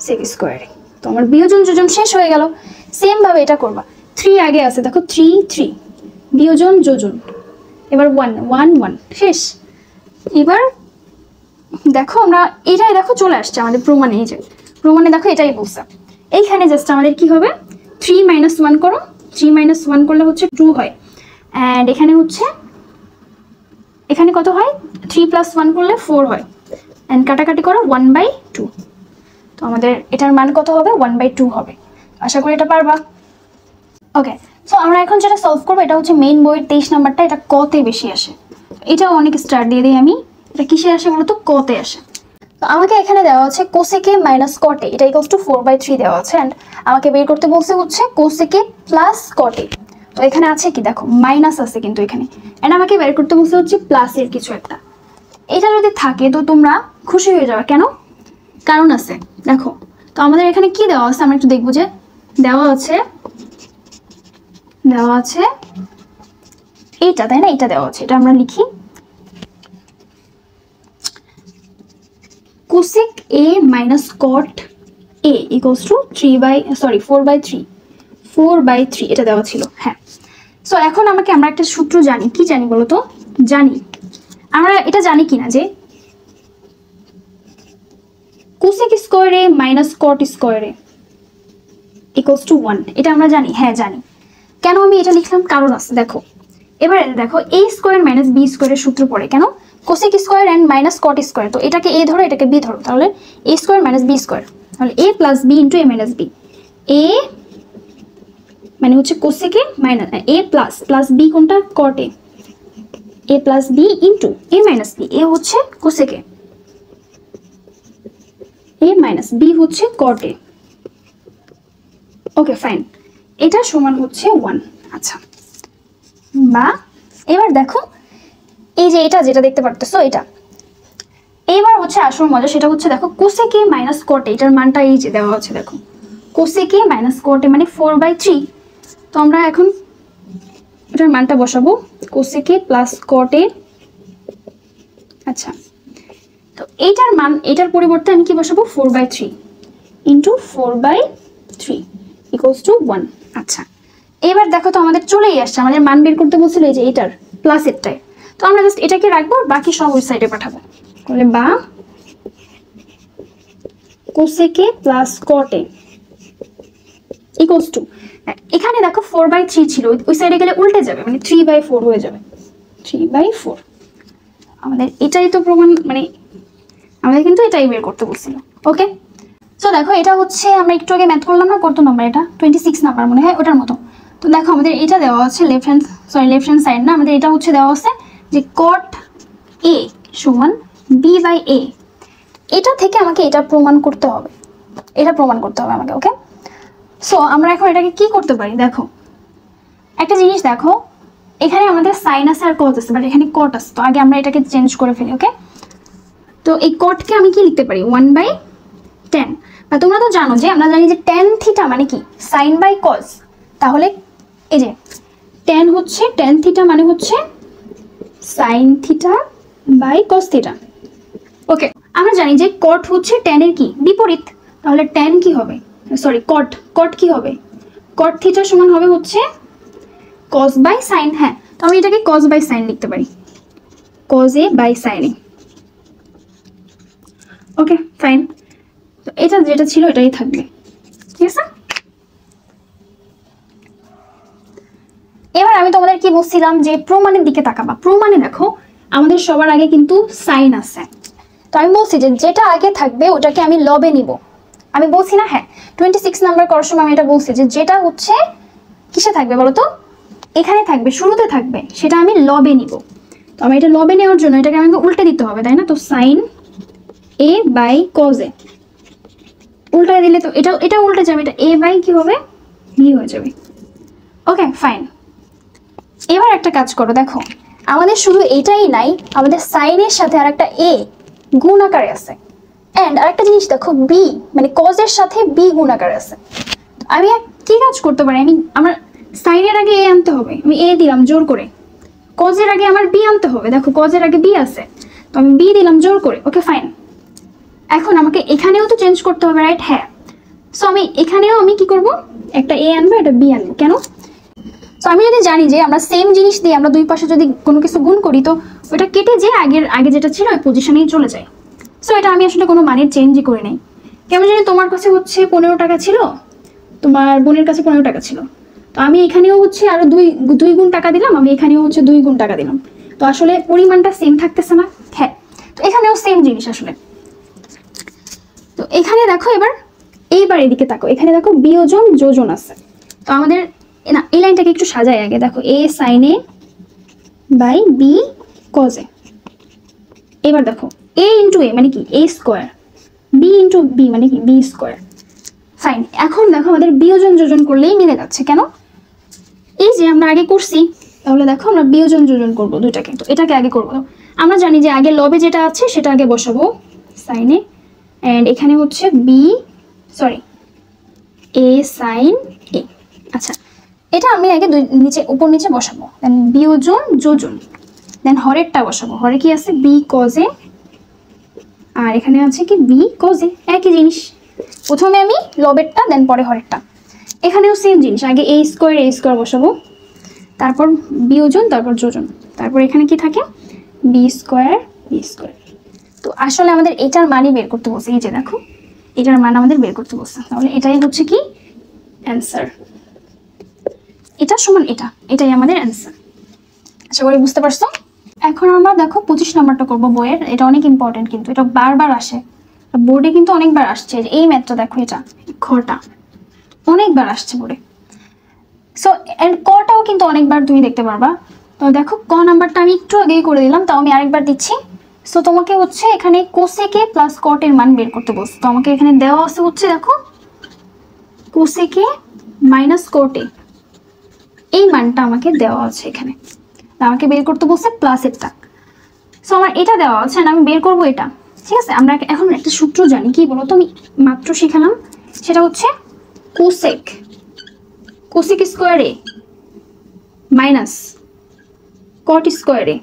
সেক স্কোয়ার এ। তো আমার বিয়োজন যোজন শেষ হয়ে গেল। সেম ভাবে এটা করবা, 3 আগে আছে দেখো, 3 বিয়োজন যোজন, এবার 1 শেষ। এবার দেখো আমরা এটাই দেখো চলে আসছে আমাদের প্রমাণে। এই যে প্রমাণে দেখো এটাই বলছে। এইখানে জাস্ট আমাদের কি হবে, 3 - 1 করো, 3 - 1 করলে হচ্ছে 2 হয়। অ্যান্ড এখানে হচ্ছে, এখানে কত হয়, 3 + 1 করলে 4 হয়। অ্যান্ড কাটাকাটি করো 1/2। তো আমাদের এটার মান কত হবে, 1/2 হবে। আশা করি এটা পারবা। ওকে, সো আমরা এখন যেটা সলভ করবো এটা হচ্ছে মেইন বইয়ের 23 নাম্বারটা। এটা কতে বেশি আসে, এটাও অনেক স্টার দিয়ে দিই আমি। এটা কিসে আসে বলতো, কতে আসে। তো আমাকে এখানে দেওয়া আছে কোসেকে মাইনাস কটে, এটা ইকুয়ালস টু 4/3 দেওয়া আছে। অ্যান্ড আমাকে বের করতে বলছে হচ্ছে কোসেকে প্লাস কটে। তো এখানে আছে কি দেখো, মাইনাস আছে কিন্তু এখানে, অ্যান্ড আমাকে বের করতে বলছে হচ্ছে প্লাসের কিছু একটা। এটা যদি থাকে তো তোমরা খুশি হয়ে যাবে, কেন, কারণ আছে দেখো। তো আমাদের এখানে কি দেওয়া আছে আমরা একটু দেখবো। যে দেওয়া আছে এইটা, তাই না, এটা দেওয়া আছে, এটা আমরা লিখি cosec A minus cot A equals to 4/3 এটা দেওয়া ছিল। হ্যাঁ, সো এখন আমরা একটা সূত্র জানি, কি জানি বলো তো, জানি আমরা এটা জানি কিনা যে cosec square A minus cot square A equals to 1, এটা আমরা জানি। হ্যাঁ জানি। কেন আমি এটা লিখলাম, কারণ আছে দেখো। এবারে দেখো a স্কোয়ার মাইনাস b স্কোয়ারের সূত্র পড়ে, কেন, cosec square and minus cot square. তো এটাকে a ধরো, এটাকে b ধরো, তাহলে a square minus b square, তাহলে a plus b into a minus b। a মানে হচ্ছে cosec minus a plus b কোনটা, কট a plus b into a minus b। a হচ্ছে কোসেকে, a মাইনাস b হচ্ছে কট এ। ওকে ফাইন, এটা সমান হচ্ছে 1। আচ্ছা, বা এবার দেখো এই যে এটা যেটা দেখতে পারতেছো এটা, এবার হচ্ছে আসল মজা, সেটা হচ্ছে দেখো কোসেকে মাইনাস কটে, এটার মানটা এই যে দেওয়া আছে দেখো, কোসেকে মাইনাস কটে মানে 4/3। তো আমরা এখন এটার মানটা বসাবো, কোসেকে প্লাস কটে। আচ্ছা, তো এইটার মান, এটার পরিবর্তে আমি কি বসাবো, 4/3 ইন্টু 4/3 ইকুয়ালস টু 1। আচ্ছা, এবার দেখো তো আমাদের চলেই আসছে, আমাদের মান বের করতে বলছিল এই যে এটার প্লাস এরটায়। তো আমরা জাস্ট এটাকে রাখবো, বাকি সব ওই সাইডে পাঠাবো। তাহলে বা কোসেকে প্লাস কটে ইকুয়ালস টু, এখানে দেখো 4/3 ছিল, ওই সাইডে গেলে উল্টে যাবে, মানে 3/4 হয়ে যাবে। 3/4 আমাদের এটাই তো প্রমাণ, মানে আমাদের কিন্তু এটাই বের করতে বলছিল। ওকে, সো দেখো এটা হচ্ছে আমরা একটু আগে ম্যাথ করলাম না, কত নাম্বার এটা 26 নাম্বার মনে হয়, ওটার মতো। তো দেখো আমাদের এটা দেওয়া আছে লেফট হ্যান্ড সাইড না, আমাদের এটা হচ্ছে দেওয়া আছে যে কট এ সমান b/a। এটা থেকে আমাকে এটা প্রমাণ করতে হবে, এটা প্রমাণ করতে হবে আমাকে। ওকে, সো আমরা এখন এটাকে কি করতে পারি, দেখো একটা জিনিস দেখো, এখানে আমাদের সাইন আছে আর কট আছে, বাট এখানে কট আছে, তো আগে আমরা এটাকে চেঞ্জ করে ফেলি। ওকে, তো এই কটকে আমি কি লিখতে পারি 1/10, বা তোমরা তো জানো যে আমরা জানি যে tan থিটা মানে কি সাইন বাই কস, তাহলে এই যে tan হচ্ছে tan থিটা মানে হচ্ছে sine theta by cos theta. Okay, আমরা জানি যে কট হচ্ছে tan এর কি বিপরীত, তাহলে tan কি হবে, সরি কট কি হবে, কট থিটা সমান হবে হচ্ছে cos বাই সাইন। হ্যাঁ, তো আমি এটাকে cos বাই সাইন লিখতে পারি, cos a by sine a। Okay fine, তো এটা যেটা ছিল এটাই থাকবে, ঠিক আছে। এবার আমি তোমাদের কি বলছিলাম যে প্রমাণের দিকে তাকাবা। প্রমাণে দেখো আমাদের সবার আগে কিন্তু সাইন আছে, তো আমি বলছি যে যেটা আগে থাকবে ওটাকে আমি লবে নিব। আমি বলছি না, হ্যাঁ 26 নাম্বার করার সময় আমি এটা বলছি যে যেটা হচ্ছে কিসে থাকবে বলো তো, এখানে থাকবে, শুরুতে থাকবে, সেটা আমি লবে নিব। তো আমি এটা লবে নেওয়ার জন্য এটাকে আমাকে উল্টে দিতে হবে, তাই না। তো sine a by cos a, উল্টে দিলে তো এটা উল্টে যাবে, এটা a বাই কি হবে b হয়ে যাবে। ওকে ফাইন, এবার একটা কাজ করো, দেখো আমাদের শুধু এটাই নাই, আমাদের সাইনের সাথে আর একটা a গুণ আকারে আছে, এন্ড আরেকটা জিনিস দেখো b মানে কজের সাথে b গুণ আকারে আছে। আমি কি কাজ করতে পারি, আমার সাইনের আগে a আনতে হবে, আমি a দিলাম জোর করে, কজের আগে আমার b আনতে হবে, দেখো কজের আগে b আছে, তো আমি b দিলাম জোর করে। ওকে ফাইন, এখন আমাকে এখানেও তো চেঞ্জ করতে হবে, রাইট। হ্যাঁ, সো আমি এখানেও আমি কি করব, একটা a আনবো, একটা b আনবো। কেন, তো আমি যদি জানি যে আমরা সেম জিনিস দিয়ে আমরা দুই পাশে যদি কোনো কিছু গুণ করি, তো ওটা কেটে যে আগে যেটা ছিল ওই পজিশনেই চলে যায়। সো এটা আমি আসলে কোনো মানের চেঞ্জই করে নেই। কেমন জানি তোমার কাছে হচ্ছে 15 টাকা ছিল, তোমার বোনের কাছে 15 টাকা ছিল, তো আমি এখানেও হচ্ছে আরো দুই গুণ টাকা দিলাম, আমি এখানেও হচ্ছে 2 গুণ টাকা দিলাম, তো আসলে পরিমাণটা সেম থাকতেছে না। হ্যাঁ, তো এখানেও সেম জিনিস আসলে। তো এখানে দেখো এবার এইবার এদিকে তাকো, এখানে দেখো বিয়োজন যোজন আছে, তো আমাদের না এই লাইনটাকে একটু সাজাই আগে। দেখো a sin a by b cos a, এবার দেখো a ইন্টু a মানে কি a square, b into b মানে কি b স্কোয়ার। ফাইন, এখন দেখো আমাদের বিয়োজন যোজন করলেই মিলে যাচ্ছে। কেন, এই যে আমরা আগে করছি, তাহলে দেখো আমরা বিয়োজন যোজন করবো দুইটাকে, তো এটাকে আগে করবো। আমরা জানি যে আগে লবে যেটা আছে সেটা আগে বসাবো সাইন এ, এন্ড এখানে হচ্ছে a sin a। আচ্ছা, এটা আমি আগে উপর নিচে বসাবো, দেন বিয়োজন যোজন, দেন হরেরটা বসাবো, হরে কি আছে b cos a, আর এখানে আছে কি b cos a, একই জিনিস। প্রথমে আমি লবেরটা দেন পরে হরেরটা, এখানেও সেম জিনিস, আগে a স্কোয়ার বসাবো, তারপর বিয়োজন, তারপর যোজন, তারপর এখানে কি থাকে b স্কোয়ার। তো আসলে আমাদের এটার মানই বের করতে বলছে, এই যে দেখো এটার মান আমাদের বের করতে বলছে, তাহলে এটাই হচ্ছে কি অ্যান্সার, এটা সমান এটাই আমাদের অ্যান্সার। আশা করি বুঝতে পারছো। এখন আমরা দেখো 25 নাম্বারটা করবো বইয়ের, এটা অনেক ইম্পর্টেন্ট, কিন্তু এটা বারবার আসে বোর্ডে, কিন্তু অনেকবার আসছে এই ম্যাথটা, দেখো এটা ঘটা অনেকবার আসছে বোর্ডে। সো এন্ড কটাও কিন্তু অনেকবার তুমি দেখতে পারবা। তো দেখো ক নাম্বারটা আমি একটু আগেই করে দিলাম, তাও আমি আরেকবার দিচ্ছি। সো তোমাকে হচ্ছে এখানে কোসেকে প্লাস কটের মান বের করতে বলছে, তো আমাকে এখানে দেওয়া আছে হচ্ছে দেখো কোসেকে মাইনাস কটে, এই মানটা আমাকে দেওয়া আছে এখানে, আমাকে বের করতে বলছে প্লাস এরটা। সো আমার এটা দেওয়া আছে, আমি বের করবো এটা, ঠিক আছে। আমরা এখন একটা সূত্র জানি, কি বলতো আমি মাত্র শিখালাম, সেটা হচ্ছে কোসেক স্কোয়ারে মাইনাস কট স্কোয়ারে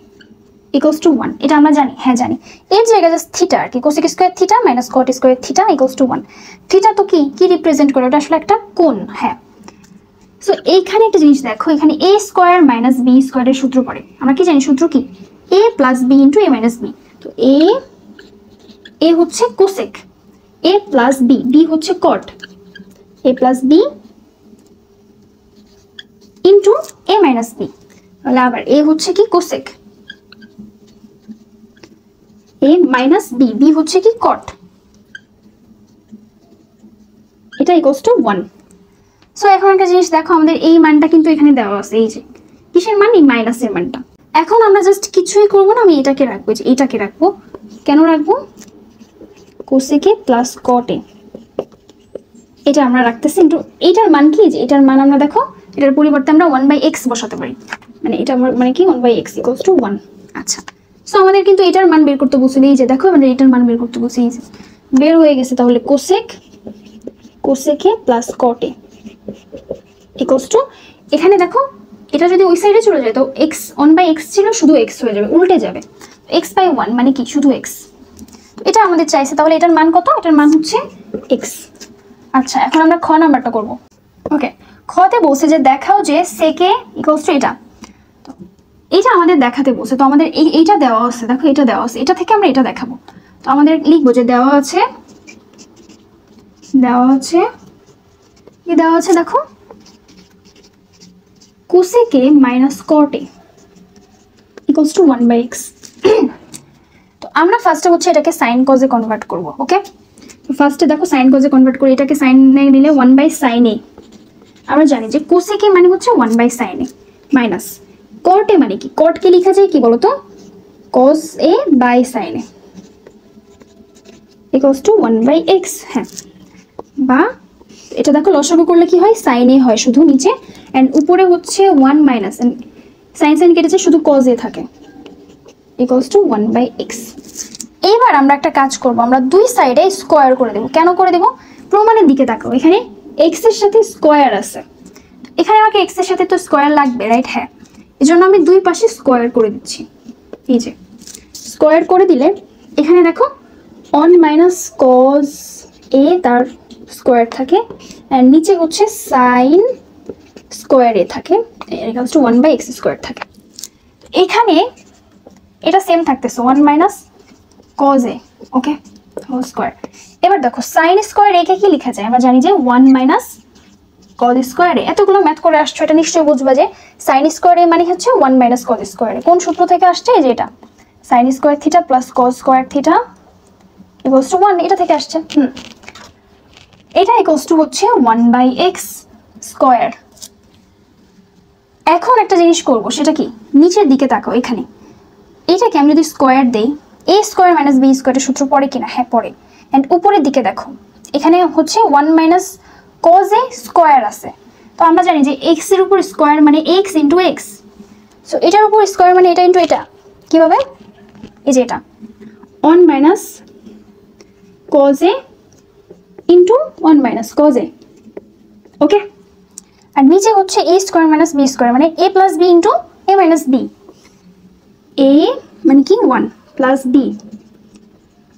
ইকুয়ালস টু 1, এটা আমরা জানি। হ্যাঁ জানি, এর জায়গায় জাস্ট থিটা আর কি, cosec square theta minus cot square theta equals to 1। Theta তো কি রিপ্রেজেন্ট করে, ওটা আসলে একটা কোণ। হ্যাঁ, সো এইখানে একটা জিনিস দেখো, এখানে a স্কোয়ার মাইনাস b স্কোয়ারের সূত্র পড়ে, আমরা কি জানি সূত্র কি a plus b into a minus b। তো a হচ্ছে cosec, a plus b, b হচ্ছে কট, a plus b into a minus b। তাহলে আবার a হচ্ছে কি cosec, a minus b, b হচ্ছে কি কট, এটা ইকুয়ালস টু 1। সো এখন একটা জিনিস দেখো, আমাদের এই মানটা কিন্তু এখানে দেওয়া আছে, এই যে কিসের মান, এই মাইনাসের মানটা। এখন আমরা জাস্ট কিছুই করবো না, আমি এটাকে রাখবো, যে এটাকে রাখবো, কেন রাখবো, কোসেকে প্লাস কটে, এটা আমরা রাখতেছি। কিন্তু এটার মান কি, যে এটার মান আমরা দেখো, এটার পরিবর্তে আমরা 1/x বসাতে পারি, মানে এটা মানে কি 1/x ইকুয়ালস টু 1। আচ্ছা, সো আমাদের কিন্তু এটার মান বের করতে বলছিল, এই যে দেখো আমাদের এটার মান বের করতে বলছে, এই যে বের হয়ে গেছে। তাহলে কোসেকে প্লাস কটে ইকুয়ালস টু, এখানে দেখো এটা যদি ওই সাইডে চলে যায় তো x 1/x ছিল, শুধু x হয়ে যাবে, উল্টে যাবে, x/1 মানে কি শুধু x, এটা আমাদের চাইছে। তাহলে এটার মান কত, এটার মান হচ্ছে x। আচ্ছা, এখন আমরা খ নাম্বারটা করব। ওকে, খতে বলছে যে দেখাও যে সেকে ইকুয়ালস টু এটা, তো এটা আমাদের দেখাতে বলছে। তো আমাদের এইটা দেওয়া আছে, দেখো এটা দেওয়া আছে, এটা থেকে আমরা এটা দেখাবো। তো আমাদের লিখবো যে দেওয়া আছে কি দেওয়া আছে, দেখো কোসেকে মাইনাস কটে ইকুয়ালস টু 1/x। তো আমরা ফার্স্টে হচ্ছে এটাকে সাইন কজে কনভার্ট করব। ওকে, তো ফার্স্টে দেখো সাইন কজে কনভার্ট করে, এটাকে সাইন নিলে 1/sin a। আমরা জানি যে কোসেকে মানে হচ্ছে 1/sin a মাইনাস কটে মানে কি, কটকে লেখা যায় কি বলতো, cos a by sin a equals to 1/x। হ্যাঁ, বা এটা দেখো লসাগু করলে কি হয়, sin a হয় শুধু নিচে, এন্ড উপরে হচ্ছে 1 মাইনাস sin কেটেছে, শুধু cos a থাকে ইকুয়ালস টু 1/x। এবার আমরা একটা কাজ করব, আমরা দুই সাইডে স্কয়ার করে দেব। কেন করে দেব, প্রমাণের দিকে তাকাও, এখানে x এর সাথে স্কয়ার আছে, এখানে আমাকে x এর সাথে তো স্কয়ার লাগবে, রাইট? হ্যাঁ, এজন্য আমি দুই পাশে স্কয়ার করে দিচ্ছি। এই যে স্কয়ার করে দিলে এখানে দেখো 1 মাইনাস cos a তার স্কয়ার থাকে, এন্ড নিচে হচ্ছে sin স্কয়ার a থাকে, ইকুয়ালস টু 1/x স্কয়ার থাকে। এখানে এটা সেম থাকতেছে 1 minus cos a, okay, whole square. এবার দেখো sin স্কয়ার a কে কি লেখা যায়, আমরা জানি যে 1 মাইনাস cos স্কয়ার a। এতগুলো ম্যাথ করে আসছো, এটা নিশ্চয়ই বুঝবা যে sin স্কয়ার a মানে হচ্ছে 1 মাইনাস cos স্কয়ার a। কোন সূত্র থেকে আসছে, এই যে এটা sin square theta plus cos square theta equals to 1, এটা থেকে আসছে। এটা ইকুয়ালস টু হচ্ছে 1/x স্কয়ার। এখন একটা জিনিস করব, সেটা কি, নিচের দিকে তাকাও, এখানে এটাকে আমি যদি স্কয়ার দেই, a স্কয়ার মাইনাস b স্কয়ারের সূত্র পড়ে কিনা, হ্যাঁ পড়ে। এন্ড উপরের দিকে দেখো, এখানে হচ্ছে 1 মাইনাস cos a স্কয়ার আছে, তো আমরা জানি যে x এর উপর স্কয়ার মানে x ইন্টু x। সো এটার উপর স্কয়ার মানে এটা ইন্টু এটা, কিভাবে, এই যে এটা 1 minus cos a into 1 minus cos a, ওকে। আর নিচে হচ্ছে a square minus b square মানে a plus b into a minus b, a মানে কি 1 plus b,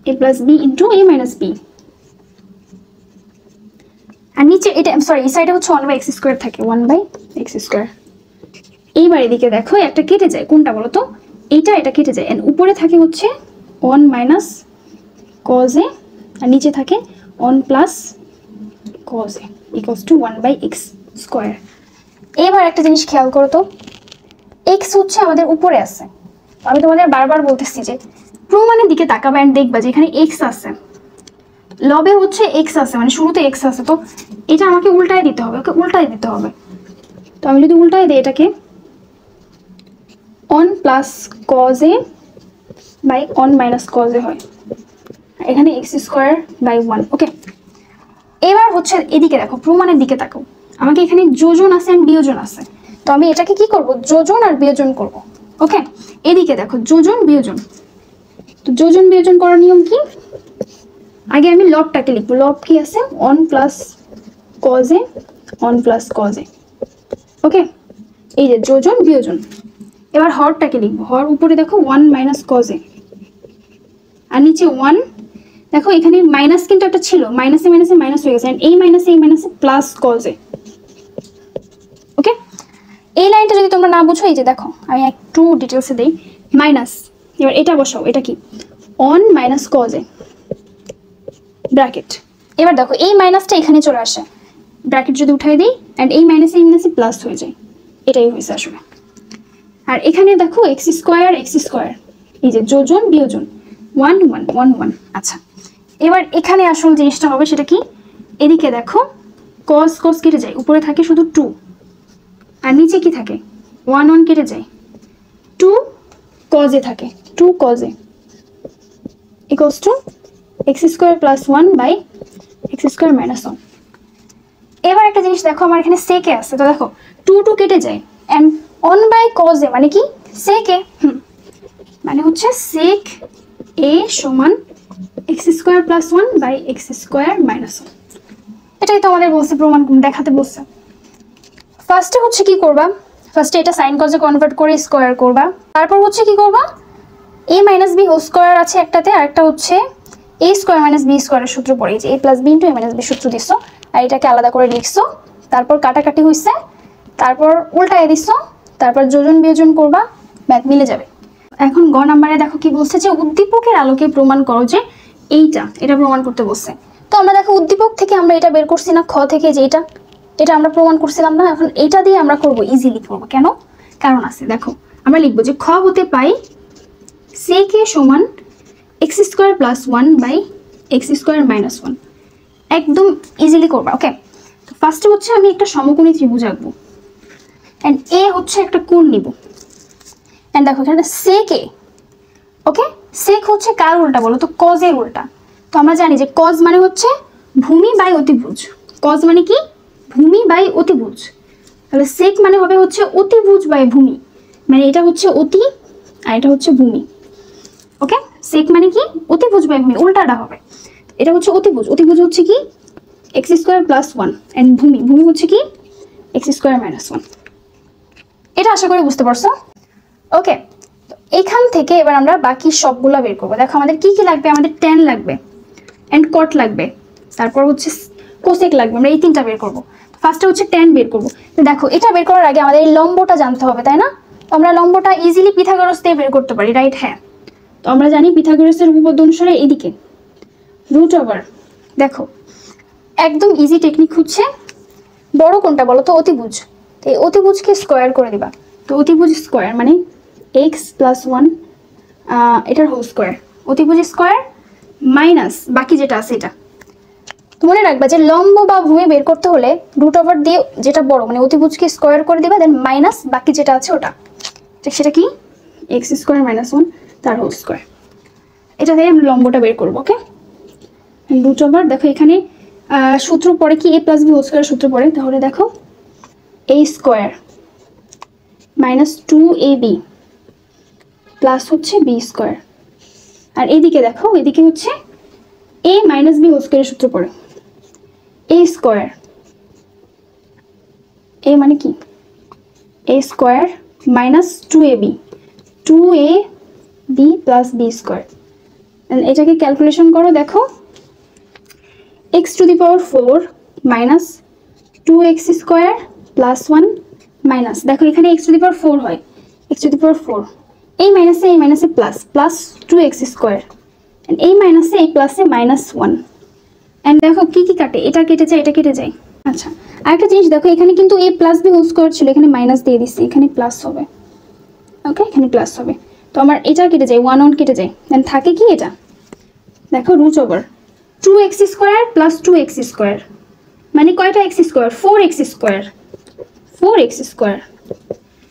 a plus b into a minus b। আর নিচে এটা সরি, এই সাইডে হচ্ছে 1/x স্কয়ার থাকে, 1/x স্কয়ার। এইবার এদিকে দেখো একটা কেটে যায়, কোনটা বলো তো, এটা কেটে যায়, এন্ড উপরে থাকে হচ্ছে 1 মাইনাস cos a, আর নিচে থাকে 1 plus cos a equals to 1/x square. এবার একটা জিনিস খেয়াল করো তো, x হচ্ছে আমাদের উপরে আছে, আমি তোমাদের বারবার বলতেছি যে প্রমাণের দিকে তাকাবে এন্ড দেখবা যে এখানে x আছে, লবে হচ্ছে x আছে, মানে শুরুতে x আছে, তো এটা আমাকে উল্টায় দিতে হবে, ওকে উল্টায় দিতে হবে। তো আমি যদি উল্টায় দিই, এটাকে 1 plus cos a by 1 minus cos a হয়, এখানে x স্কয়ার বাই 1, ওকে। এবার হচ্ছে এদিকে দেখো, প্রমাণের দিকে তাকাও, আমাকে এখানে যোজন আছে এন্ড বিয়োজন আছে, তো আমি এটাকে কি করব, যোজন আর বিয়োজন করব, ওকে। এদিকে দেখো যোজন বিয়োজন, তো যোজন বিয়োজন করার নিয়ম কি, আগে আমি লবটাকে লিখব, লব কি আছে 1 plus cos a 1 plus cos a, ওকে। এই যে যোজন বিয়োজন। এবার হরটাকে লিখব, হর উপরে দেখো 1 মাইনাস cos a, আর নিচে 1, দেখো এখানে মাইনাস কিন্তু একটা ছিল, মাইনাসে মাইনাসে মাইনাস হয়ে গেছে, এই মাইনাসে প্লাস cos a, ওকে। এই লাইনটা যদি তোমরা না বুঝো, এই যে দেখো আমি একটু ডিটেলসে দেই, মাইনাস, এবার এটা বসাও, এটা কি on minus cos A bracket. এবার দেখো এই মাইনাসটা এখানে চলে আসে, ব্র্যাকেট যদি উঠাই দিই অ্যান্ড এই মাইনাসে প্লাস হয়ে যায়, এটাই হয়েছে আসলে। আর এখানে দেখো এক্স স্কোয়ার, এই যে যোজন বিয়োজন 1 1 1 1। আচ্ছা, এবার এখানে আসল জিনিসটা হবে সেটা কি, এদিকে দেখো কস কস কেটে যায়, উপরে থাকে শুধু 2 আর নিচে কি থাকে 1 1 কেটে যায়, 2 কজে থাকে, 2 কজে equals to x square plus 1 by x square minus 1। এবার একটা জিনিস দেখো, আমার এখানে সেকে আছে, তো দেখো 2 2 কেটে যায় অ্যান্ড 1 বাই কজে মানে কি সেকে, মানে হচ্ছে সেক এ সমান x square plus 1 by x square minus 1। এটাই তো আমাদের বলছে, প্রমাণ দেখাতে বলছে। ফার্স্টে হচ্ছে কি করবা, ফার্স্টে এটা সাইন কজে কনভার্ট করে স্কোয়ার করবা, তারপর হচ্ছে কি করবা এ মাইনাস বি হোল স্কোয়ার আছে একটাতে, আর একটা হচ্ছে এ স্কোয়ার মাইনাস বি স্কোয়ারের সূত্র পড়ে, যে এ plus b into a minus b সূত্র দিছো, আর এটাকে আলাদা করে লিখছো, তারপর কাটাকাটি হয়েছে, তারপর উল্টায় দিছো, তারপর যোজন বিয়োজন করবা, ম্যাথ মিলে যাবে। এখন গ নাম্বারে দেখো কি বলছে, যে উদ্দীপকের আলোকে প্রমাণ করো যে এটা প্রমাণ করতে বলছে। তো আমরা দেখো উদ্দীপক থেকে আমরা এটা বের করছি না, খ থেকে যে এটা আমরা প্রমাণ করছিলাম না, এখন এটা দিয়ে আমরা করব, ইজিলি করবো। কেন? কারণ আছে, দেখো আমরা লিখবো যে খ হতে পাই সেক এ সমান x square plus 1 by x square minus 1, একদম ইজিলি করবা। ওকে, তো ফার্স্টে হচ্ছে আমি একটা সমকোণী ত্রিভুজ আঁকবো অ্যান্ড এ হচ্ছে একটা কোণ নিব, অ্যান্ড দেখো এখানে সেক এ, ওকে সেক হচ্ছে কার উল্টা বলো তো, কজের উল্টা। তো আমরা জানি যে কজ মানে হচ্ছে ভূমি বাই অতিভুজ, কজ মানে কি ভূমি বাই অতিভুজ, তাহলে সেক মানে হবে হচ্ছে অতিভুজ বাই ভূমি, মানে এটা হচ্ছে অতি আর এটা হচ্ছে ভূমি। ওকে, সেক মানে কি অতিভুজ বাই ভূমি, উল্টাটা হবে, এটা হচ্ছে অতিভুজ, অতিভুজ হচ্ছে কি এক্স স্কোয়ার প্লাস 1 অ্যান্ড ভূমি হচ্ছে কি এক্স স্কোয়ার মাইনাস 1। এটা আশা করি বুঝতে পারছো। ওকে, তো এখান থেকে এবার আমরা বাকি সবগুলো বের করবো। দেখো আমাদের কি কি লাগবে, আমাদের ট্যান লাগবে অ্যান্ড কট লাগবে, তারপর হচ্ছে কোসেক লাগবে, আমরা এই তিনটা বের করবো। ফার্স্টে হচ্ছে ট্যান বের করবো। তো দেখো এটা বের করার আগে আমাদের এই লম্বটা জানতে হবে, তাই না? তো আমরা লম্বটা ইজিলি পিথাগোরাস দিয়ে বের করতে পারি, রাইট? হ্যাঁ, তো আমরা জানি পিথাগোরাসের উপপাদ্য অনুসারে এদিকে রুট ওভার, দেখো একদম ইজি টেকনিক হচ্ছে বড় কোনটা বলো তো, অতিভুজ, তো এই অতিভুজকে স্কোয়ার করে দিবা। তো অতিভুজ স্কোয়ার মানে এক্স প্লাস 1 এটার হোল স্কোয়ার, অতিভুজ স্কোয়ার মাইনাস বাকি যেটা আছে এটা। মনে রাখবা যে লম্ব বা ভূমি বের করতে হলে রুট ওভার দিয়ে যেটা বড় মানে অতিভুজকে স্কোয়ার করে দিবা, দেন মাইনাস বাকি যেটা আছে ওটা, সেটা কি এক্স স্কোয়ার মাইনাস 1 তার হোল স্কোয়ার। এটা দিয়ে আমরা লম্বটা বের করবো। ওকে, রুট ওভার, দেখো এখানে সূত্র পড়ে কি a plus B whole square সূত্র পড়ে, তাহলে দেখো এ স্কোয়ার মাইনাস 2ab প্লাস হচ্ছে বি স্কোয়ার, আর এইদিকে দেখো এদিকে হচ্ছে এ মাইনাস বি হোল স্কোয়ারের সূত্র পড়ে এ স্কোয়ার, এ মানে কি a square minus 2ab plus b square. এটাকে ক্যালকুলেশন করো, দেখো x to the power 4 minus 2x square plus 1 minus, দেখো এখানে এক্স টু দি পাওয়ার 4 হয়, এক্স টু দি পাওয়ার 4, এই মাইনাসে প্লাস প্লাস 2x স্কোয়ার, এই মাইনাসে এই প্লাসে মাইনাস 1, অ্যান্ড দেখো কি কি কাটে, এটা কেটে যায় এটা কেটে যায়। আচ্ছা, আরেকটা জিনিস দেখো এখানে কিন্তু এ প্লাস বি হোল স্কোয়ার ছিল, এখানে মাইনাস দিয়ে দিচ্ছি, এখানে প্লাস হবে। ওকে, এখানে প্লাস হবে, তো আমার এটা কেটে যায়, 1 1 কেটে যায়, দেন থাকে কি এটা, দেখো root over 2x square plus 2x square, মানে কয়টা x square, 4x square.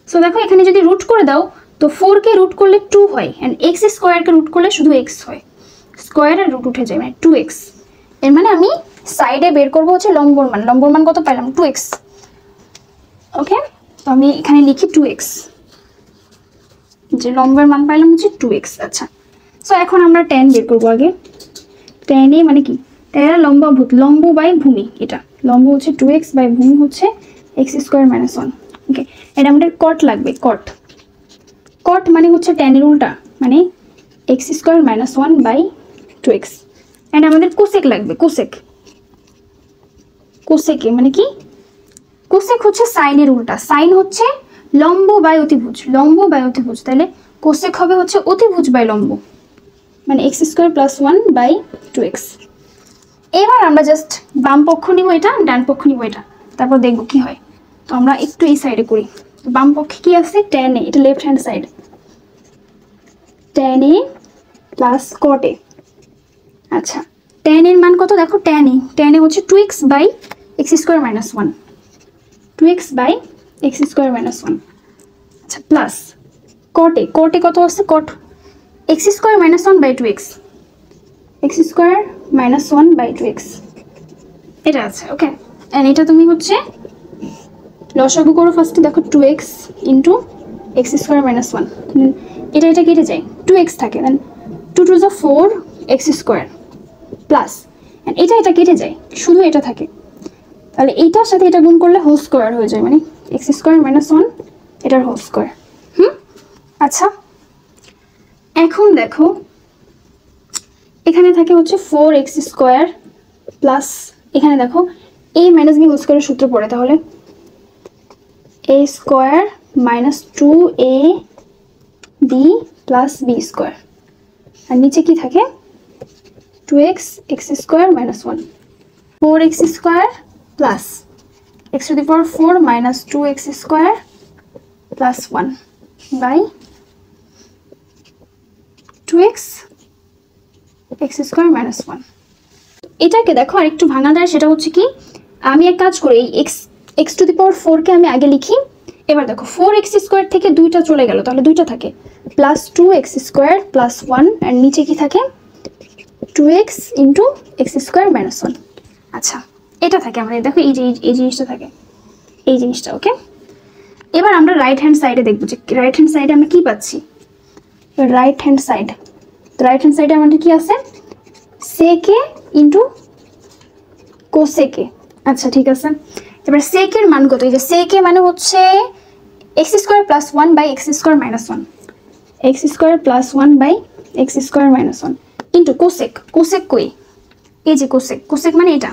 So দেখো এখানে যদি রুট করে দাও তো 4 কে রুট করলে 2 হয়, অ্যান্ড x স্কোয়ারকে রুট করলে শুধু x হয়, স্কোয়ারের রুট উঠে যায় মানে 2x। এর মানে আমি সাইডে বের করবো হচ্ছে লম্বর মান কত পাইলাম 2x। ওকে, তো আমি এখানে লিখি 2x, যে লম্বের মান পাইলাম হচ্ছে 2x। আচ্ছা, সো এখন আমরা ট্যান বের করবো আগে। ট্যান এ মানে কি, ট্যান লম্ব বাই ভূমি, এটা লম্ব হচ্ছে 2x বাই ভূমি হচ্ছে x স্কোয়ার মাইনাস 1। ওকে, এটা আমাদের কট লাগবে, কট মানে হচ্ছে ট্যানের উল্টা, মানে x square minus 1 by 2x, and আমাদের কোসেক লাগবে, কোসেকে মানে কি, কোসেক হচ্ছে সাইনের উল্টা, সাইন হচ্ছে লম্ব বাই অতিভুজ, তাহলে কোসেক হবে হচ্ছে অতিভুজ বাই লম্ব, মানে x²+1/2x। এবার আমরা জাস্ট বাম পক্ষ নিব এটা, ডান পক্ষ নিব এটা, তারপর দেখব কি হয়। তো আমরা একটু এই সাইডে করি। বাম পক্ষে কি আছে, tan a, এটা left hand side, tan a plus cot a। আচ্ছা, tan এর মান কত দেখো, tan a হচ্ছে 2x/x²-1, 2x/x²-1। আচ্ছা, প্লাস cot a কত আছে, cot x²-1/2x, x²-1/2x এটা আছে। ওকে, এন্ড এটা তুমি হচ্ছে লসাগু করো ফার্স্টে, দেখো 2x × x²-1, এটা কেটে যায়, 2x থাকে, দেন 2 × 4x² প্লাস এটা কেটে যায়, শুধু এটা থাকে, তাহলে এইটার সাথে এটা গুণ করলে হোল স্কোয়ার হয়ে যায়, মানে x²-1 এটার হোল স্কোয়ার। আচ্ছা, এখন দেখো এখানে থাকে হচ্ছে 4x² প্লাস, এখানে দেখো a - b হোল স্কোয়ারের সূত্র পড়ে, তাহলে a² - 2ab + b², আর নিচে কি থাকে 2x x²-1, 4x² plus x⁴ - 2x² + 1/2x x²-1। এটাকে দেখো আর একটু ভাঙা যায়, সেটা হচ্ছে কি, আমি এক কাজ করি, এই x⁴ কে আমি আগে লিখি। এবার দেখো 4x² থেকে 2টা চলে গেল, তাহলে 2টা থাকে, প্লাস 2x² + 1, আর নিচে কি থাকে 2x × x²-1। আচ্ছা, এটা থাকে আমাদের, দেখো এই জিনিসটা থাকে, এই জিনিসটা। ওকে, এবার আমরা রাইট হ্যান্ড সাইডে দেখবো যে রাইট হ্যান্ড সাইডে আমরা কি পাচ্ছি। রাইট হ্যান্ড সাইডে আমাদের কি আছে, sec a × cosec a। আচ্ছা, ঠিক আছে, এবার sec এর মান কত, এই যে sec a মানে হচ্ছে x²+1/x²-1, x²+1/x²-1 ইন্টু কোসেক কই, এই যে কোসেক মানে এটা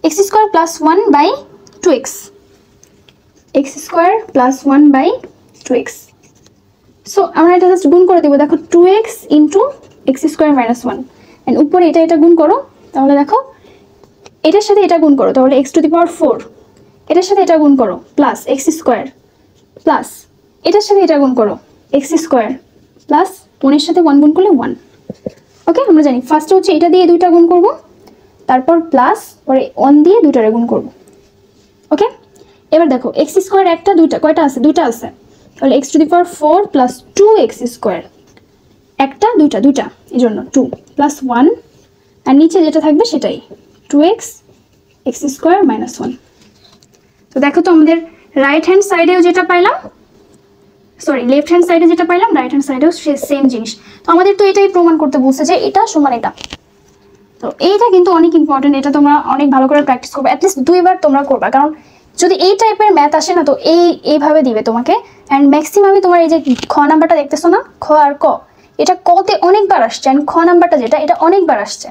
x²+1/2x, x²+1/2x। সো আমরা এটা জাস্ট গুণ করে দেবো, দেখো 2x × x²-1, এন্ড উপরে এটা গুণ করো, তাহলে দেখো এটার সাথে এটা গুণ করো, তাহলে x⁴, এটার সাথে এটা গুণ করো প্লাস x² প্লাস এটার সাথে এটা গুণ করো x² প্লাস 1 এর সাথে 1 গুণ করলে 1। ওকে, আমরা জানি ফার্স্টে হচ্ছে এটা দিয়ে 2টা গুণ করব, তারপর প্লাস পরে 1 দিয়ে 2টারে গুণ করব। ওকে, এবার দেখো x² একটা, 2টা, কয়টা আছে, 2টা আছে, তাহলে x⁴ + 2x², একটা 2টা, এই জন্য 2 + 1, আর নিচে যেটা থাকবে সেটাই 2x x²-1। তো দেখো তো আমাদের রাইট হ্যান্ড সাইডেও যেটা পাইলাম, সরি লেফট হ্যান্ড সাইডে যেটা পাইলাম, রাইট হ্যান্ড সাইডেও সেম জিনিস। তো আমাদের তো এটাই প্রমাণ করতে বলছে যে এটা সমান এটা। তো এইটা কিন্তু অনেক ইম্পর্টেন্ট, এটা তোমরা অনেক ভালো করে প্র্যাকটিস করবে, অ্যাটলিস্ট 2বার তোমরা করবা, কারণ যদি এই টাইপের ম্যাথ আসে না তো এইভাবে দিবে তোমাকে। অ্যান্ড ম্যাক্সিমামই তোমার এই যে খ নাম্বারটা দেখতেছো না, খ আর ক, এটা কতে অনেকবার আসছে, অ্যান্ড খ নাম্বারটা যেটা, এটা অনেকবার আসছে।